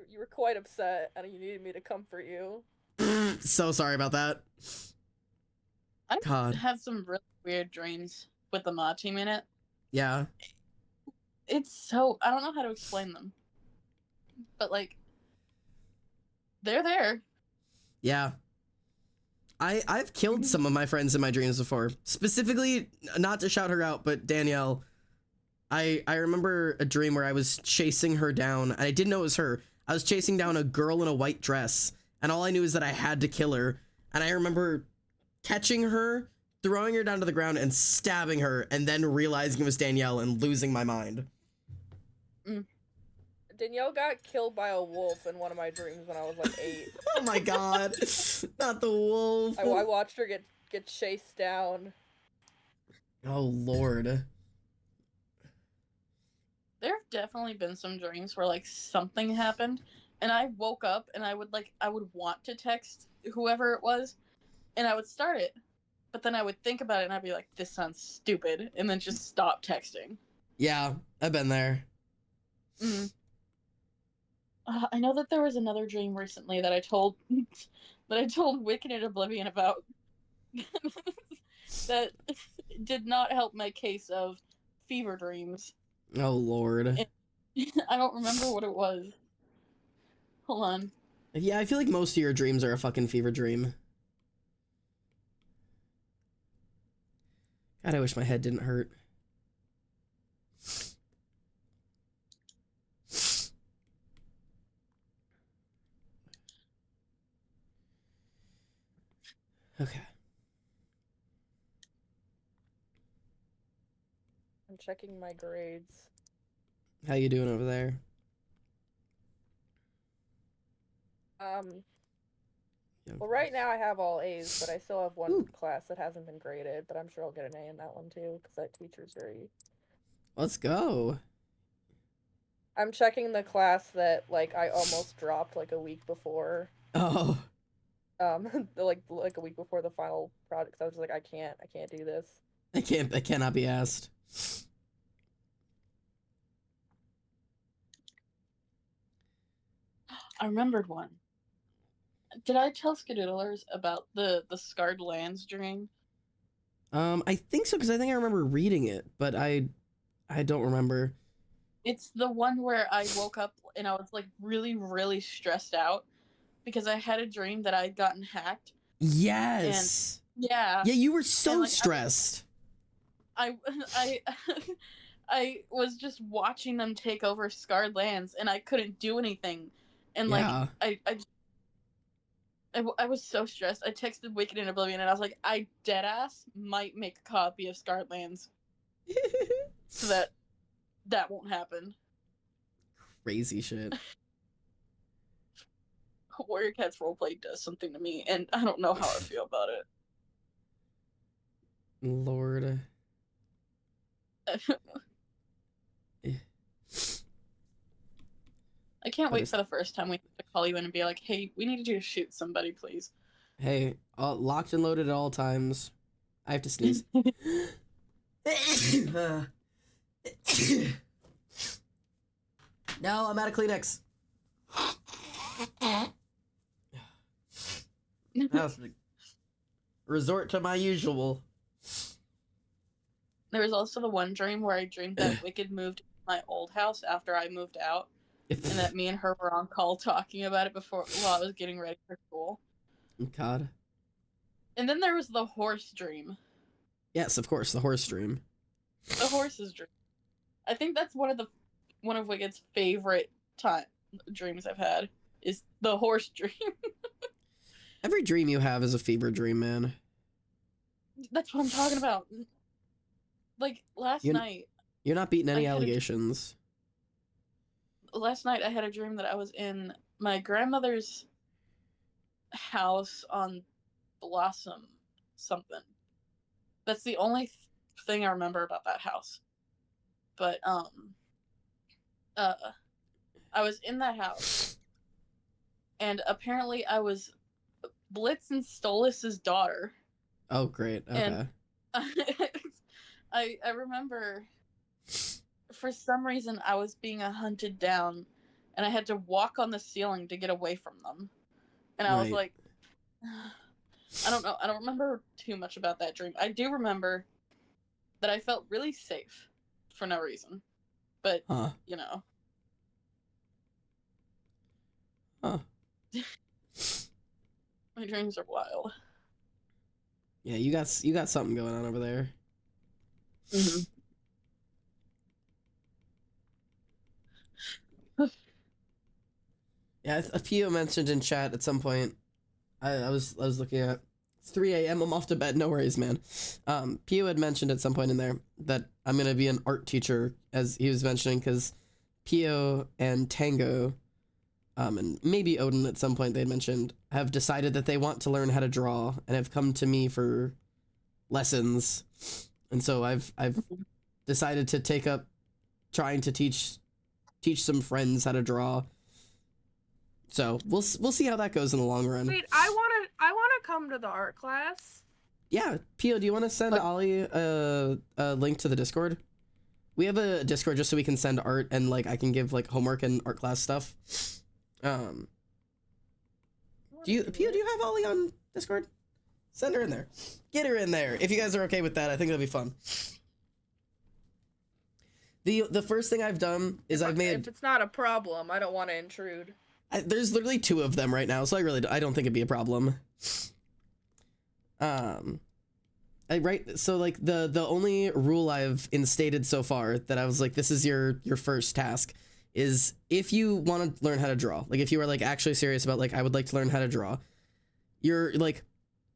You were quite upset, and you needed me to comfort you. So sorry about that. I've had some really weird dreams with the mod team in it. Yeah. It's so, I don't know how to explain them. But like, they're there. Yeah. I've killed some of my friends in my dreams before. Specifically, not to shout her out, but Danielle, I remember a dream where I was chasing her down, and I didn't know it was her. I was chasing down a girl in a white dress, and all I knew is that I had to kill her. And I remember catching her, throwing her down to the ground, and stabbing her, and then realizing it was Danielle and losing my mind. Danielle got killed by a wolf in one of my dreams when I was like 8. Oh my god. Not the wolf. I watched her get chased down. Oh lord. There have definitely been some dreams where like something happened and I woke up and I would want to text whoever it was and I would start it. But then I would think about it and I'd be like, this sounds stupid, and then just stop texting. Yeah, I've been there. I know that there was another dream recently that I told Wicked and Oblivion about that did not help my case of fever dreams. Oh lord. I don't remember what it was. Hold on. Yeah, I feel like most of your dreams are a fucking fever dream. God, I wish my head didn't hurt. Okay. I'm checking my grades. How you doing over there? Well, right now I have all A's, but I still have one class that hasn't been graded, but I'm sure I'll get an A in that one too, because that teacher's very... Let's go. I'm checking the class that, like, I almost dropped, like, a week before. Oh. like a week before the final project, so I was just like, I can't do this. I cannot be asked. I remembered one. Did I tell Skadoodlers about the Scarred Lands dream? I think so, because I think I remember reading it, but I don't remember. It's the one where I woke up and I was like really, really stressed out because I had a dream that I had gotten hacked. Yes. And, yeah. Yeah, you were so and, like, stressed. I was just watching them take over Scarred Lands and I couldn't do anything. And yeah. I was so stressed. I texted Wicked and Oblivion and I was like, I deadass might make a copy of Scarred Lands so that won't happen. Crazy shit. Warrior Cats roleplay does something to me, and I don't know how I feel about it. Lord. I can't wait for the first time we have to call you in and be like, hey, we need you to shoot somebody, please. Hey, locked and loaded at all times. I have to sneeze. No, I'm out of Kleenex. Resort to my usual. There was also the one dream where I dreamed that Wicked moved to my old house after I moved out, and that me and her were on call talking about it while I was getting ready for school. God. And then there was the horse dream. Yes, of course, the horse dream. The horse's dream. I think that's one of Wicked's favorite dreams I've had is the horse dream. Every dream you have is a fever dream, man. That's what I'm talking about. Like last night. You're not beating any allegations. Last night I had a dream that I was in my grandmother's house on Blossom something. That's the only thing I remember about that house. But I was in that house, and apparently I was Blitz and Stolas's daughter. Oh, great. Okay. And I remember for some reason I was being hunted down, and I had to walk on the ceiling to get away from them. And I was like, I don't know. I don't remember too much about that dream. I do remember that I felt really safe for no reason. But, you know. Huh. My dreams are wild. Yeah, you got something going on over there. Mm-hmm. Yeah, a few mentioned in chat at some point. I was looking at. It's 3 a.m. I'm off to bed. No worries, man. Pio had mentioned at some point in there that I'm gonna be an art teacher, as he was mentioning, because Pio and Tango, and maybe Odin at some point they had mentioned, have decided that they want to learn how to draw and have come to me for lessons, and so I've decided to take up trying to teach some friends how to draw. So we'll see how that goes in the long run. Wait, I wanna come to the art class. Yeah, Pio, do you want to send Ollie a link to the Discord? We have a Discord just so we can send art and like I can give like homework and art class stuff. Do you, Pio? Do you have Ollie on Discord? Send her in there. Get her in there. If you guys are okay with that, I think that'll be fun. The first thing I've done is I've made. If it's not a problem, I don't want to intrude. There's literally 2 of them right now, so I don't think it'd be a problem. So like the only rule I've instated so far that I was like, this is your first task, is if you want to learn how to draw, like if you are like actually serious about like I would like to learn how to draw, you're like,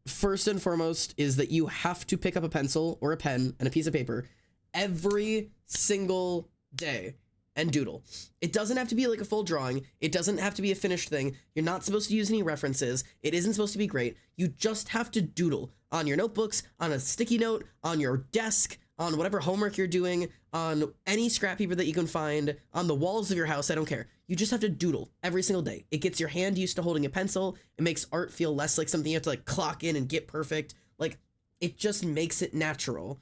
first and foremost is that you have to pick up a pencil or a pen and a piece of paper every single day and doodle. It doesn't have to be like a full drawing. It doesn't have to be a finished thing. You're not supposed to use any references. It isn't supposed to be great. You just have to doodle on your notebooks, on a sticky note, on your desk, on whatever homework you're doing, on any scrap paper that you can find, on the walls of your house. I don't care. You just have to doodle every single day. It gets your hand used to holding a pencil. It makes art feel less like something you have to like clock in and get perfect. Like, it just makes it natural.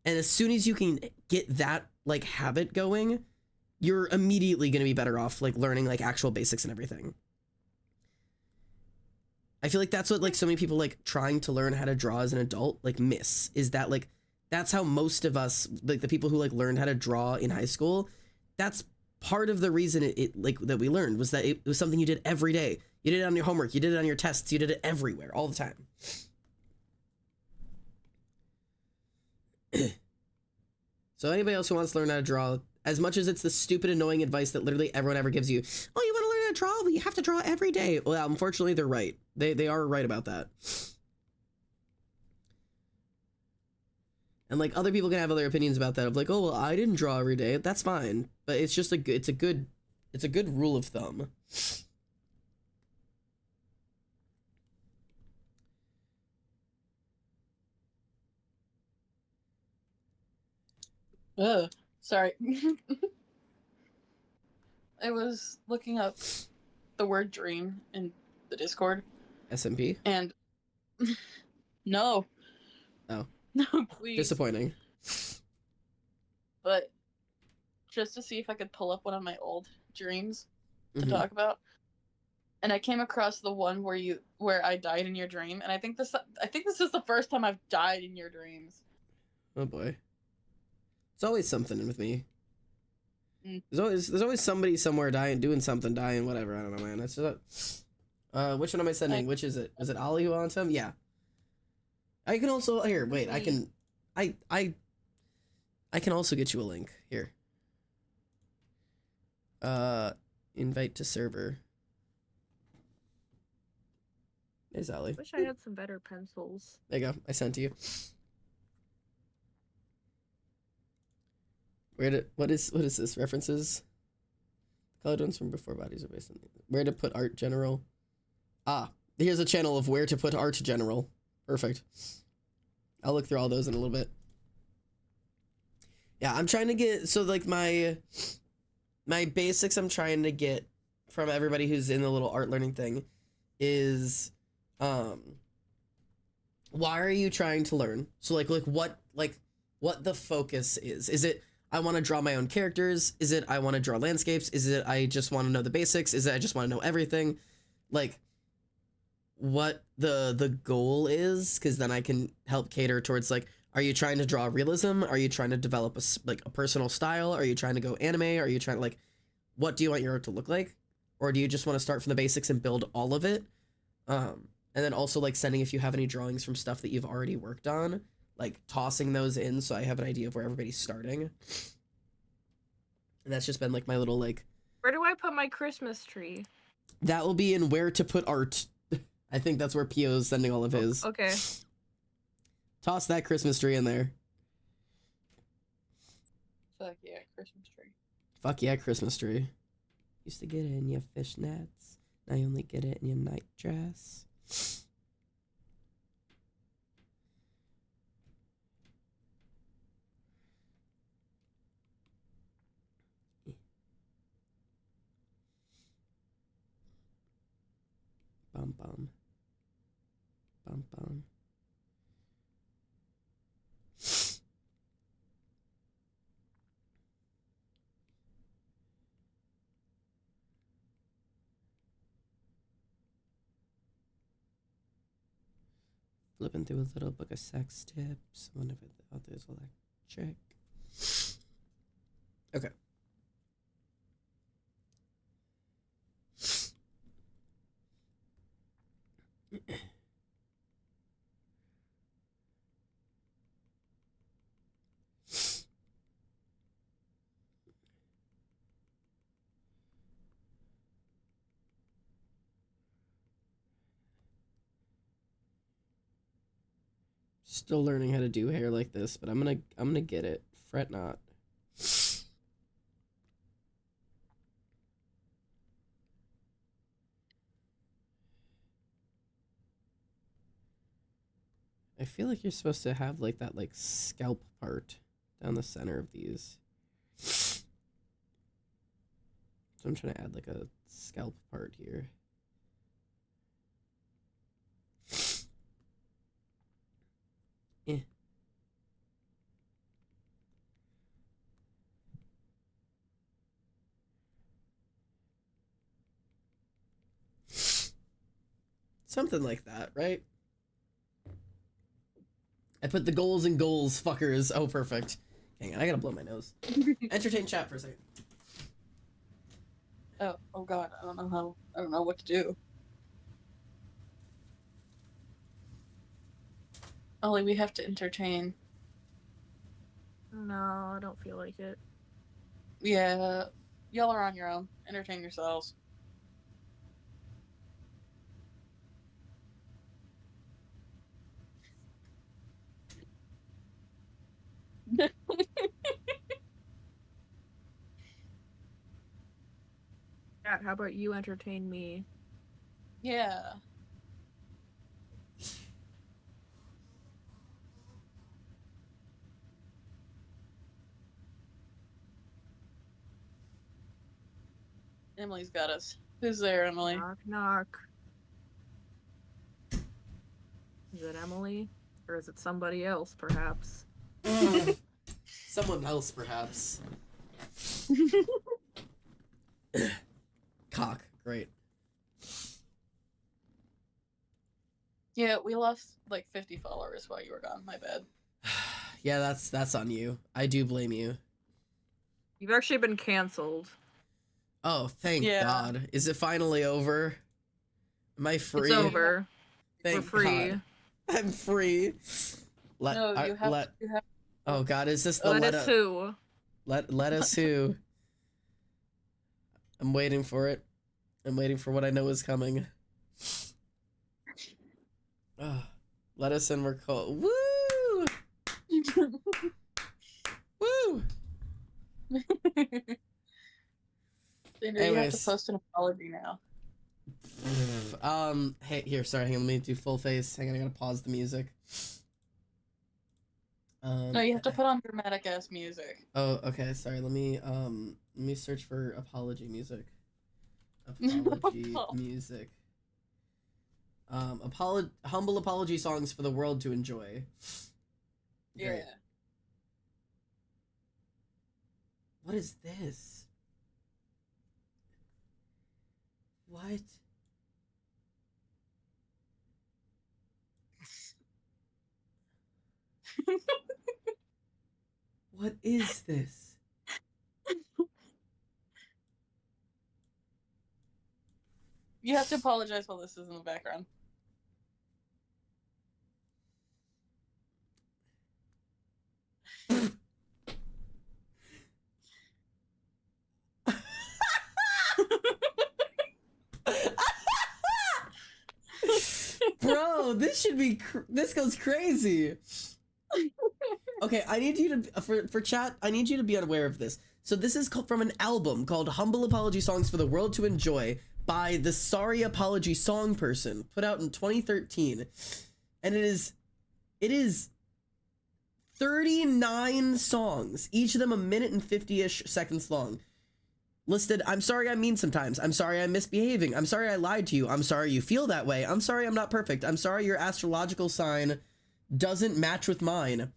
And as soon as you can get that like habit going, you're immediately going to be better off like learning like actual basics and everything. I feel like that's what like so many people like trying to learn how to draw as an adult like miss, is that like that's how most of us, like the people who like learned how to draw in high school, that's part of the reason it like that we learned, was that it was something you did every day. You did it on your homework, you did it on your tests, you did it everywhere all the time. So anybody else who wants to learn how to draw, as much as it's the stupid, annoying advice that literally everyone ever gives you, oh, you want to learn how to draw? Well, you have to draw every day. Well, unfortunately, they're right. They are right about that. And like other people can have other opinions about that of like, oh, well, I didn't draw every day. That's fine, but it's just it's a good rule of thumb. Ugh, sorry. I was looking up the word dream in the Discord. SMP? And no. Oh. No, please. Disappointing. But just to see if I could pull up one of my old dreams to Mhm. talk about. And I came across the one where I died in your dream, and I think this is the first time I've died in your dreams. Oh boy. It's always something with me. Mm. There's always somebody somewhere doing something, whatever. I don't know, man. That's just which one am I sending? Which is it? Is it Ollie who wants him? Yeah. I can also here. Wait, I can also get you a link here. Invite to server. There's Ollie. Wish I had some better pencils. There you go. I sent to you. What is this? References? Colored ones from before bodies are based on where to put art general. Ah, here's a channel of where to put art general. Perfect. I'll look through all those in a little bit. Yeah, I'm trying to get, so like my basics I'm trying to get from everybody who's in the little art learning thing is why are you trying to learn? So like what the focus is. Is it I want to draw my own characters? Is it I want to draw landscapes? Is it I just want to know the basics? Is it I just want to know everything? Like what the goal is, because then I can help cater towards like, are you trying to draw realism? Are you trying to develop a personal style? Are you trying to go anime? Are you trying to like, what do you want your art to look like? Or do you just want to start from the basics and build all of it? And then also like sending if you have any drawings from stuff that you've already worked on, like tossing those in so I have an idea of where everybody's starting. And that's just been like my little like. Where do I put my Christmas tree? That will be in where to put art. I think that's where Pio is sending all of his. Okay. Toss that Christmas tree in there. Fuck yeah, Christmas tree. Fuck yeah, Christmas tree. Used to get it in your fishnets. Now you only get it in your night dress. Bum bum. Bum bum. Flipping through a little book of sex tips. One of it, the author's electric. Okay. Still learning how to do hair like this, but I'm gonna get it. Fret not. I feel like you're supposed to have like that like scalp part down the center of these. So I'm trying to add like a scalp part here. Eh. Something like that, right? I put the goals in goals, fuckers. Oh, perfect. Hang on, I gotta blow my nose. Entertain chat for a second. Oh god, I don't know what to do. Ollie, we have to entertain. No, I don't feel like it. Yeah, y'all are on your own. Entertain yourselves. Kat, how about you entertain me? Yeah. Emily's got us. Who's there, Emily? Knock, knock. Is it Emily? Or is it somebody else, perhaps? Someone else, perhaps. Cock. Great. Yeah, we lost like 50 followers while you were gone. My bad. Yeah, that's on you. I do blame you. You've actually been canceled. Oh, thank Yeah. God. Is it finally over? Am I free? It's over. Thank We're free. God. I'm free. No, you have. Oh God, is this the Let us who? Let us who? I'm waiting for it. I'm waiting for what I know is coming. Oh, let us in. We're called. Woo! Woo! Xander, you have to post an apology now. Hey, here, sorry, hang on, let me do full face. Hang on, I gotta pause the music. No, you have to put on dramatic ass music. Oh, okay, sorry, let me search for apology music. Apology music. Humble apology songs for the world to enjoy. Great. Yeah. What is this? What? What is this? You have to apologize while this is in the background. Oh, this should be. This goes crazy. Okay, I need you to for chat. I need you to be unaware of this. So this is from an album called "Humble Apology Songs for the World to Enjoy" by the Sorry Apology Song Person, put out in 2013, and it is 39 songs, each of them a minute and 50-ish seconds long. Listed, I'm sorry I'm mean sometimes. I'm sorry I'm misbehaving. I'm sorry I lied to you. I'm sorry you feel that way. I'm sorry I'm not perfect. I'm sorry your astrological sign doesn't match with mine.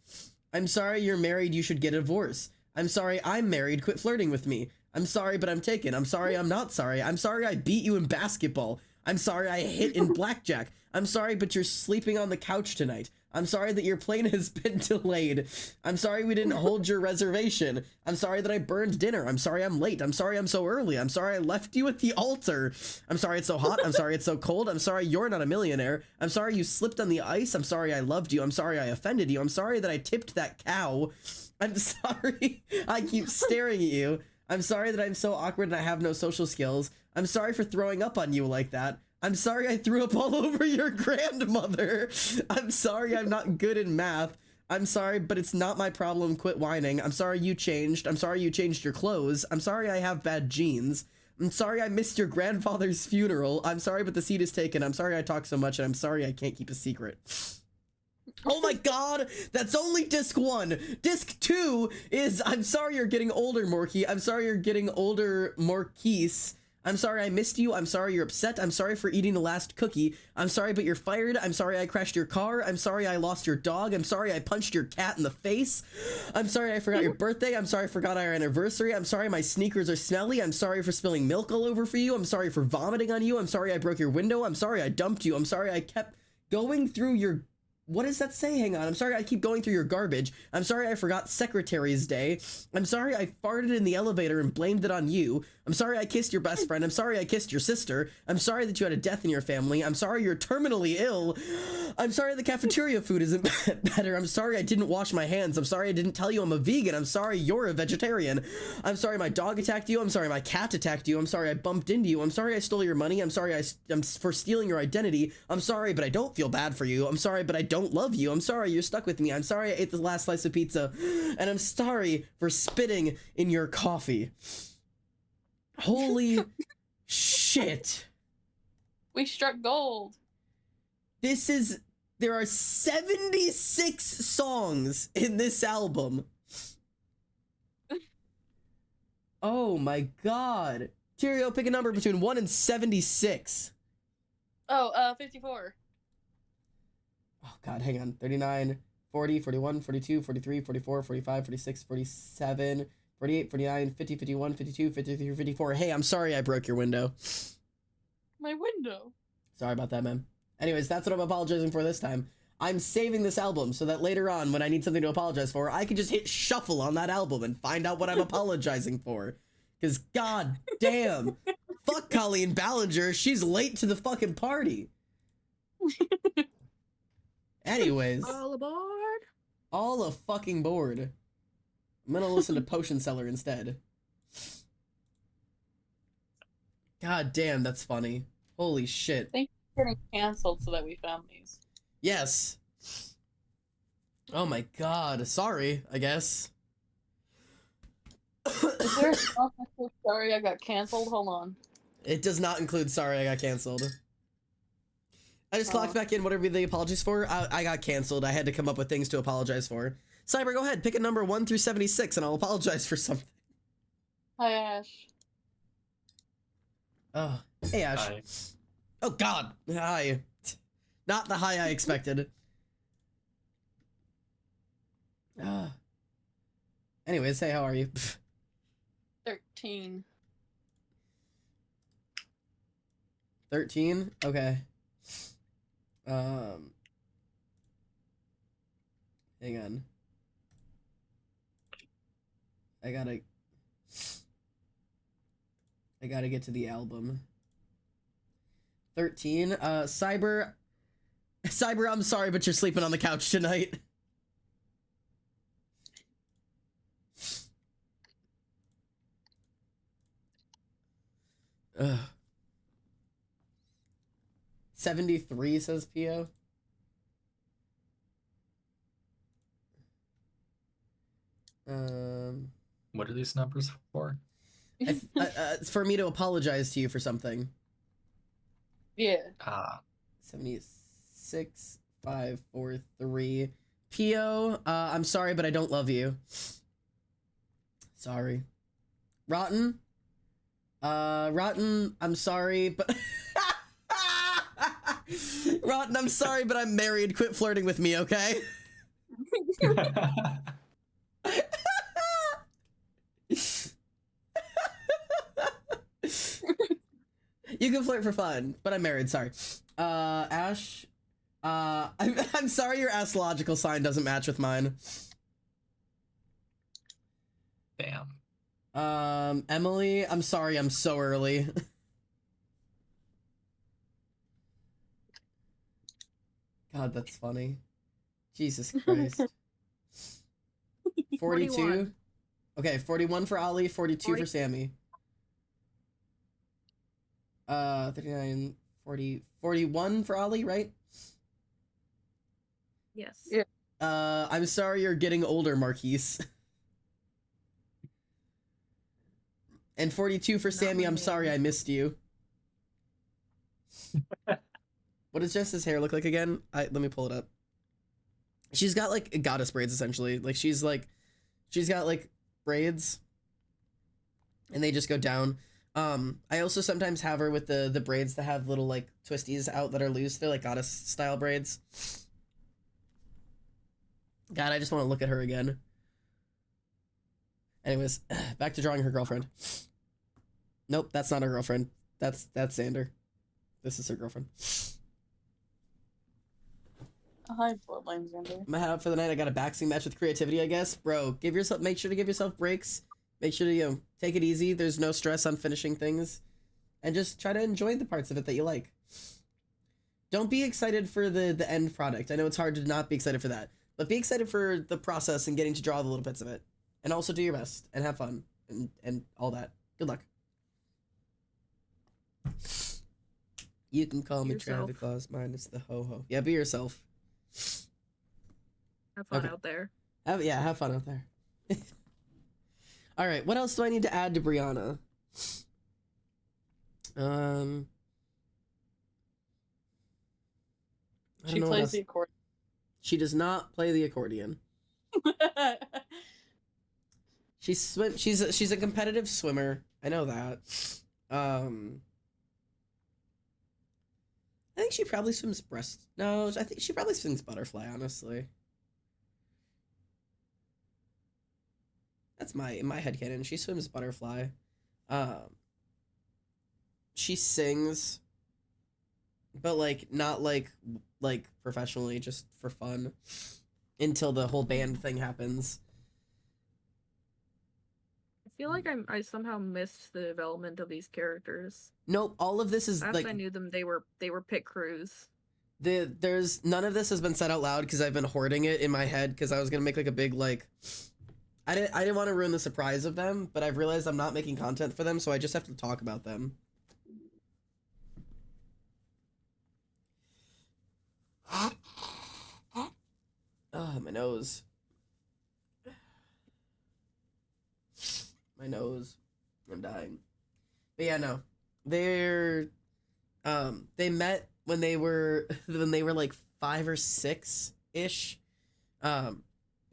I'm sorry you're married, you should get a divorce. I'm sorry I'm married, quit flirting with me. I'm sorry but I'm taken. I'm sorry I'm not sorry. I'm sorry I beat you in basketball. I'm sorry I hit in blackjack. I'm sorry but you're sleeping on the couch tonight. I'm sorry that your plane has been delayed. I'm sorry we didn't hold your reservation. I'm sorry that I burned dinner. I'm sorry I'm late. I'm sorry I'm so early. I'm sorry I left you at the altar. I'm sorry it's so hot. I'm sorry it's so cold. I'm sorry you're not a millionaire. I'm sorry you slipped on the ice. I'm sorry I loved you. I'm sorry I offended you. I'm sorry that I tipped that cow. I'm sorry I keep staring at you. I'm sorry that I'm so awkward and I have no social skills. I'm sorry for throwing up on you like that. I'm sorry I threw up all over your grandmother. I'm sorry I'm not good in math. I'm sorry, but it's not my problem. Quit whining. I'm sorry you changed. I'm sorry you changed your clothes. I'm sorry I have bad genes. I'm sorry I missed your grandfather's funeral. I'm sorry, but the seat is taken. I'm sorry I talk so much, and I'm sorry I can't keep a secret. Oh my god, that's only disc 1. Disc 2 is I'm sorry you're getting older, Morky. I'm sorry you're getting older, Morquise. I'm sorry I missed you. I'm sorry you're upset. I'm sorry for eating the last cookie. I'm sorry but you're fired. I'm sorry I crashed your car. I'm sorry I lost your dog. I'm sorry I punched your cat in the face. I'm sorry I forgot your birthday. I'm sorry I forgot our anniversary. I'm sorry my sneakers are smelly. I'm sorry for spilling milk all over for you. I'm sorry for vomiting on you. I'm sorry I broke your window. I'm sorry I dumped you. I'm sorry I kept going through your... What does that say? Hang on. I'm sorry I keep going through your garbage. I'm sorry I forgot Secretary's Day. I'm sorry I farted in the elevator and blamed it on you. I'm sorry I kissed your best friend. I'm sorry I kissed your sister. I'm sorry that you had a death in your family. I'm sorry you're terminally ill. I'm sorry the cafeteria food isn't better. I'm sorry I didn't wash my hands. I'm sorry I didn't tell you I'm a vegan. I'm sorry you're a vegetarian. I'm sorry my dog attacked you. I'm sorry my cat attacked you. I'm sorry I bumped into you. I'm sorry I stole your money. I'm sorry I'm for stealing your identity. I'm sorry but I don't feel bad for you. I'm sorry but I don't love you. I'm sorry you're stuck with me. I'm sorry I ate the last slice of pizza. And I'm sorry for spitting in your coffee. Holy shit. We struck gold. There are 76 songs in this album. Oh my god. Cheerio, pick a number between 1 and 76. Oh, 54. Oh god, hang on. 39, 40, 41, 42, 43, 44, 45, 46, 47, 48, 49, 50, 51, 52, 53, 54. Hey, I'm sorry I broke your window. My window. Sorry about that, man. Anyways, that's what I'm apologizing for this time. I'm saving this album so that later on, when I need something to apologize for, I can just hit shuffle on that album and find out what I'm apologizing for. Because, god damn, fuck Colleen Ballinger, she's late to the fucking party. Anyways. All aboard. All a fucking board. I'm gonna listen to Potion Seller instead. God damn, that's funny. Holy shit. Thank you for getting canceled so that we found these. Yes. Oh my god. Sorry, I guess. Is there a song that says sorry I got canceled? Hold on. It does not include sorry I got canceled. I just clocked back in whatever the apologies for. I got canceled. I had to come up with things to apologize for. Cyber, go ahead. Pick a number 1 through 76 and I'll apologize for something. Hi, Ash. Oh, hey, Ash. Hi. Oh, God. Hi. Not the hi I expected. Anyways, hey, how are you? 13. 13? Okay. Hang on. I gotta get to the album. 13. Cyber, I'm sorry, but you're sleeping on the couch tonight. Ugh. 73 says Pio. what are these numbers for? It's for me to apologize to you for something. Yeah. 76, 5, 4, 3. Pio, I'm sorry, but I don't love you. Sorry. Rotten. Rotten, I'm sorry, but Rotten, I'm sorry, but I'm married. Quit flirting with me, okay? You can flirt for fun, but I'm married, sorry. Ash, I'm sorry your astrological sign doesn't match with mine. Damn. Emily, I'm sorry I'm so early. God, that's funny. Jesus Christ. 42? 41. Okay, 41 for Ollie, 42 for Sammy. 39, 40, 41 for Ollie, right? Yes. Yeah. I'm sorry you're getting older, Marquise. And 42 for Sammy, I'm sorry I missed you. What does Jess's hair look like again? Let me pull it up. She's got like goddess braids essentially. Like she's got like braids and they just go down. I also sometimes have her with the braids that have little like twisties out that are loose. They're like goddess style braids. God, I just want to look at her again. Anyways, back to drawing her girlfriend. Nope, that's not her girlfriend. That's Xander. This is her girlfriend. Hi, Bloodline Xander. I'm gonna have for the night. I got a boxing match with creativity, I guess. Bro, make sure to give yourself breaks. Make sure to, you know, take it easy. There's no stress on finishing things. And just try to enjoy the parts of it that you like. Don't be excited for the end product. I know it's hard to not be excited for that. But be excited for the process and getting to draw the little bits of it. And also do your best and have fun and all that. Good luck. You can call me Travis Claus minus the ho-ho. Yeah, be yourself. Have fun out there. Have fun out there. All right, what else do I need to add to Brianna? She plays the accordion. She does not play the accordion. She's a competitive swimmer. I know that. I think she probably swims breast. No, I think she probably swims butterfly, honestly. That's my headcanon. She swims butterfly. She sings, but like not like professionally, just for fun, until the whole band thing happens. I feel like I somehow missed the development of these characters. Nope, all of this is Last like I knew them, they were pit crews. There's none of this has been said out loud because I've been hoarding it in my head because I was gonna make like a big like. I didn't want to ruin the surprise of them, but I've realized I'm not making content for them, so I just have to talk about them. Oh, my nose. My nose. I'm dying. But yeah, no. They met when they were like 5 or 6-ish.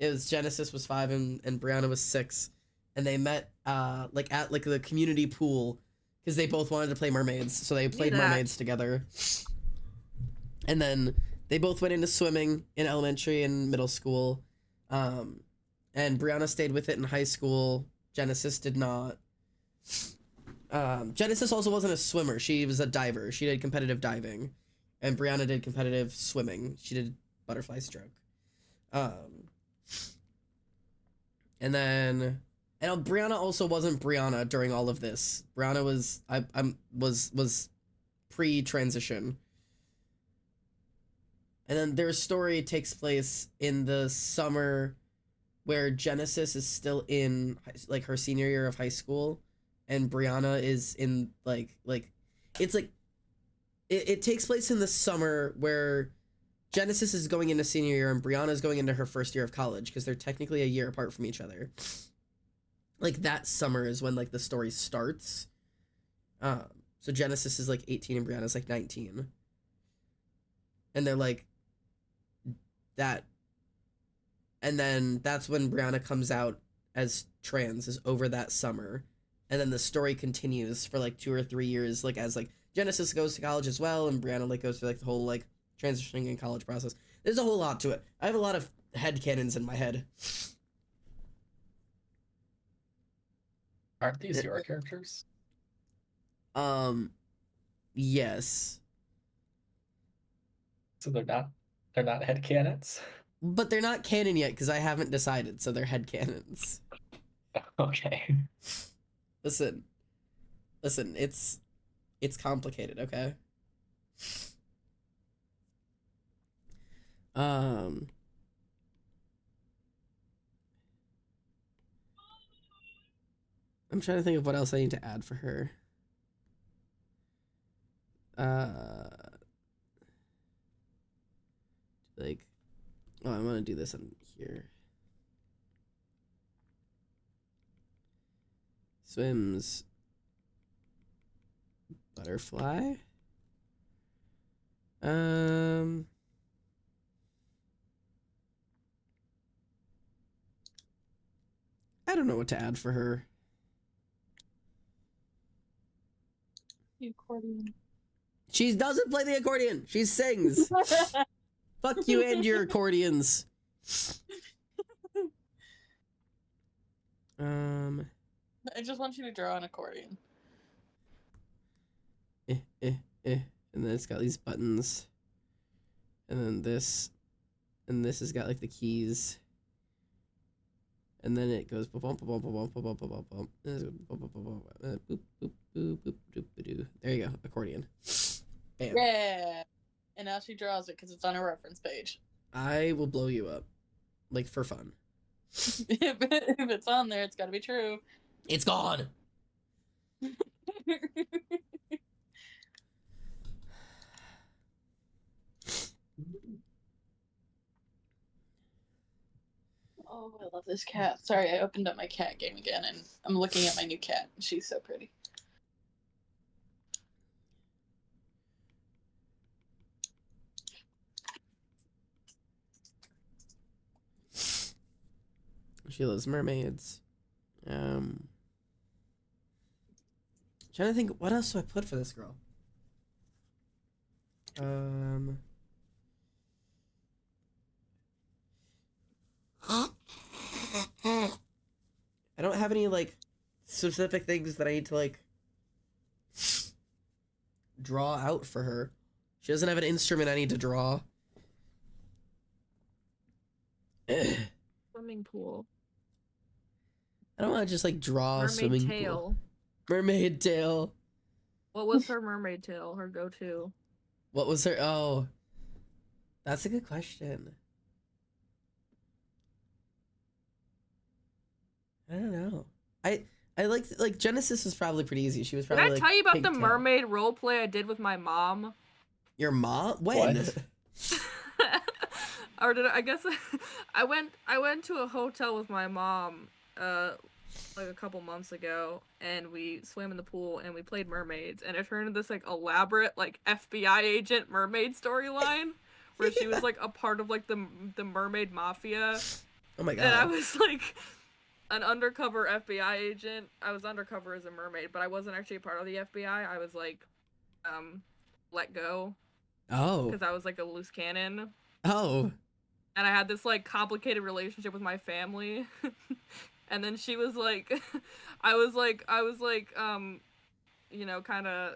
It was Genesis was 5 and Brianna was 6, and they met like at like the community pool because they both wanted to play mermaids, so they played mermaids together. And then they both went into swimming in elementary and middle school, and Brianna stayed with it in high school. Genesis did not. Genesis also wasn't a swimmer; she was a diver. She did competitive diving, and Brianna did competitive swimming. She did butterfly stroke. And then, and Brianna also wasn't Brianna during all of this. Brianna was was pre-transition. And then their story takes place in the summer where Genesis is still in like her senior year of high school, and Brianna is in like it's like it takes place in the summer where Genesis is going into senior year and Brianna is going into her first year of college because they're technically a year apart from each other. like that summer is when like the story starts. So Genesis is like 18 and Brianna's like 19. And they're like that. And then that's when Brianna comes out as trans, is over that summer. And then the story continues for like 2 or 3 years, like as like Genesis goes to college as well, and Brianna like goes through like the whole like transitioning in college process. There's a whole lot to it. I have a lot of headcanons in my head. Aren't these your characters? Yes. So they're not headcanons? But they're not canon yet because I haven't decided, so they're headcanons. Okay. Listen, it's complicated, okay? I'm trying to think of what else I need to add for her. Like, oh, I'm gonna do this on here. Swims. Butterfly. I don't know what to add for her. The accordion. She doesn't play the accordion. She sings. Fuck you and your accordions. I just want you to draw an accordion. And then it's got these buttons. And then this. And this has got like the keys. And then it goes bump bump bump bump bump bump bump bump. Boop boop boop boop boop. There you go, accordion. Bam. Yeah. And now she draws it because it's on a reference page. I will blow you up, like for fun. If it's on there, it's got to be true. It's gone. Oh, I love this cat. Sorry, I opened up my cat game again, and I'm looking at my new cat. She's so pretty. She loves mermaids. Trying to think, what else do I put for this girl? I don't have any like specific things that I need to like draw out for her. She doesn't have an instrument I need to draw. Swimming pool. I don't want to just like draw a Mermaid swimming tail. pool. Mermaid tail. What was her mermaid tail? Her go-to? What was her? Oh, that's a good question. I don't know. I like Genesis was probably pretty easy. She was Did probably I like, tell you about the pigtail. mermaid roleplay I did with my mom? Your mom? When? What? Or did I guess I went to a hotel with my mom like a couple months ago, and we swam in the pool and we played mermaids, and it turned into this like elaborate like FBI agent mermaid storyline where she was like a part of like the mermaid mafia. Oh my god. And I was like an undercover FBI agent. I was undercover as a mermaid, but I wasn't actually a part of the FBI. I was like let go Oh. because I was like a loose cannon. Oh. And I had this like complicated relationship with my family. And then she was like I was like you know, kind of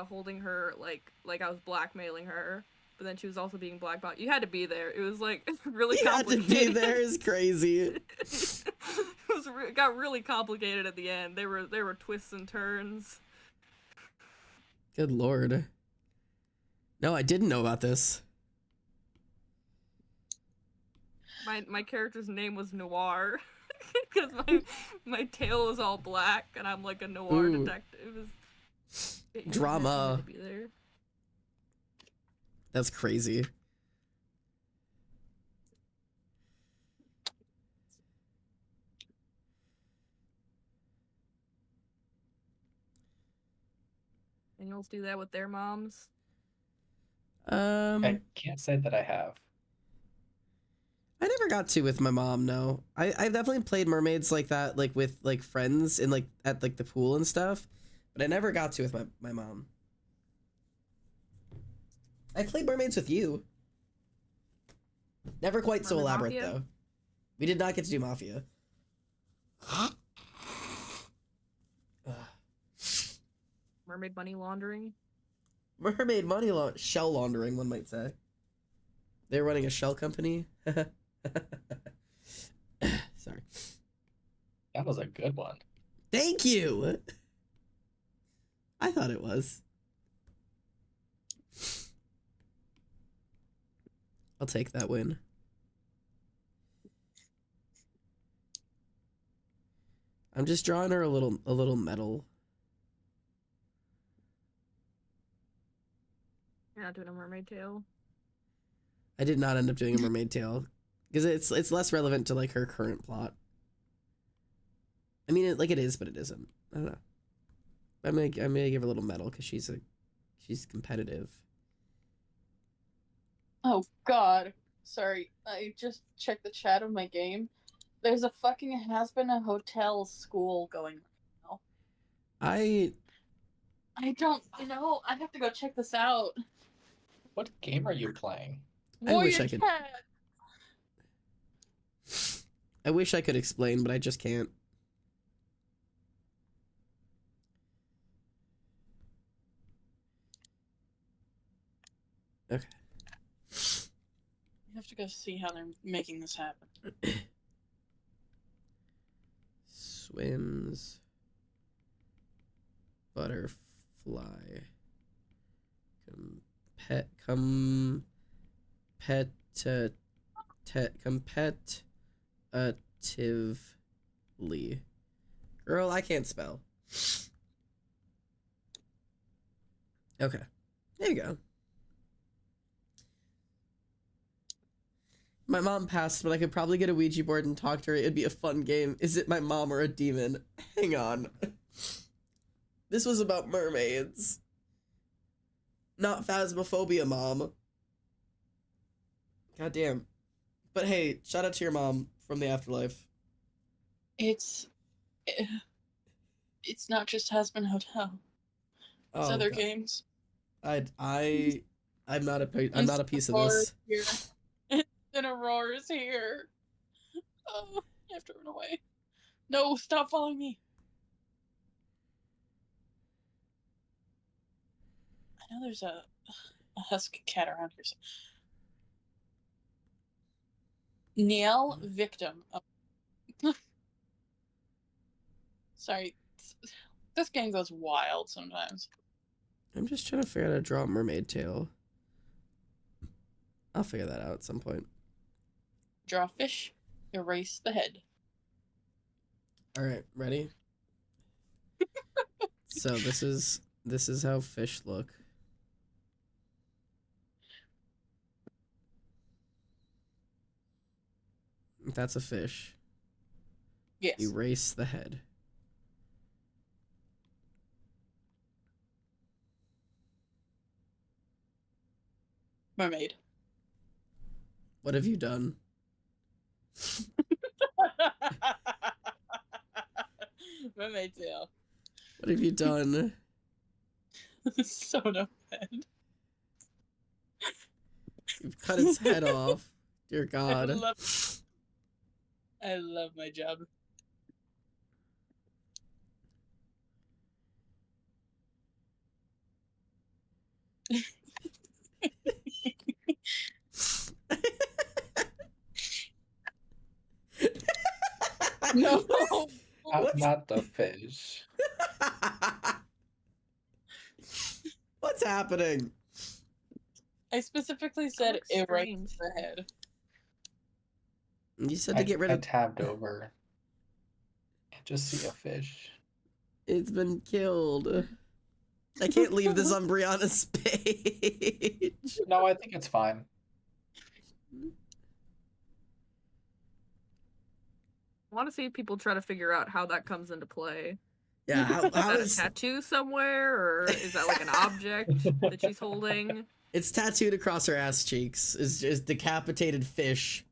holding her like I was blackmailing her, but then she was also being blackmailed. You had to be there. It was like really complicated. You had to be there is crazy. It got really complicated at the end. There were twists and turns. Good lord. No, I didn't know about this. My character's name was Noir because my tail was all black and I'm like a noir Ooh. detective. It was Drama. to be there. That's crazy. millennials do that with their moms? I can't say that I have. I never got to with my mom. No, I definitely played mermaids like that, like with like friends and like at like the pool and stuff, but I never got to with my mom. I played mermaids with you. Never quite so Mermaid elaborate Mafia? though. We did not get to do Mafia. Mermaid money laundering? Mermaid money shell laundering, one might say. They're running a shell company. Sorry. That was a good one. Thank you. I thought it was. I'll take that win. I'm just drawing her a little medal. You're not doing a mermaid tail? I did not end up doing a mermaid tail because it's less relevant to like her current plot. I mean, it is, but it isn't. I don't know. I may give her a little medal because she's competitive. Oh God, sorry. I just checked the chat of my game. There's a fucking has been a hotel school going right now. I don't know. I have to go check this out. What game are you playing? I wish Warrior I could. Cat. I wish I could explain, but I just can't. Okay. You have to go see how they're making this happen. Swims. Butterfly. Competitively. Girl, I can't spell. Okay. There you go. My mom passed, but I could probably get a Ouija board and talk to her. It'd be a fun game. Is it my mom or a demon? Hang on. This was about mermaids. Not phasmophobia, Mom. God damn. But hey, shout out to your mom from the afterlife. It's not just Has Been Hotel. It's other God. games. I'm not a piece of this. And Aurora's here. Oh, I have to run away. No, stop following me. I know there's a husky cat around here. Niel victim. Oh. Sorry. This game goes wild sometimes. I'm just trying to figure out how to draw a mermaid tail. I'll figure that out at some point. Draw fish, erase the head. All right, ready? So this is how fish look. That's a fish. Yes. Erase the head. Mermaid. What have you done? Mermaid tail. What have you done? So no head. You've cut its head off. Dear God. I love my job. No. Not the fish. What's happening? I specifically said looks erase strange. the head. You said to get rid of. I tabbed over. I just see a fish. It's been killed. I can't leave this on Brianna's page. No, I think it's fine. I want to see people try to figure out how that comes into play. Yeah, how Is that a is tattoo somewhere, or is that like an object that she's holding? it's tattooed across her ass cheeks? Is just decapitated fish.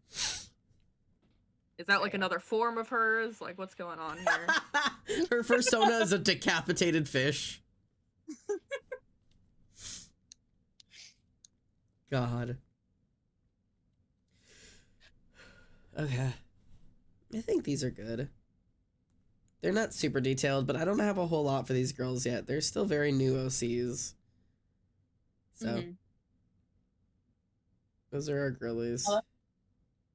Is that like another form of hers? Like, what's going on here? Her persona is a decapitated fish. God. Okay. I think these are good. They're not super detailed, but I don't have a whole lot for these girls yet. They're still very new OCs. So, those are our girlies.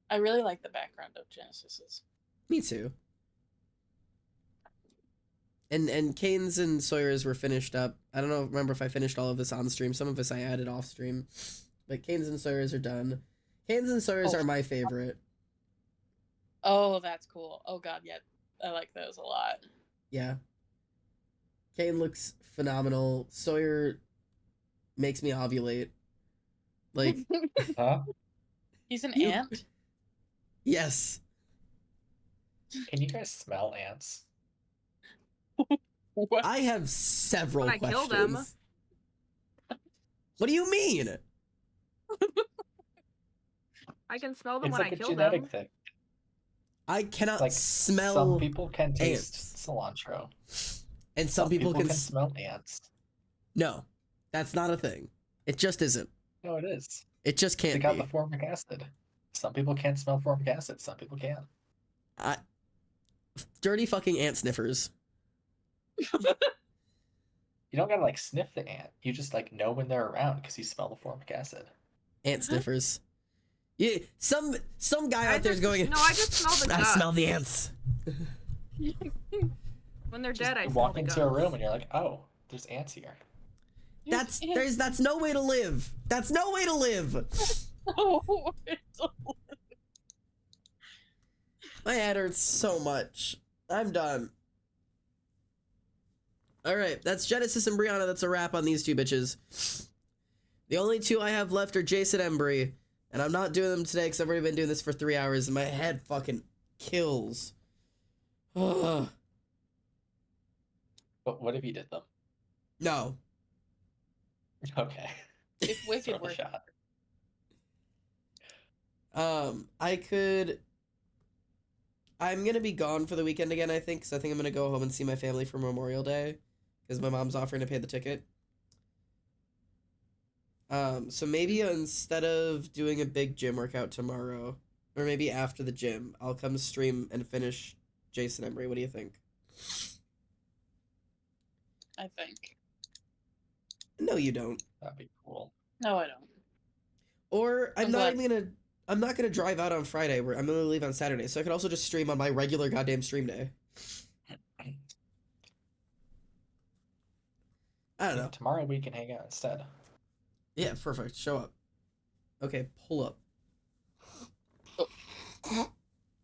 I really like the background of Genesis's. Me too. And Kane's and Sawyer's were finished up. I don't know, remember if I finished all of this on stream. Some of this I added off stream. But Kane's and Sawyer's are done. Kane's and Sawyer's are my favorite. Oh, that's cool. Oh god, yeah. I like those a lot. Yeah. Kane looks phenomenal. Sawyer makes me ovulate. Like, Huh? He's an ant? yes. Can you guys smell ants? What? I have several When I questions. kill them. What do you mean? I can smell them It's when like I a kill genetic them. thing. I cannot Like smell some people can taste ants. cilantro. And some people can smell ants. No. That's not a thing. It just isn't. No, it is. It just They can't got be. the formic acid. Some people can't smell formic acid. Some people can. Dirty fucking ant sniffers. You don't gotta like sniff the ant. You just like know when they're around because you smell the formic acid. Ant sniffers. Yeah, some guy out there is going. No, I just smell the I guts. smell the ants. When they're Just dead, I smell walk the into guts. a room and you're like, oh, there's ants here. That's no way to live. That's no way to live. Oh, it's My head hurts so much. I'm done. All right, that's Genesis and Brianna. That's a wrap on these two bitches. The only two I have left are Jason and Embry, and I'm not doing them today because I've already been doing this for 3 hours and my head fucking kills. Ugh. But what if you did them? No. Okay. If Wicked Throw were the shot. I'm gonna be gone for the weekend again, I think, because I think I'm gonna go home and see my family for Memorial Day, because my mom's offering to pay the ticket. So maybe instead of doing a big gym workout tomorrow, or maybe after the gym, I'll come stream and finish Jason Embry. What do you think? I think. No, you don't. That'd be cool. No, I don't. Or I'm I'm not glad- even gonna. I'm not gonna drive out on Friday. I'm gonna leave on Saturday, so I could also just stream on my regular goddamn stream day. I don't know. Tomorrow we can hang out instead. Yeah, perfect. Show up. Okay, pull up.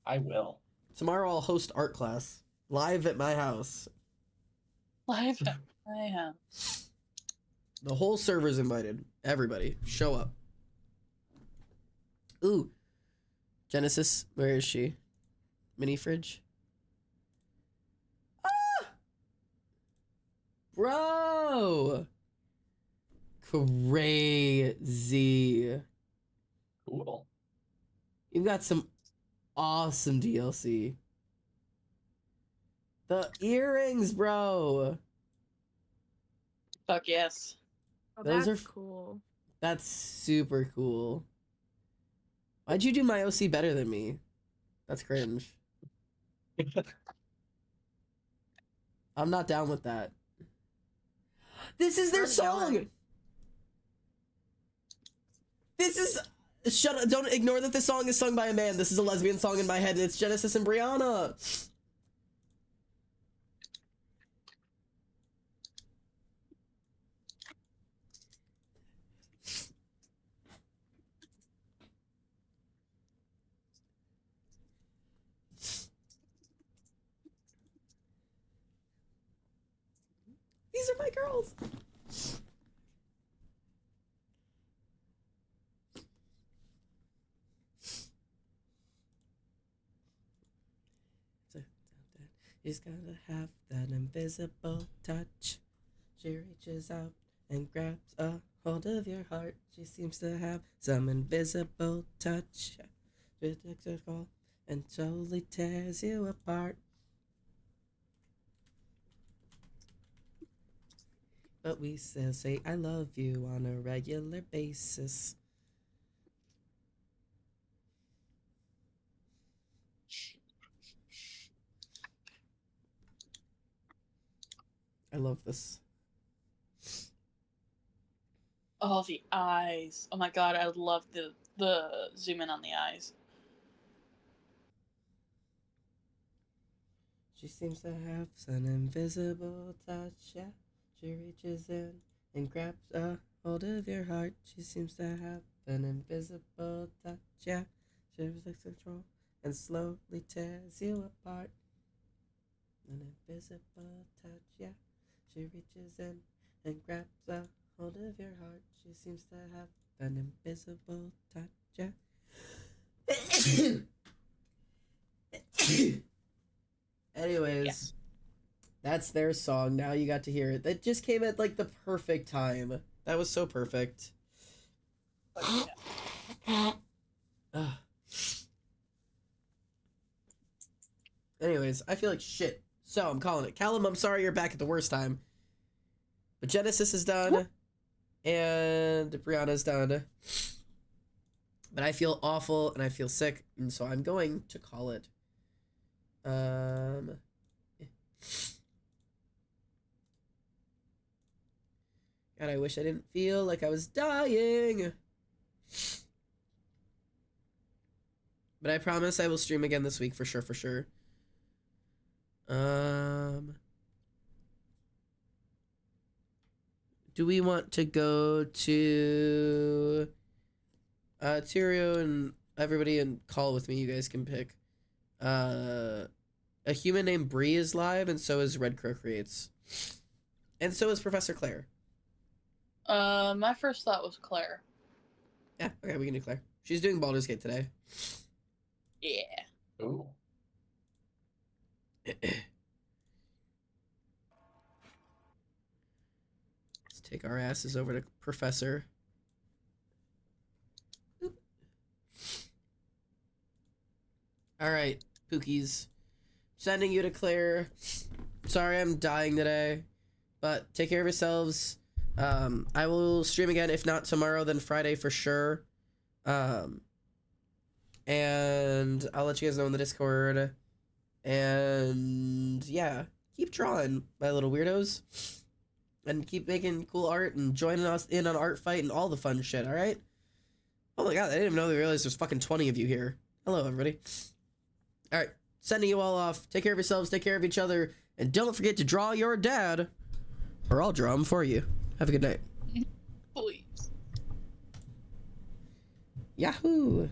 I will. Tomorrow I'll host art class live at my house. Live at my house. The whole server's invited. Everybody, show up. Ooh. Genesis, where is she? Mini fridge? Ah! Bro! Crazy. Cool. You've got some awesome DLC. The earrings, bro. Fuck yes. Oh, Those that's are- cool. That's super cool. Why'd you do my OC better than me? That's cringe. I'm not down with that. This is their I'm song! down. This is... Shut up. Don't ignore that this song is sung by a man. This is a lesbian song in my head, and it's Genesis and Brianna. These are my girls. She's gotta have that invisible touch. She reaches out and grabs a hold of your heart. She seems to have some invisible touch. She takes her call and totally tears you apart. But we still say I love you on a regular basis. I love this. Oh, the eyes. Oh my god, I love the zoom in on the eyes. She seems to have an invisible touch, yeah. She reaches in and grabs a hold of your heart. She seems to have an invisible touch, yeah. She takes control and slowly tears you apart. An invisible touch, yeah. She reaches in and grabs a hold of your heart. She seems to have an invisible touch, yeah. Anyways, that's their song. Now you got to hear it. That just came at like the perfect time. That was so perfect. But yeah. Anyways, I feel like shit. So I'm calling it. Callum, I'm sorry you're back at the worst time. But Genesis is done. And Brianna's done. But I feel awful and I feel sick. And so I'm going to call it. God, I wish I didn't feel like I was dying. But I promise I will stream again this week for sure, for sure. Do we want to go to Tyrio and everybody and call with me? You guys can pick. A human named Bree is live, and so is Red Crow Creates. And so is Professor Claire. My first thought was Claire. Yeah, okay, we can do Claire. She's doing Baldur's Gate today. Yeah. Ooh. Let's take our asses over to Professor. Oop. All right, Pookies. Sending you to Claire. Sorry I'm dying today, but take care of yourselves. I will stream again, if not tomorrow, then Friday for sure. And I'll let you guys know in the Discord. And yeah, keep drawing, my little weirdos. And keep making cool art and joining us in on Art Fight and all the fun shit, alright? Oh my god, I didn't even know they realized there's fucking 20 of you here. Hello, everybody. Alright, sending you all off. Take care of yourselves, take care of each other, and don't forget to draw your dad, or I'll draw him for you. Have a good night. Please. Yahoo!